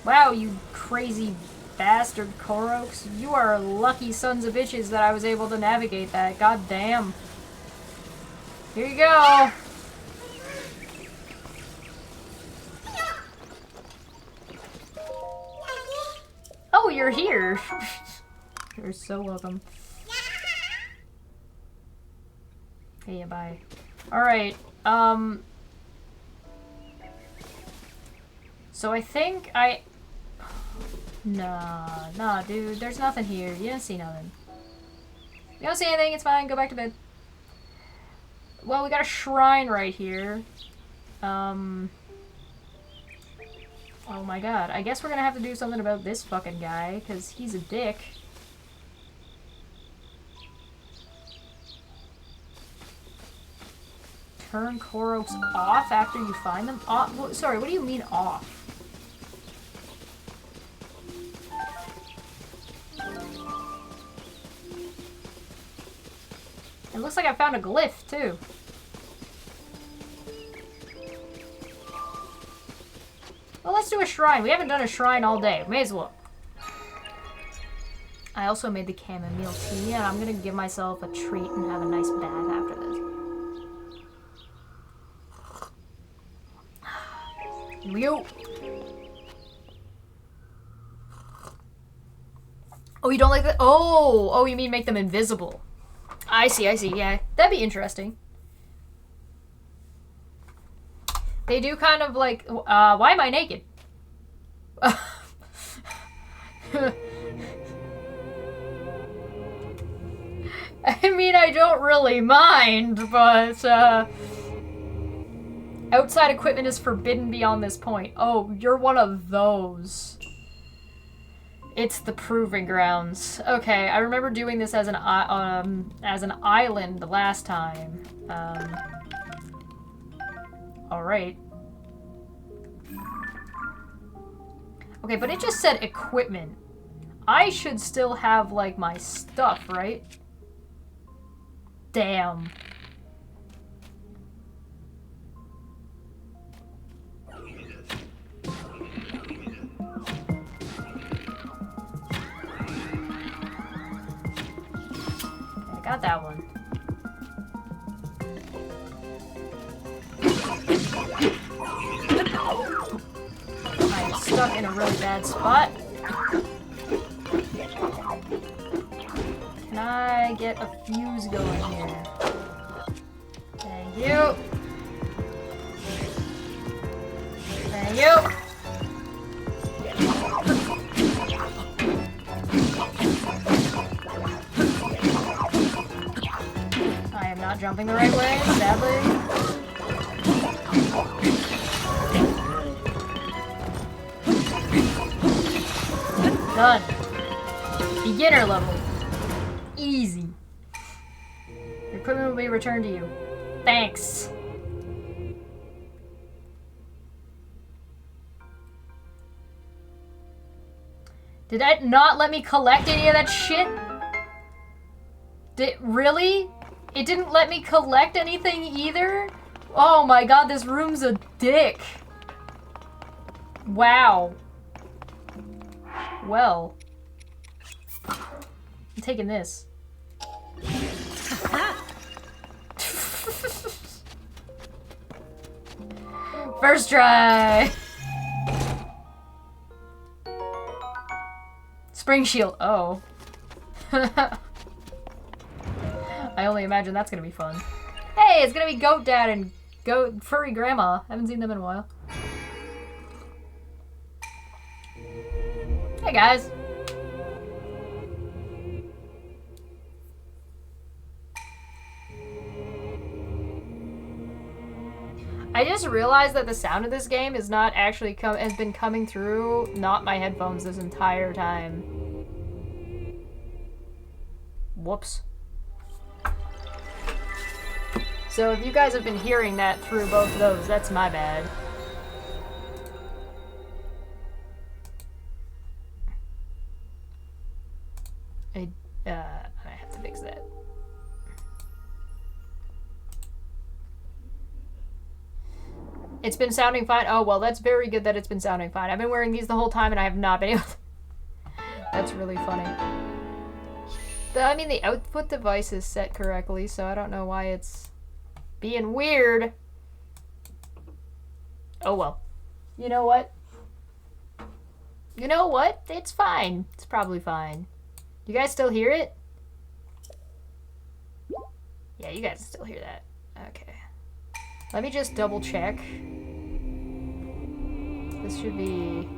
Wow, you crazy bastard Koroks. You are lucky sons of bitches that I was able to navigate that. God damn. Here you go. Oh, you're here. You're so welcome. Okay, bye. Alright, so I think Nah, dude, there's nothing here. You didn't see nothing. You don't see anything, it's fine, go back to bed. Well, we got a shrine right here. Oh my god, I guess we're gonna have to do something about this fucking guy, because he's a dick. Turn Koroks off after you find them? Off? Sorry, what do you mean off? It looks like I found a glyph, too. Well, let's do a shrine. We haven't done a shrine all day. May as well. I also made the chamomile tea, and I'm gonna give myself a treat and have a nice bath after this. Here we go. Oh, you don't like that? Oh, you mean make them invisible. I see, yeah. That'd be interesting. They do kind of like, why am I naked? I mean, I don't really mind, but, outside equipment is forbidden beyond this point. Oh, you're one of those. It's the proving grounds. Okay, I remember doing this as an island the last time. Alright. Okay, but it just said equipment. I should still have, like, my stuff, right? Damn. Got that one. I'm stuck in a really bad spot. Can I get a fuse going here? Thank you. Thank you. I am not jumping the right way, sadly. Done. Beginner level. Easy. Your equipment will be returned to you. Thanks. Did that not let me collect any of that shit? Really? It didn't let me collect anything either? Oh my god, this room's a dick. Wow. Well. I'm taking this. First try! Spring shield. Oh. I only imagine that's gonna be fun. Hey, it's gonna be Goat Dad and Goat Furry Grandma. Haven't seen them in a while. Hey guys. I just realized that the sound of this game is not actually has been coming through not my headphones this entire time. Whoops. So if you guys have been hearing that through both of those, that's my bad. I have to fix that. It's been sounding fine. Oh, well, that's very good that it's been sounding fine. I've been wearing these the whole time and I have not been able to... That's really funny. I mean, the output device is set correctly, so I don't know why it's being weird. Oh, well. You know what? You know what? It's fine. It's probably fine. You guys still hear it? Yeah, you guys still hear that. Okay. Let me just double check. This should be...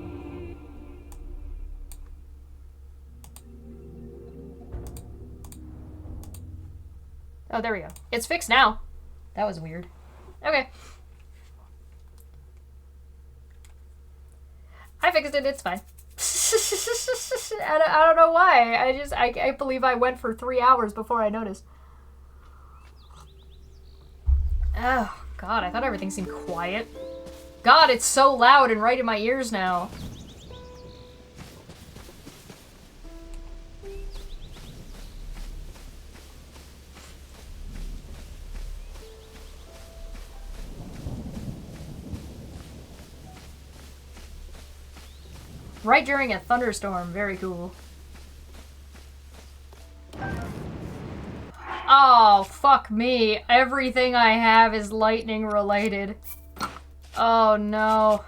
Oh, there we go. It's fixed now. That was weird. Okay. I fixed it. It's fine. I don't know why. I believe I went for 3 hours before I noticed. Oh, God. I thought everything seemed quiet. God, it's so loud and right in my ears now. Right during a thunderstorm. Very cool. Oh, fuck me. Everything I have is lightning related. Oh, no.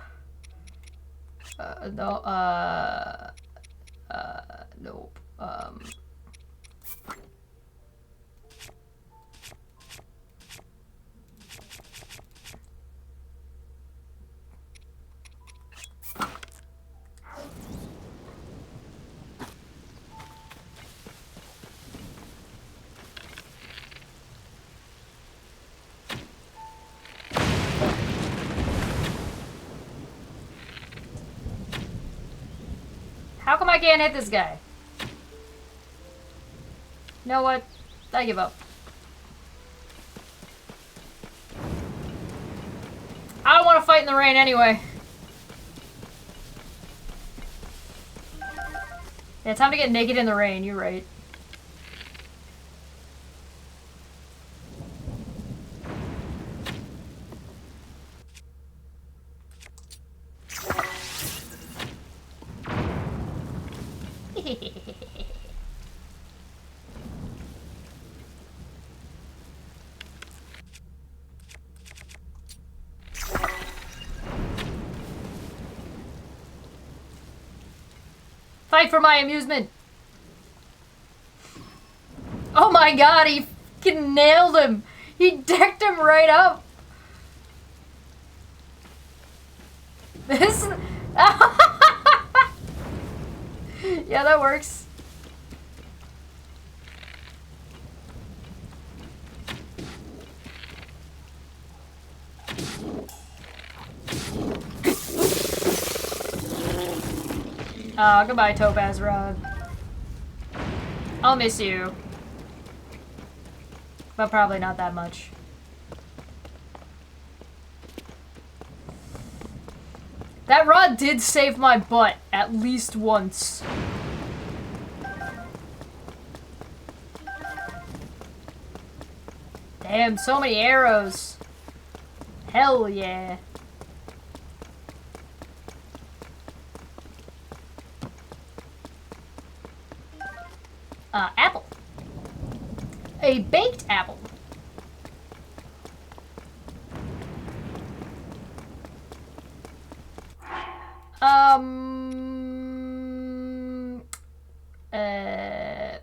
Nope. How come I can't hit this guy? You know what? I give up. I don't want to fight in the rain anyway. Yeah, it's time to get naked in the rain, you're right. Fight for my amusement. Oh my god, he fucking nailed him. He decked him right up. This... Yeah, that works. Oh, goodbye, Topaz Rod. I'll miss you. But probably not that much. That rod did save my butt at least once. Damn, so many arrows. Hell yeah. Apple. A baked apple.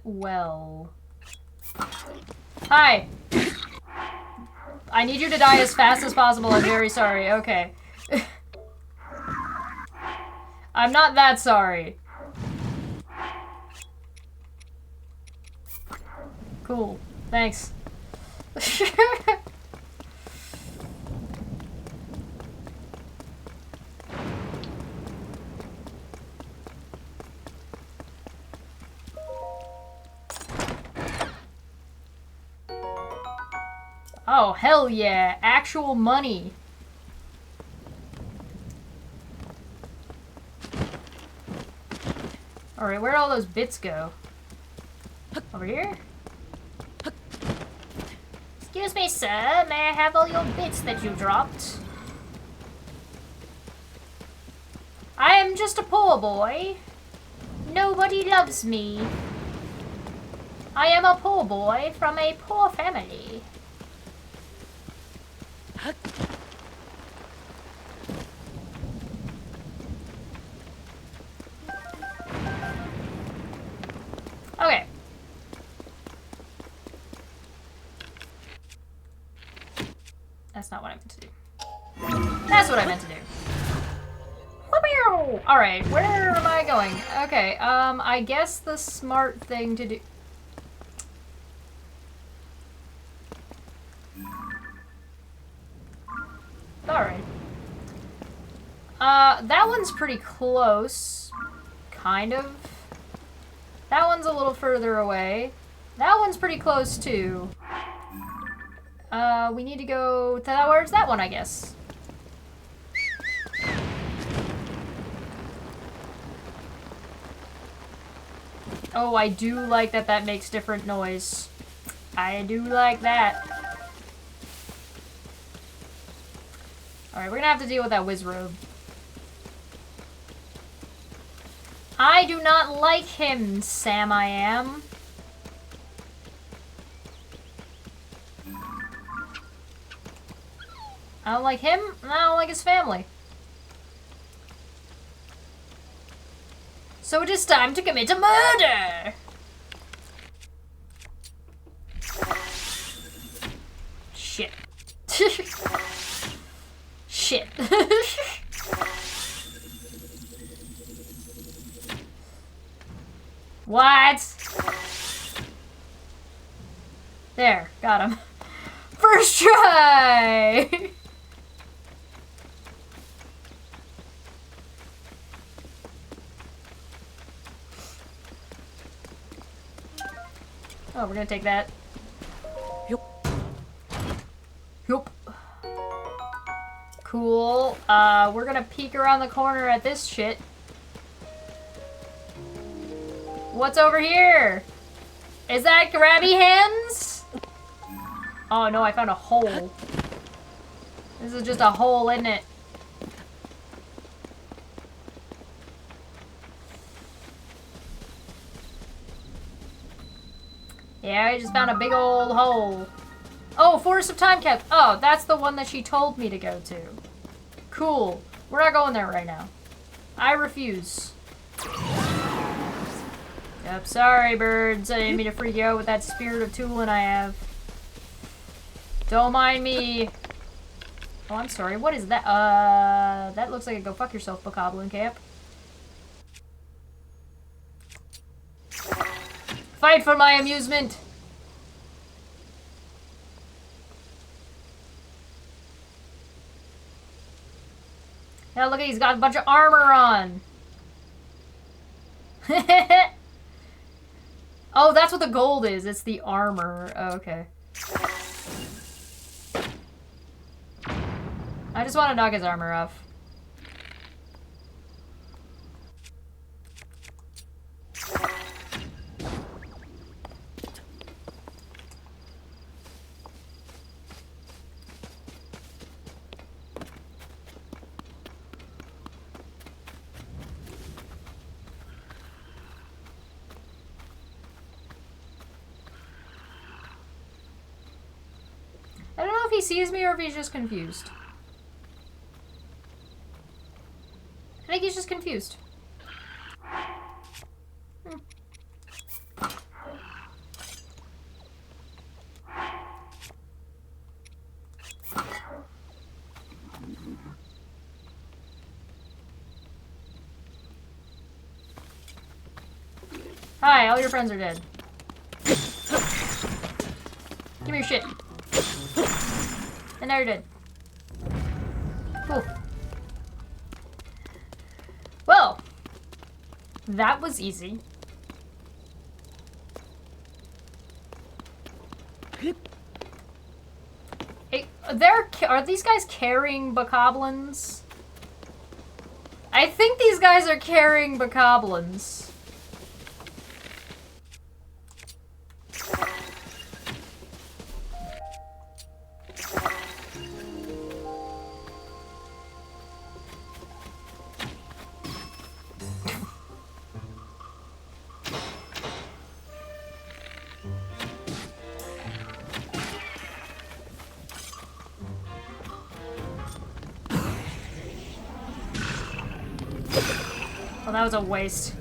well. Hi! I need you to die as fast as possible. I'm very sorry. Okay. I'm not that sorry. Cool. Thanks. Oh, hell yeah. Actual money. Alright, where'd all those bits go? Over here? Excuse me, sir. May I have all your bits that you dropped? I am just a poor boy. Nobody loves me. I am a poor boy from a poor family. Okay. That's not what I meant to do. That's what I meant to do. Alright, where am I going? Okay, I guess the smart thing to do... Alright. That one's pretty close. Kind of. That one's a little further away. That one's pretty close, too. We need to go to that. Where's that one, I guess? Oh, I do like that that makes different noise. I do like that. Alright, we're gonna have to deal with that Wizrobe. I do not like him, Sam I am. I don't like him, and I don't like his family. So it is time to commit a murder! Shit. Shit. What? There, got him. First try! Oh, we're gonna take that. Yup. Yup. Cool. We're gonna peek around the corner at this shit. What's over here? Is that grabby hands? Oh no, I found a hole. This is just a hole, isn't it? Yeah, I just found a big old hole. Oh, Forest of Time Cap. Oh, that's the one that she told me to go to. Cool. We're not going there right now. I refuse. Yep, sorry, birds. I didn't mean to freak you out with that spirit of tooling I have. Don't mind me. Oh, I'm sorry. What is that? That looks like a go fuck yourself, Bokoblin Camp. Fight for my amusement! Yeah, look at he's got a bunch of armor on. Oh, that's what the gold is. It's the armor. Oh, okay. I just want to knock his armor off. I don't know if he sees me or if he's just confused. I think he's just confused. Hi, all your friends are dead. Give me your shit. And now you're dead. Cool. Well, that was easy. Hey, are these guys carrying bokoblins? I think these guys are carrying bokoblins. Well, that was a waste.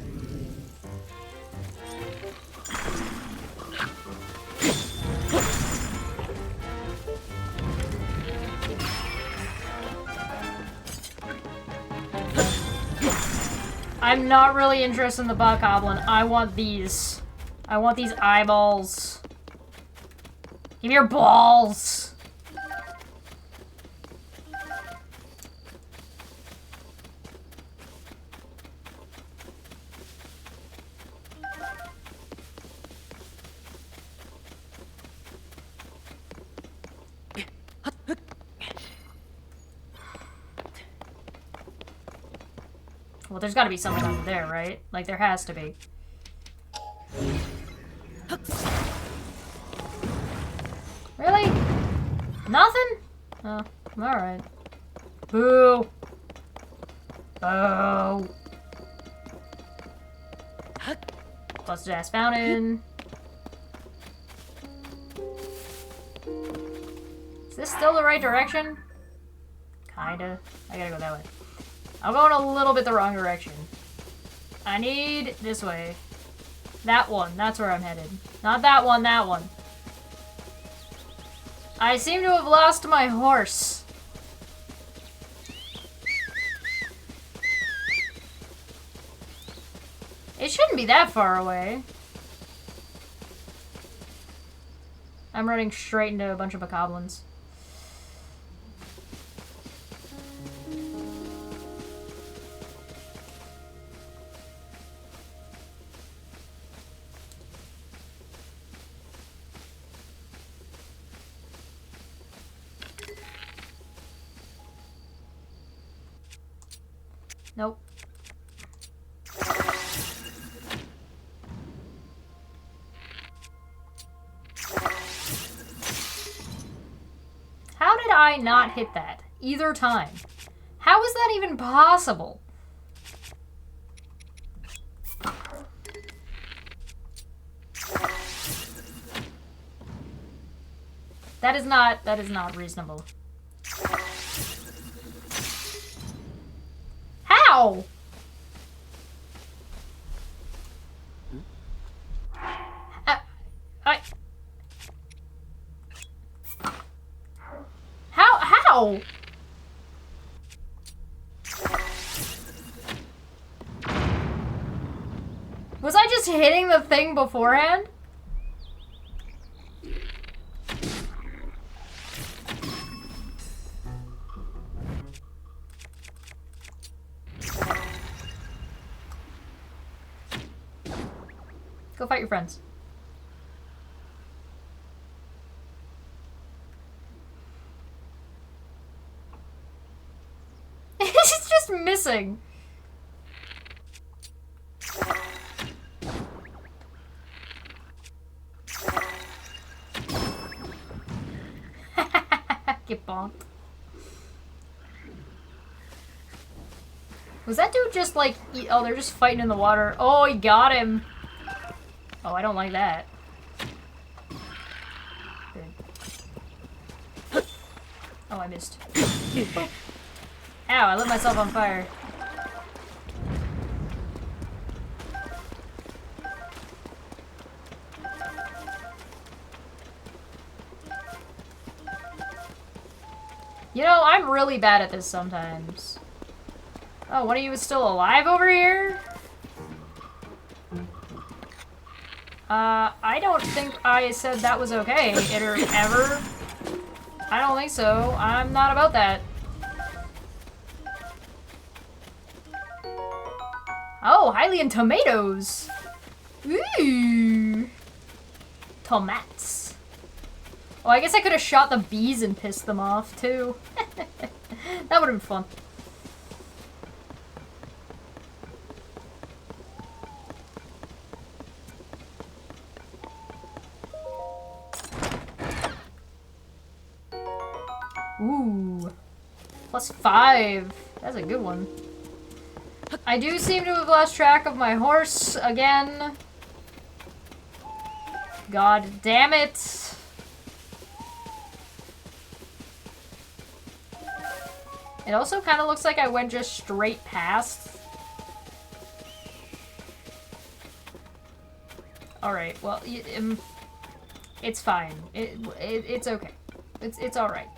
I'm not really interested in the bokoblin. I want these. I want these eyeballs. Give me your balls. Well, there's gotta be something under there, right? Like, there has to be. Really? Nothing? Oh, alright. Boo! Boo! Busted ass fountain. Is this still the right direction? Kinda. I gotta go that way. I'm going a little bit the wrong direction. I need this way. That one. That's where I'm headed. Not that one, that one. I seem to have lost my horse. It shouldn't be that far away. I'm running straight into a bunch of bokoblins. Nope. How did I not hit that either time? How is that even possible? That is not reasonable. How? How? Was I just hitting the thing beforehand? Go fight your friends. It's just missing. Get bonked. Was that dude just like... Oh, they're just fighting in the water. Oh, he got him. Oh, I don't like that. Good. Oh, I missed. Ow, I lit myself on fire. You know, I'm really bad at this sometimes. Oh, one of you is still alive over here? I don't think I said that was okay, ever. I don't think so. I'm not about that. Oh, Hylian tomatoes! Ooh! Tomats. Oh, I guess I could have shot the bees and pissed them off, too. That would have been fun. Ooh. +5. That's a good one. I do seem to have lost track of my horse again. God damn it. It also kind of looks like I went just straight past. Alright, well, it's fine. It's okay. It's alright.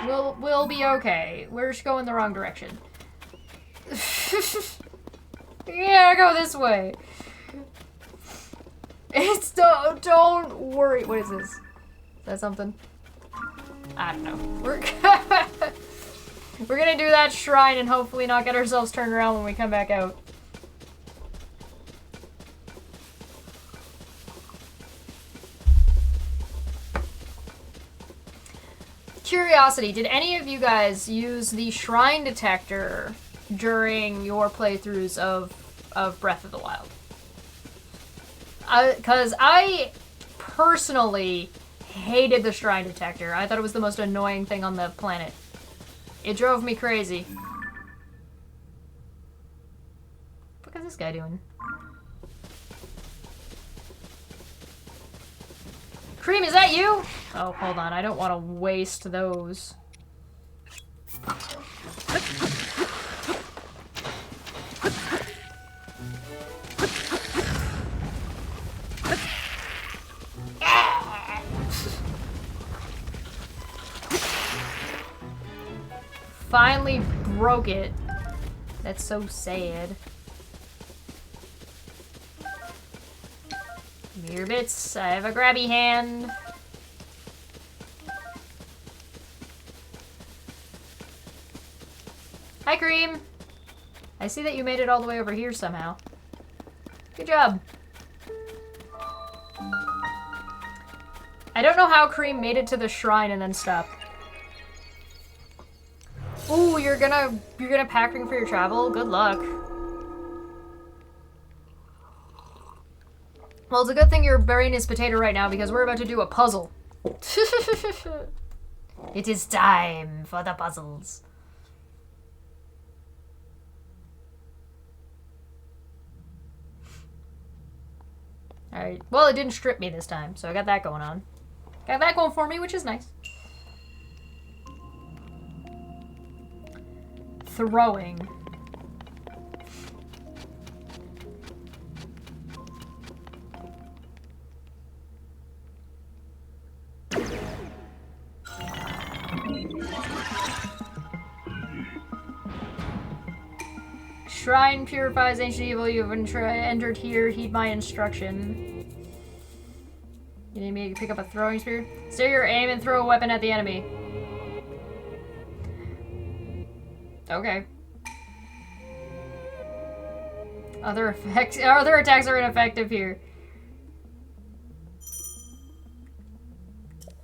We'll be okay. We're just going the wrong direction. Yeah, go this way. It's don't worry. What is this? Is that something? I don't know. We're gonna do that shrine and hopefully not get ourselves turned around when we come back out. Curiosity, did any of you guys use the shrine detector during your playthroughs of Breath of the Wild? Because I personally hated the shrine detector. I thought it was the most annoying thing on the planet. It drove me crazy. What is this guy doing? Cream, is that you? Oh, hold on. I don't want to waste those. Finally broke it. That's so sad. Mirror bits. I have a grabby hand. Hi, Cream. I see that you made it all the way over here somehow. Good job. I don't know how Cream made it to the shrine and then stopped. Ooh, you're gonna pack ring for your travel? Good luck. Well, it's a good thing you're burying his potato right now because we're about to do a puzzle. It is time for the puzzles. Alright, well, it didn't strip me this time, so I got that going on. Got that going for me, which is nice. Throwing. Shrine purifies ancient evil. You have entered here. Heed my instruction. You need me to pick up a throwing spear? Steer your aim and throw a weapon at the enemy. Okay. Other attacks are ineffective here.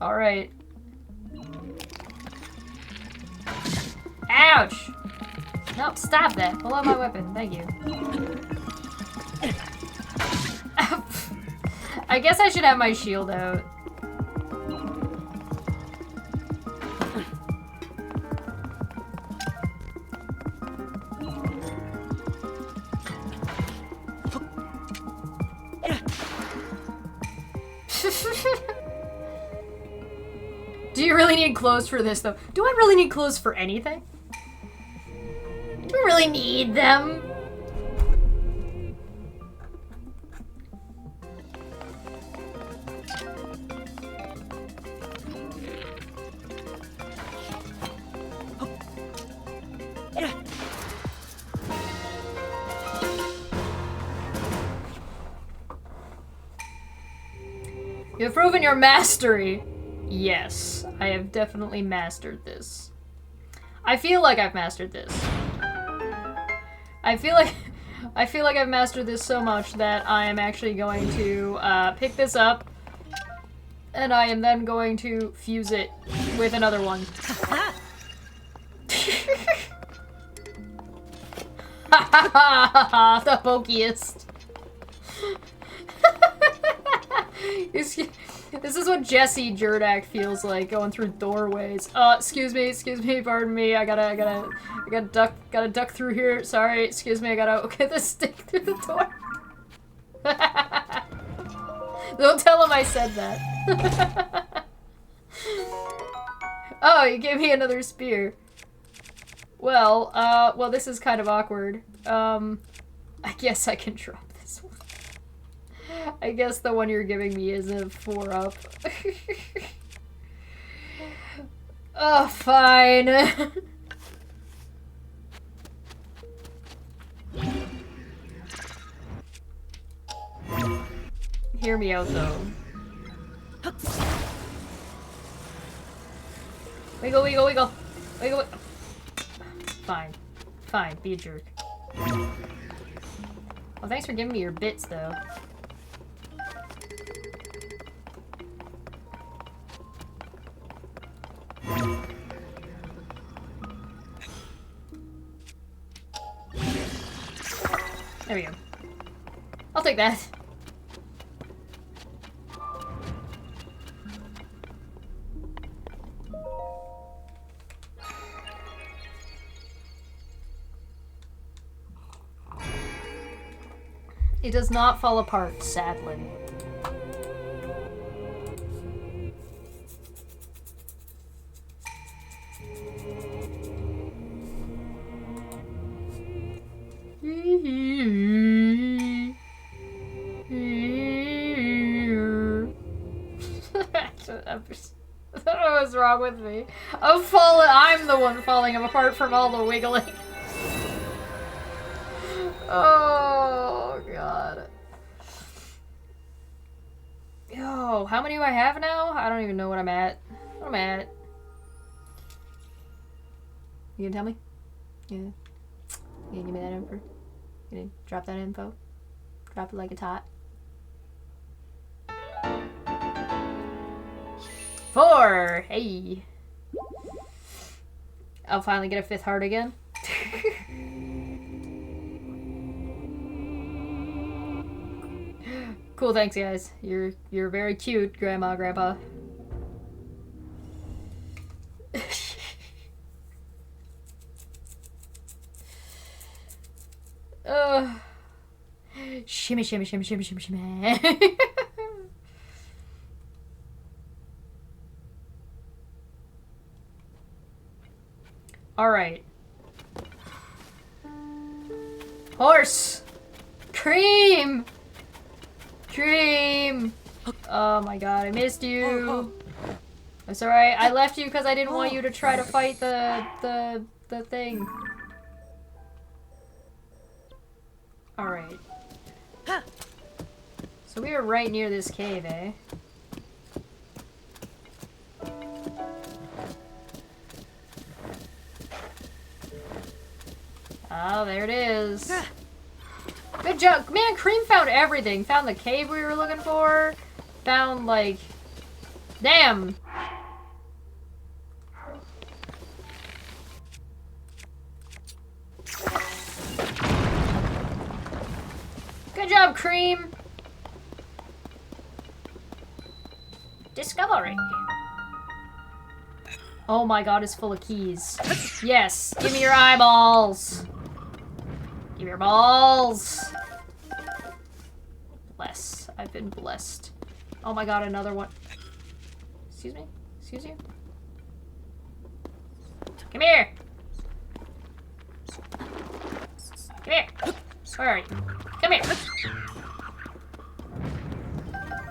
Alright. Ouch! Nope, stop that. Pull out my weapon. Thank you. I guess I should have my shield out. Do you really need clothes for this, though? Do I really need clothes for anything? Do I really need them? You have proven your mastery. Yes, I have definitely mastered this. I feel like I've mastered this. I feel like I've mastered this so much that I am actually going to pick this up, and I am then going to fuse it with another one. The pokiest. This is what Jesse Jurdak feels like going through doorways. Excuse me, pardon me. I gotta duck through here. Sorry, excuse me, I gotta get the stick through the door. Don't tell him I said that. Oh, you gave me another spear. Well, well, this is kind of awkward. I guess I can drop this one. I guess the one you're giving me is a 4-up. Oh, fine. Hear me out, though. Wiggle, wiggle, wiggle. Wiggle, wiggle. Fine. Fine, be a jerk. Well, thanks for giving me your bits, though. There we go. I'll take that. It does not fall apart, sadly. I don't know what's wrong with me. I'm the one falling apart from all the wiggling. Oh, God. Yo, how many do I have now? I don't even know what I'm at. What I'm at. You gonna tell me? Yeah. You gonna give me that info? You gonna drop that info? Drop it like a tot. 4! Hey! I'll finally get a 5th heart again. Cool, thanks guys. You're very cute, Grandma, Grandpa. Shimmy, shimmy, shimmy, shimmy, shimmy, shimmy. Alright. Horse! Cream! Cream! Oh my god, I missed you. That's alright. I left you because I didn't want you to try to fight the thing. Alright. So we are right near this cave, eh? Oh, there it is. Good job. Man, Cream found everything. Found the cave we were looking for. Found, like... Damn. Good job, Cream. Discovery. Oh my god, it's full of keys. Yes, give me your eyeballs. Give me your balls. Bless. I've been blessed. Oh my god, another one. Excuse me? Excuse you? Come here! Come here! Where are you? Come here!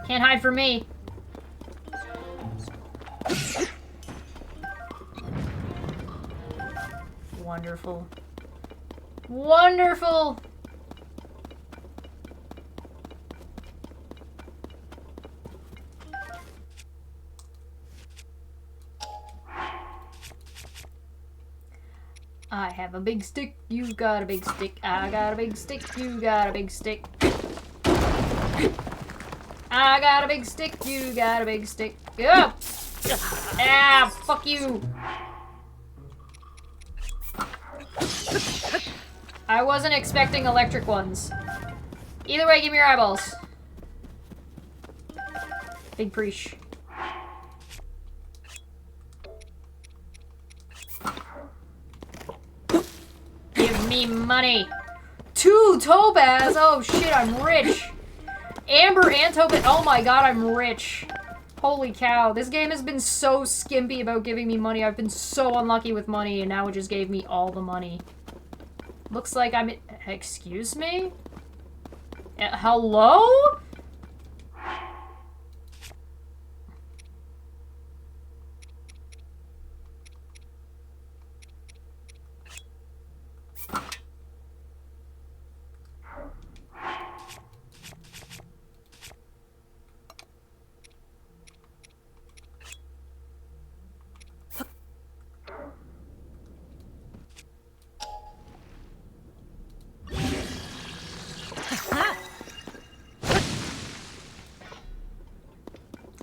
Can't hide from me. Wonderful. Wonderful! I have a big stick, you got a big stick, I got a big stick, you got a big stick. I got a big stick, you got a big stick. Yup! Ah, fuck you! I wasn't expecting electric ones. Either way, give me your eyeballs. Big preach. Give me money. 2 topaz. Oh shit, I'm rich. Amber and topaz. Oh my god, I'm rich. Holy cow. This game has been so skimpy about giving me money. I've been so unlucky with money, and now it just gave me all the money. Looks like I'm... Excuse me? Hello?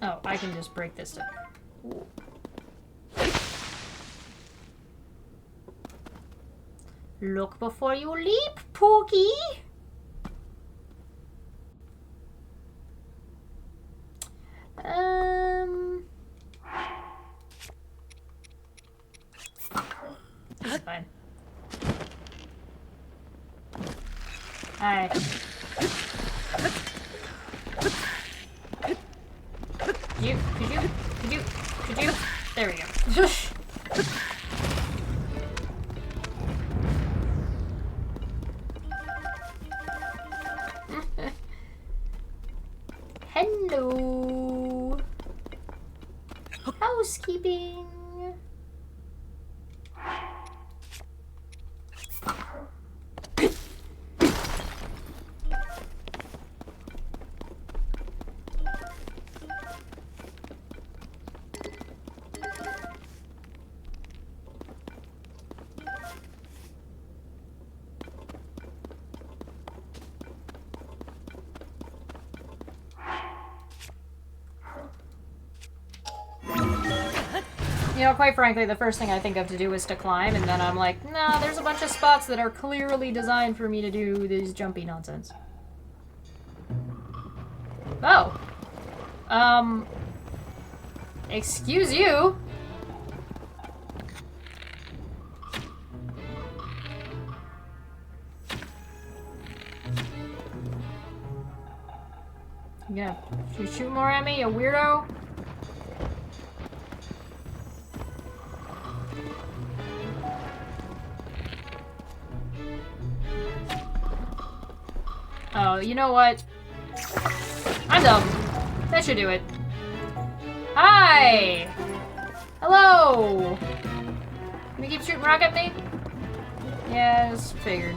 Oh, I can just break this stuff. Ooh. Look before you leap, Pookie! That's fine. Hi. Could you? There we go. Hello. Housekeeping. You know, quite frankly, the first thing I think of to do is to climb, and then I'm like, nah, there's a bunch of spots that are clearly designed for me to do this jumpy nonsense. Oh. Excuse you? You gonna shoot more at me, you weirdo? Oh, you know what? I'm dumb. That should do it. Hi! Hello! Can you keep shooting rock at me? Yeah, just figured.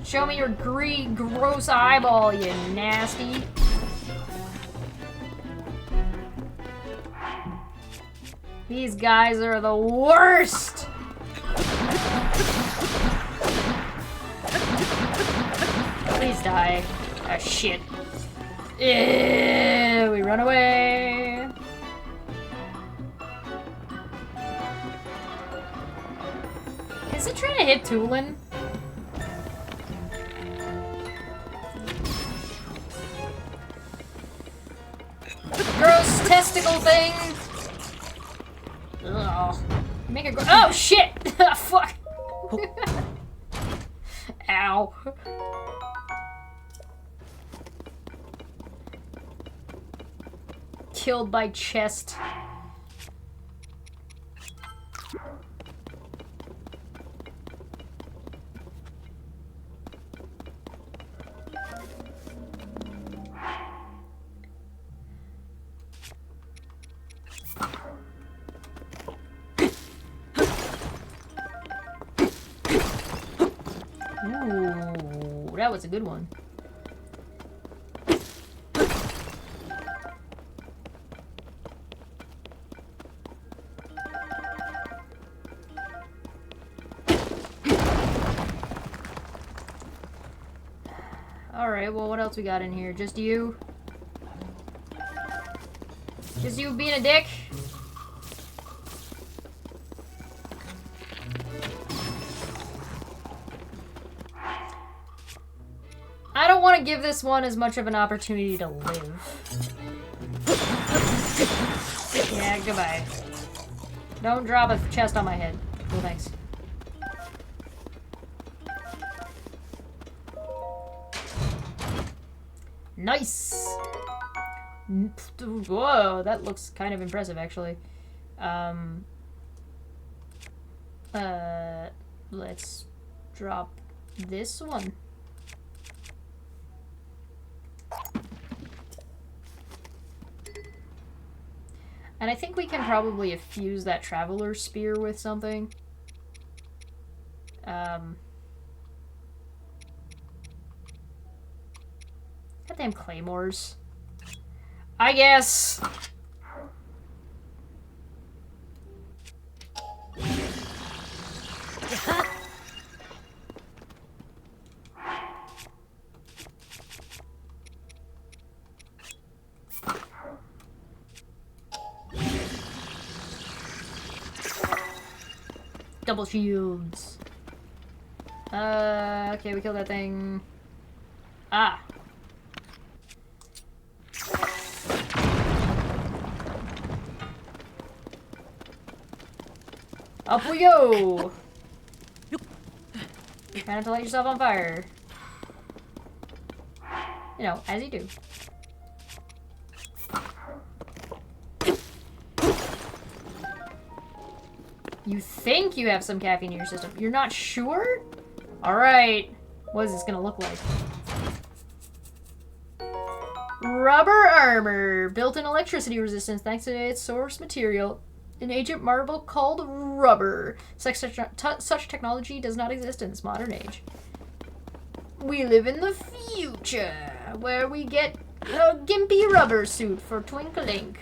Show me your gross eyeball, you nasty. These guys are the worst! Please die. Ah, shit. We run away. Is it trying to hit Tulin? Gross testicle thing. Ugh. Make it go. Oh shit! Fuck. Ow. Killed by chest. Ooh, that was a good one. Alright, well, what else we got in here? Just you? Just you being a dick? I don't want to give this one as much of an opportunity to live. Yeah, goodbye. Don't drop a chest on my head. Cool, thanks. Nice! Whoa, that looks kind of impressive, actually. Let's drop this one. And I think we can probably fuse that traveler spear with something. Goddamn claymores. I guess. Double shields. Okay, we killed that thing. Ah. Up we go! Try not to light yourself on fire. You know, as you do. You think you have some caffeine in your system. You're not sure? Alright. What is this gonna look like? Rubber armor. Built-in electricity resistance thanks to its source material. An ancient marble called rubber. Such technology does not exist in this modern age. We live in the future, where we get a gimpy rubber suit for Twinklink.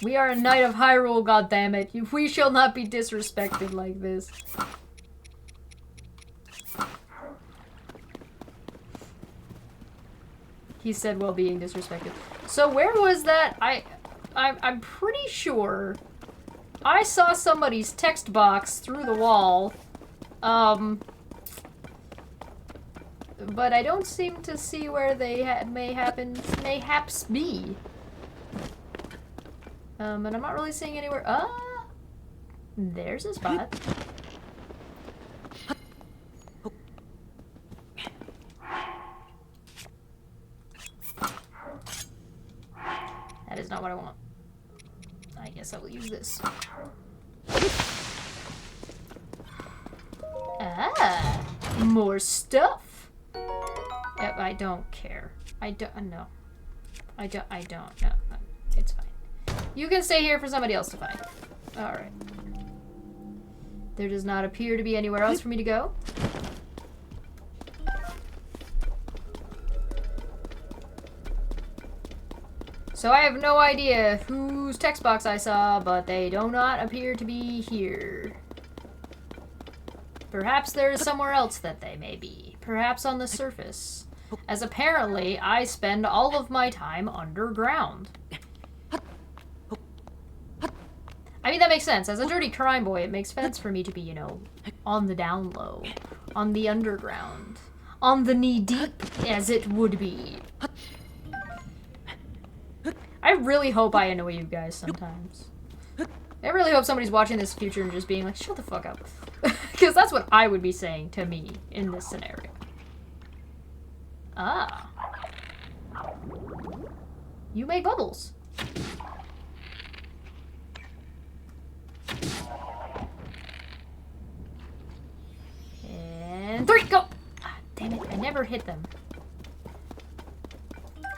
We are a knight of Hyrule, goddammit. We shall not be disrespected like this. He said while being disrespected. So where was that? I'm pretty sure I saw somebody's text box through the wall. But I don't seem to see where they mayhaps be. And I'm not really seeing anywhere. Ah! There's a spot. That is not what I want. I guess I will use this. Ah! More stuff! Yep, I don't care. I don't know. No, it's fine. You can stay here for somebody else to find. Alright. There does not appear to be anywhere else for me to go. So I have no idea whose text box I saw, but they do not appear to be here. Perhaps there is somewhere else that they may be. Perhaps on the surface. As apparently I spend all of my time underground. I mean, that makes sense. As a dirty crime boy, it makes sense for me to be, you know, on the down low, on the underground, on the knee deep, as it would be. I really hope I annoy you guys sometimes. I really hope somebody's watching this future and just being like, shut the fuck up. Because that's what I would be saying to me in this scenario. Ah. You make bubbles. And 3, go! Ah, damn it, I never hit them.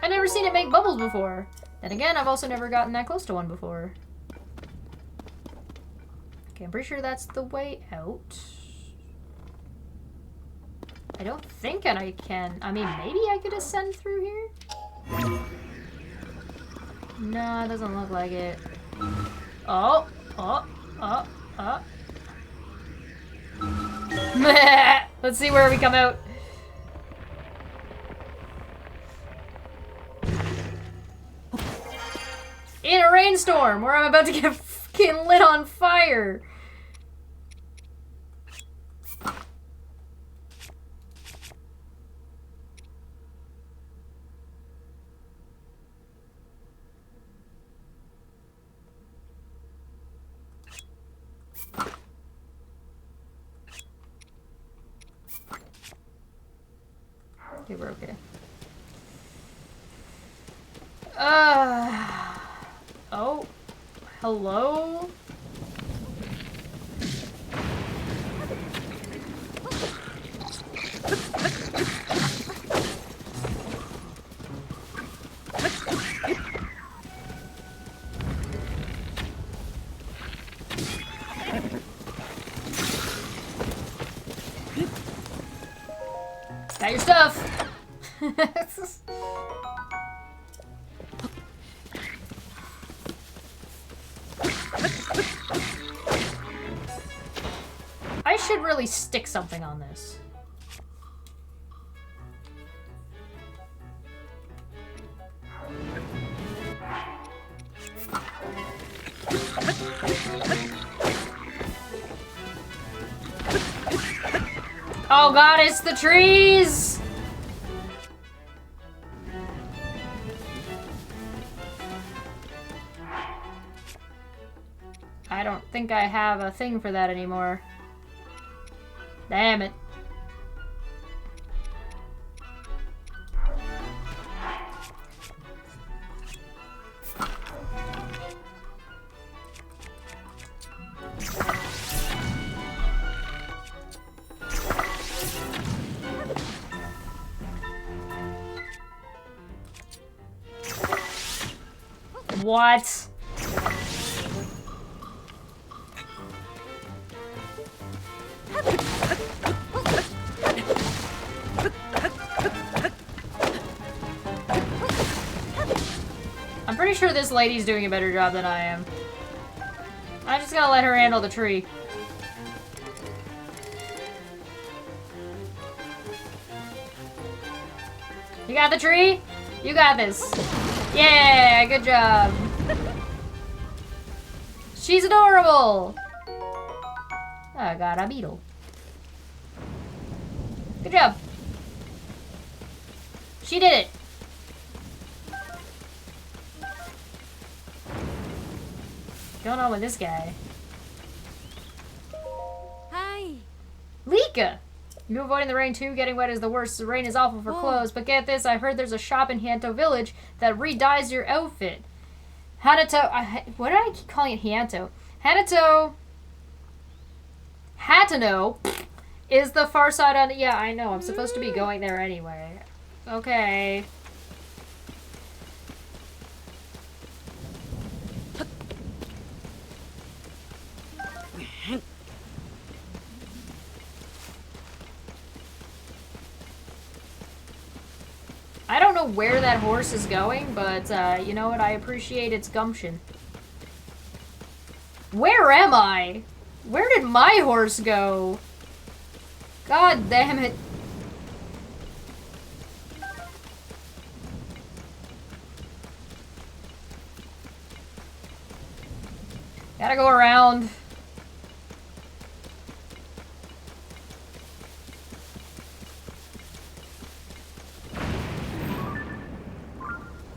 I've never seen it make bubbles before. Then again, I've also never gotten that close to one before. Okay, I'm pretty sure that's the way out. I don't think I can. I mean, maybe I could ascend through here? No, it doesn't look like it. Oh, oh, oh, oh. Let's see where we come out. In a rainstorm where I'm about to get fucking lit on fire. Okay, we're okay. Oh. Hello? Got your stuff. I should really stick something on this. Oh god, it's the trees! I don't think I have a thing for that anymore. Damn it. What? I'm pretty sure this lady's doing a better job than I am. I'm just gonna let her handle the tree. You got the tree? You got this. Yeah, good job. She's adorable. I got a beetle. Good job. She did it. What's going on with this guy? Hi. Lika! You avoiding the rain too? Getting wet is the worst. The rain is awful for clothes. But get this, I heard there's a shop in Hanto Village that re-dyes your outfit. Hanato... what did I keep calling it Hanto? Hatano is the far side on... Yeah, I know. I'm supposed to be going there anyway. Okay. I don't know where that horse is going, but you know what? I appreciate its gumption. Where am I? Where did my horse go? God damn it. Gotta go around.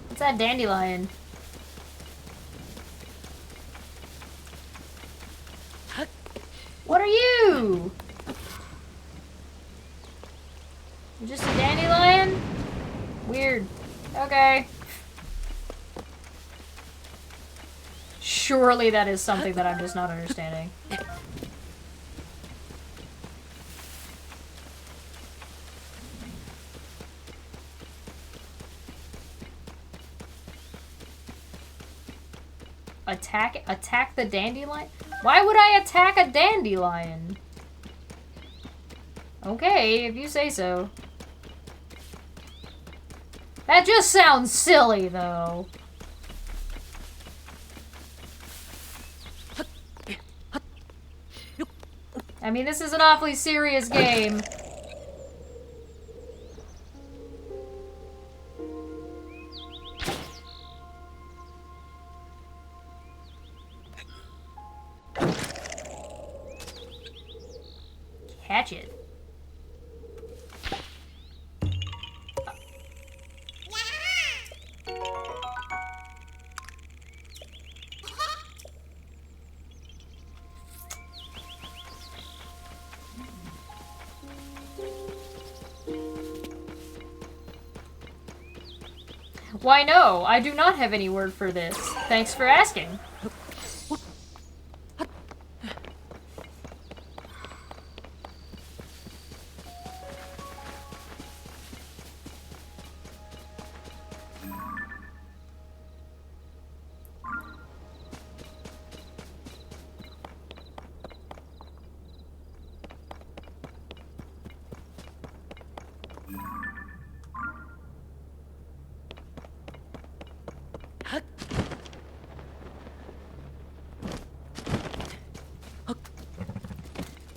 What's that dandelion? What are you? You're just a dandelion? Weird. Okay. Surely that is something that I'm just not understanding. Attack the dandelion? Why would I attack a dandelion? Okay, if you say so. That just sounds silly, though. I mean, this is an awfully serious game. Catch it. Why no, I do not have any word for this. Thanks for asking.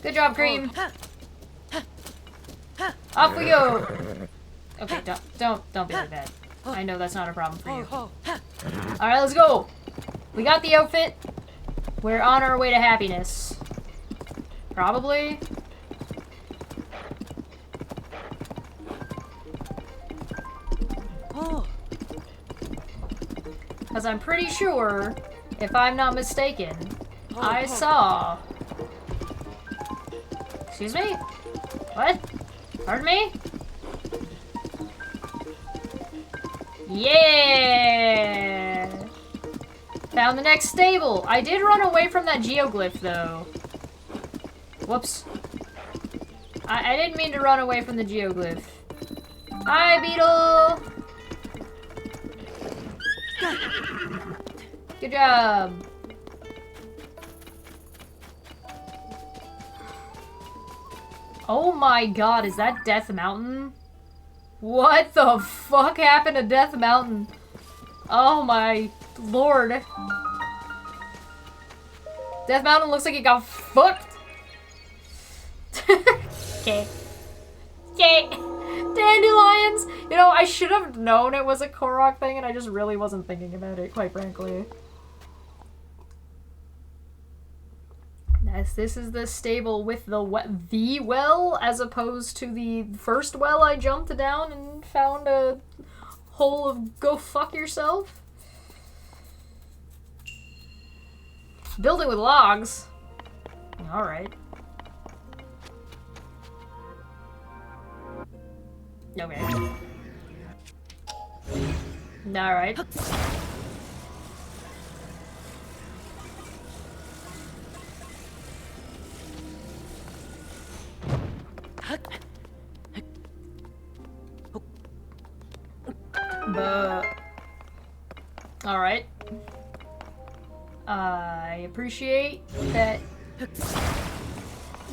Good job, Cream. Off we go. Okay, don't be like that. I know that's not a problem for you. All right, let's go. We got the outfit. We're on our way to happiness. Probably. Because I'm pretty sure, if I'm not mistaken, I saw... Excuse me? What? Pardon me? Yeah! Found the next stable. I did run away from that geoglyph, though. Whoops. I didn't mean to run away from the geoglyph. Hi, Beetle! Good job. Oh my god, is that Death Mountain? What the fuck happened to Death Mountain? Oh my lord. Death Mountain looks like it got fucked. Okay. Okay. Dandelions! You know, I should have known it was a Korok thing and I just really wasn't thinking about it, quite frankly. Yes, this is the stable with the well, as opposed to the first well I jumped down and found a hole of go fuck yourself. Building with logs. Alright. Okay. Alright. But... Alright. I appreciate that...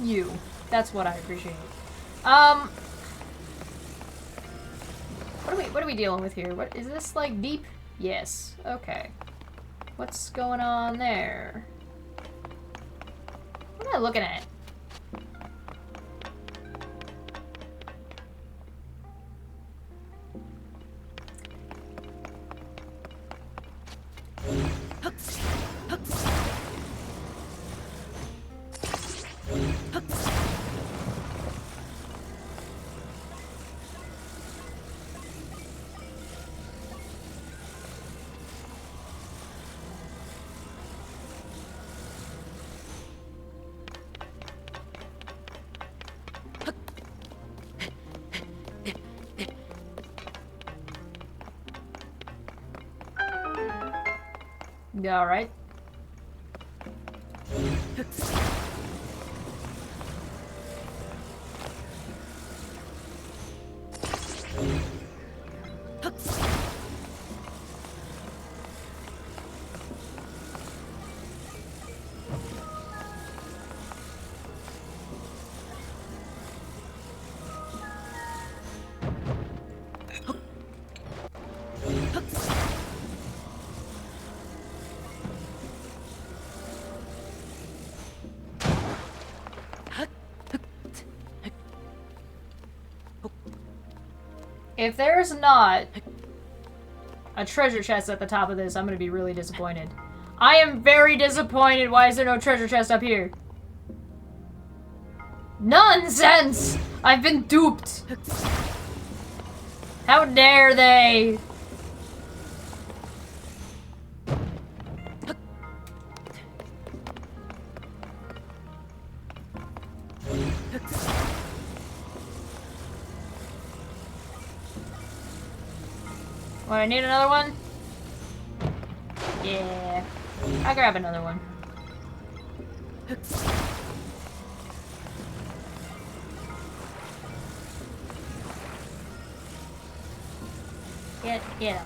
You. That's what I appreciate. What are we dealing with here? What is this, like, deep? Yes. Okay. What's going on there? What am I looking at? Yeah, alright. If there's not a treasure chest at the top of this, I'm gonna be really disappointed. I am very disappointed. Why is there no treasure chest up here? Nonsense! I've been duped. How dare they? What, I need another one? Yeah. I'll grab another one. Get him.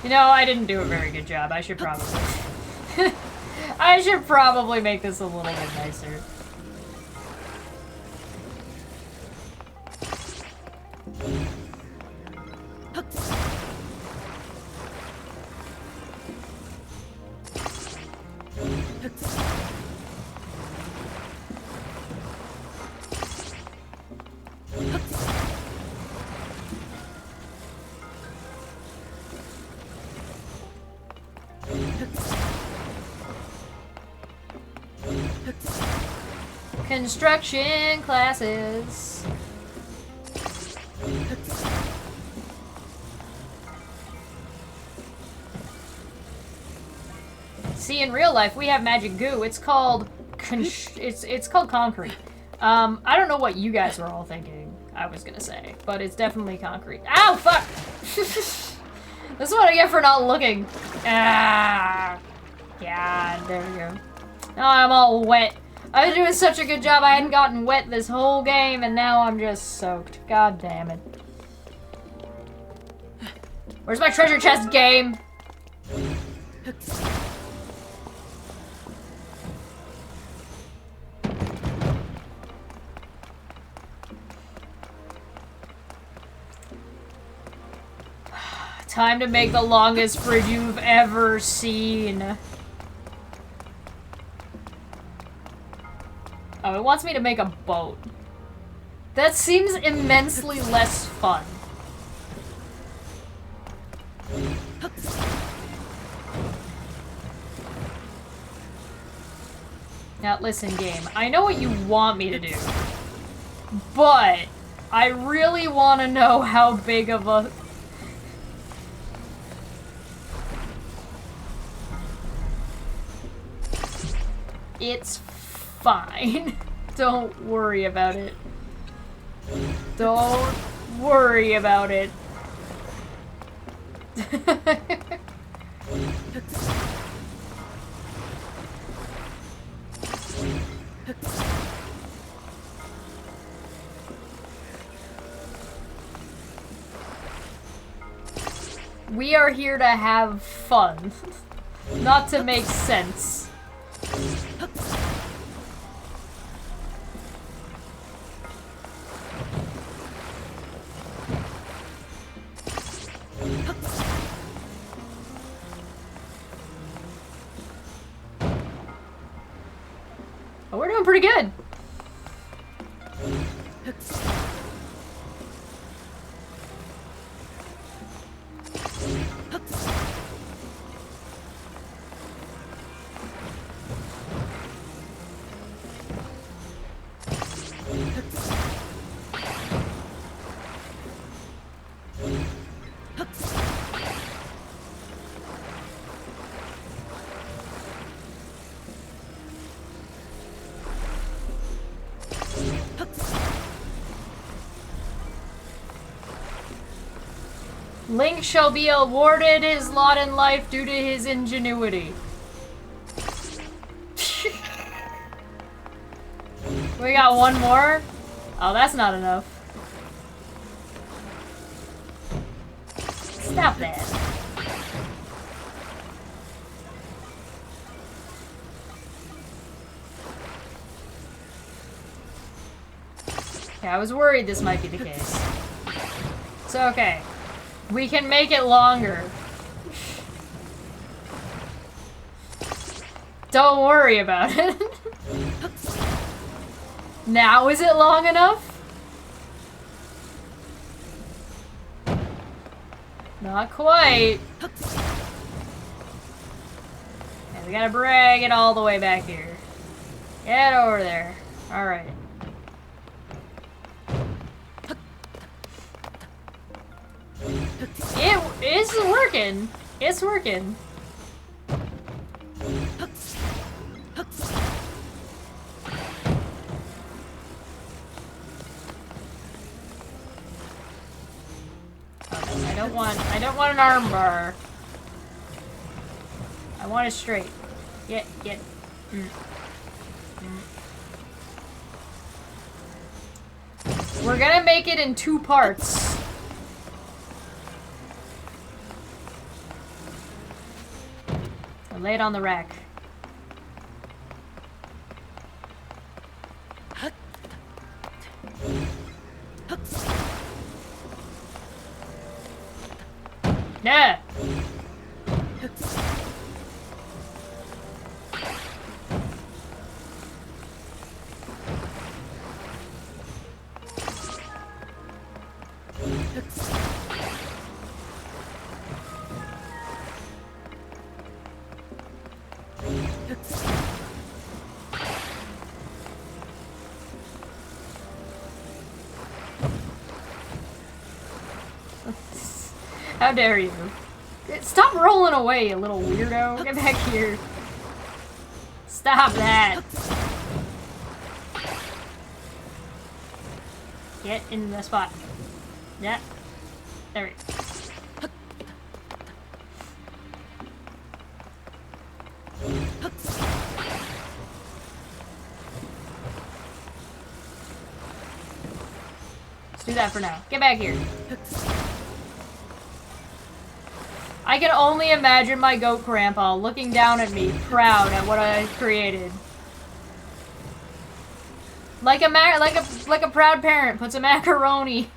You know, I didn't do a very good job. I should probably... I should probably make this a little bit nicer. Construction classes. See, in real life, we have magic goo. It's called it's called concrete. I don't know what you guys were all thinking. I was gonna say, but it's definitely concrete. Ow, fuck! This is what I get for not looking. Ah, yeah, there we go. Now I'm all wet. I was doing such a good job. I hadn't gotten wet this whole game, and now I'm just soaked. God damn it. Where's my treasure chest, game? Time to make the longest bridge you've ever seen. Oh, it wants me to make a boat. That seems immensely less fun. Now listen, game. I know what you want me to do. But I really want to know how big of a... It's fine. Don't worry about it. Don't worry about it. We are here to have fun, not to make sense. Oh, we're doing pretty good. Link shall be awarded his lot in life due to his ingenuity. We got one more? Oh, that's not enough. Stop that. Yeah, I was worried this might be the case. So, okay. We can make it longer. Don't worry about it. Now is it long enough? Not quite. And we gotta drag it all the way back here. Get over there. Alright. It's working. It's working. I don't want an arm bar. I want it straight. Get. We're gonna make it in 2 parts. I'll lay it on the rack. Yeah. How dare you? Stop rolling away, you little weirdo. Get back here. Stop that. Get in the spot. Yeah. There we go. Let's do that for now. Get back here. I can only imagine my goat grandpa looking down at me, proud at what I created. Like a proud parent puts a macaroni.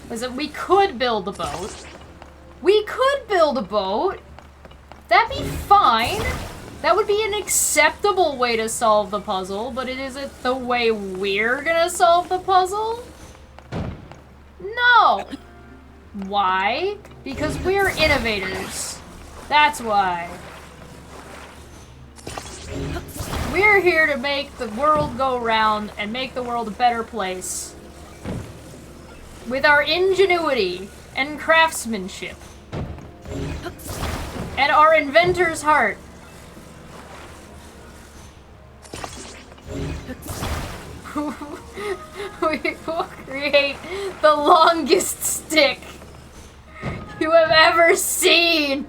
Listen, we could build a boat. We could build a boat. That'd be fine. That would be an acceptable way to solve the puzzle, but it isn't the way we're gonna solve the puzzle. No. Why? Because we're innovators. That's why. We're here to make the world go round and make the world a better place. With our ingenuity and craftsmanship. And our inventor's heart. We will create the longest stick you have ever seen.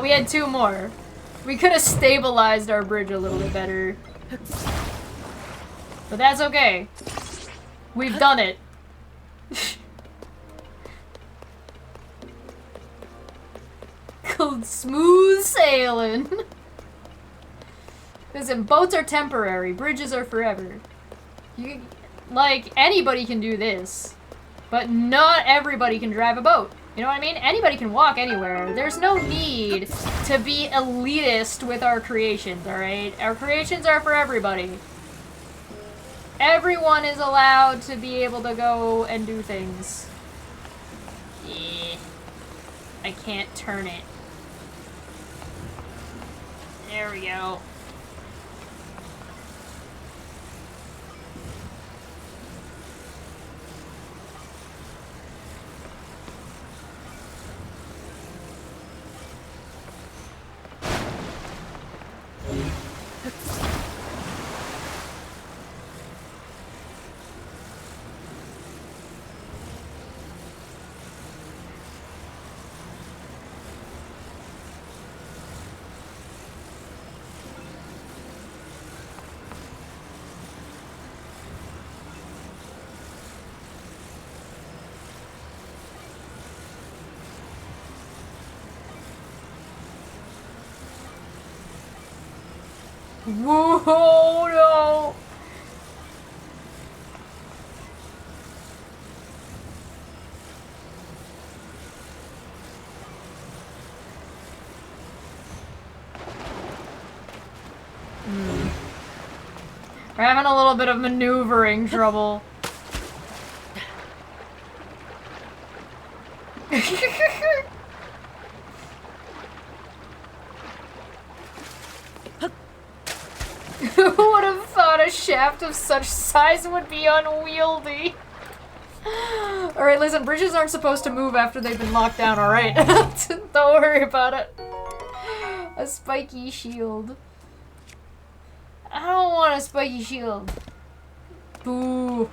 We had 2 more. We could have stabilized our bridge a little bit better. But that's okay. We've done it. Smooth sailing. Listen, boats are temporary. Bridges are forever. Like, anybody can do this. But not everybody can drive a boat. You know what I mean? Anybody can walk anywhere. There's no need to be elitist with our creations, alright? Our creations are for everybody. Everyone is allowed to be able to go and do things. Yeah. I can't turn it. There we go. Whoa, no! We're having a little bit of maneuvering trouble. Who would have thought a shaft of such size would be unwieldy? Alright, listen, bridges aren't supposed to move after they've been locked down, alright? Don't worry about it. A spiky shield. I don't want a spiky shield. Boo.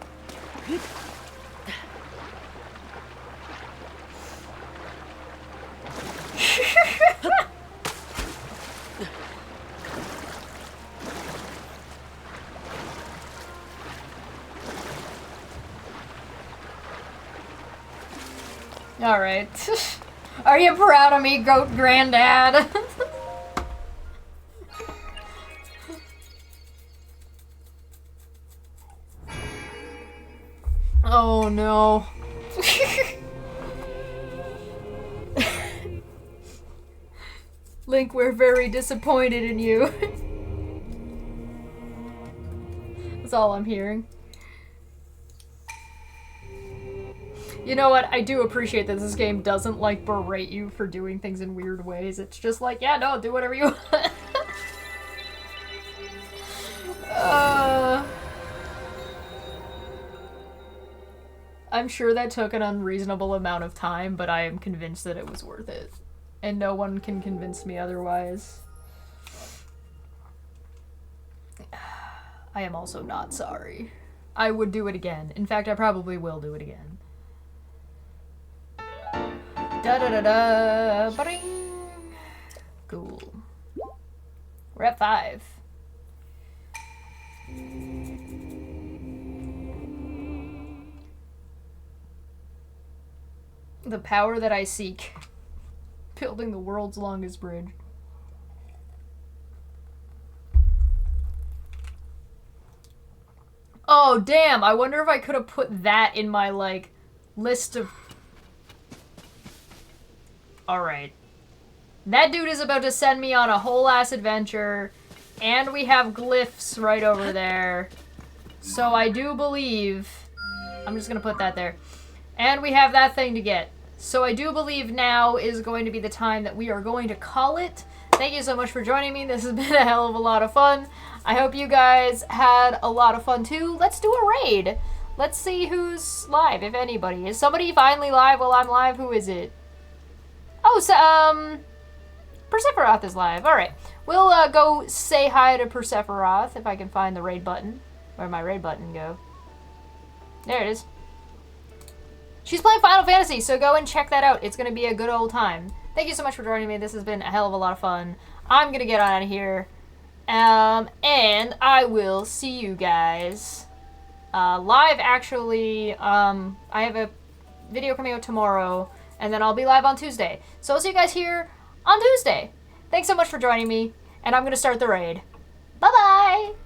Alright. Are you proud of me, Goat Granddad? Oh no. Link, we're very disappointed in you. That's all I'm hearing. You know what? I do appreciate that this game doesn't, like, berate you for doing things in weird ways. It's just like, yeah, no, do whatever you want. I'm sure that took an unreasonable amount of time, but I am convinced that it was worth it. And no one can convince me otherwise. I am also not sorry. I would do it again. In fact, I probably will do it again. Da-da-da-da, ba-ding. Cool. We're at 5. The power that I seek. Building the world's longest bridge. Oh, damn! I wonder if I could have put that in my, like, list of... Alright. That dude is about to send me on a whole-ass adventure, and we have glyphs right over there. So I do believe... I'm just gonna put that there. And we have that thing to get. So I do believe now is going to be the time that we are going to call it. Thank you so much for joining me. This has been a hell of a lot of fun. I hope you guys had a lot of fun too. Let's do a raid. Let's see who's live, if anybody. Is somebody finally live while I'm live? Who is it? Oh, so, Persephorath is live. Alright. We'll go say hi to Persephorath if I can find the raid button. Where'd my raid button go? There it is. She's playing Final Fantasy, so go and check that out. It's going to be a good old time. Thank you so much for joining me. This has been a hell of a lot of fun. I'm going to get on out of here. And I will see you guys live, actually. I have a video coming out tomorrow, and then I'll be live on Tuesday. So I'll see you guys here on Tuesday. Thanks so much for joining me, and I'm going to start the raid. Bye-bye!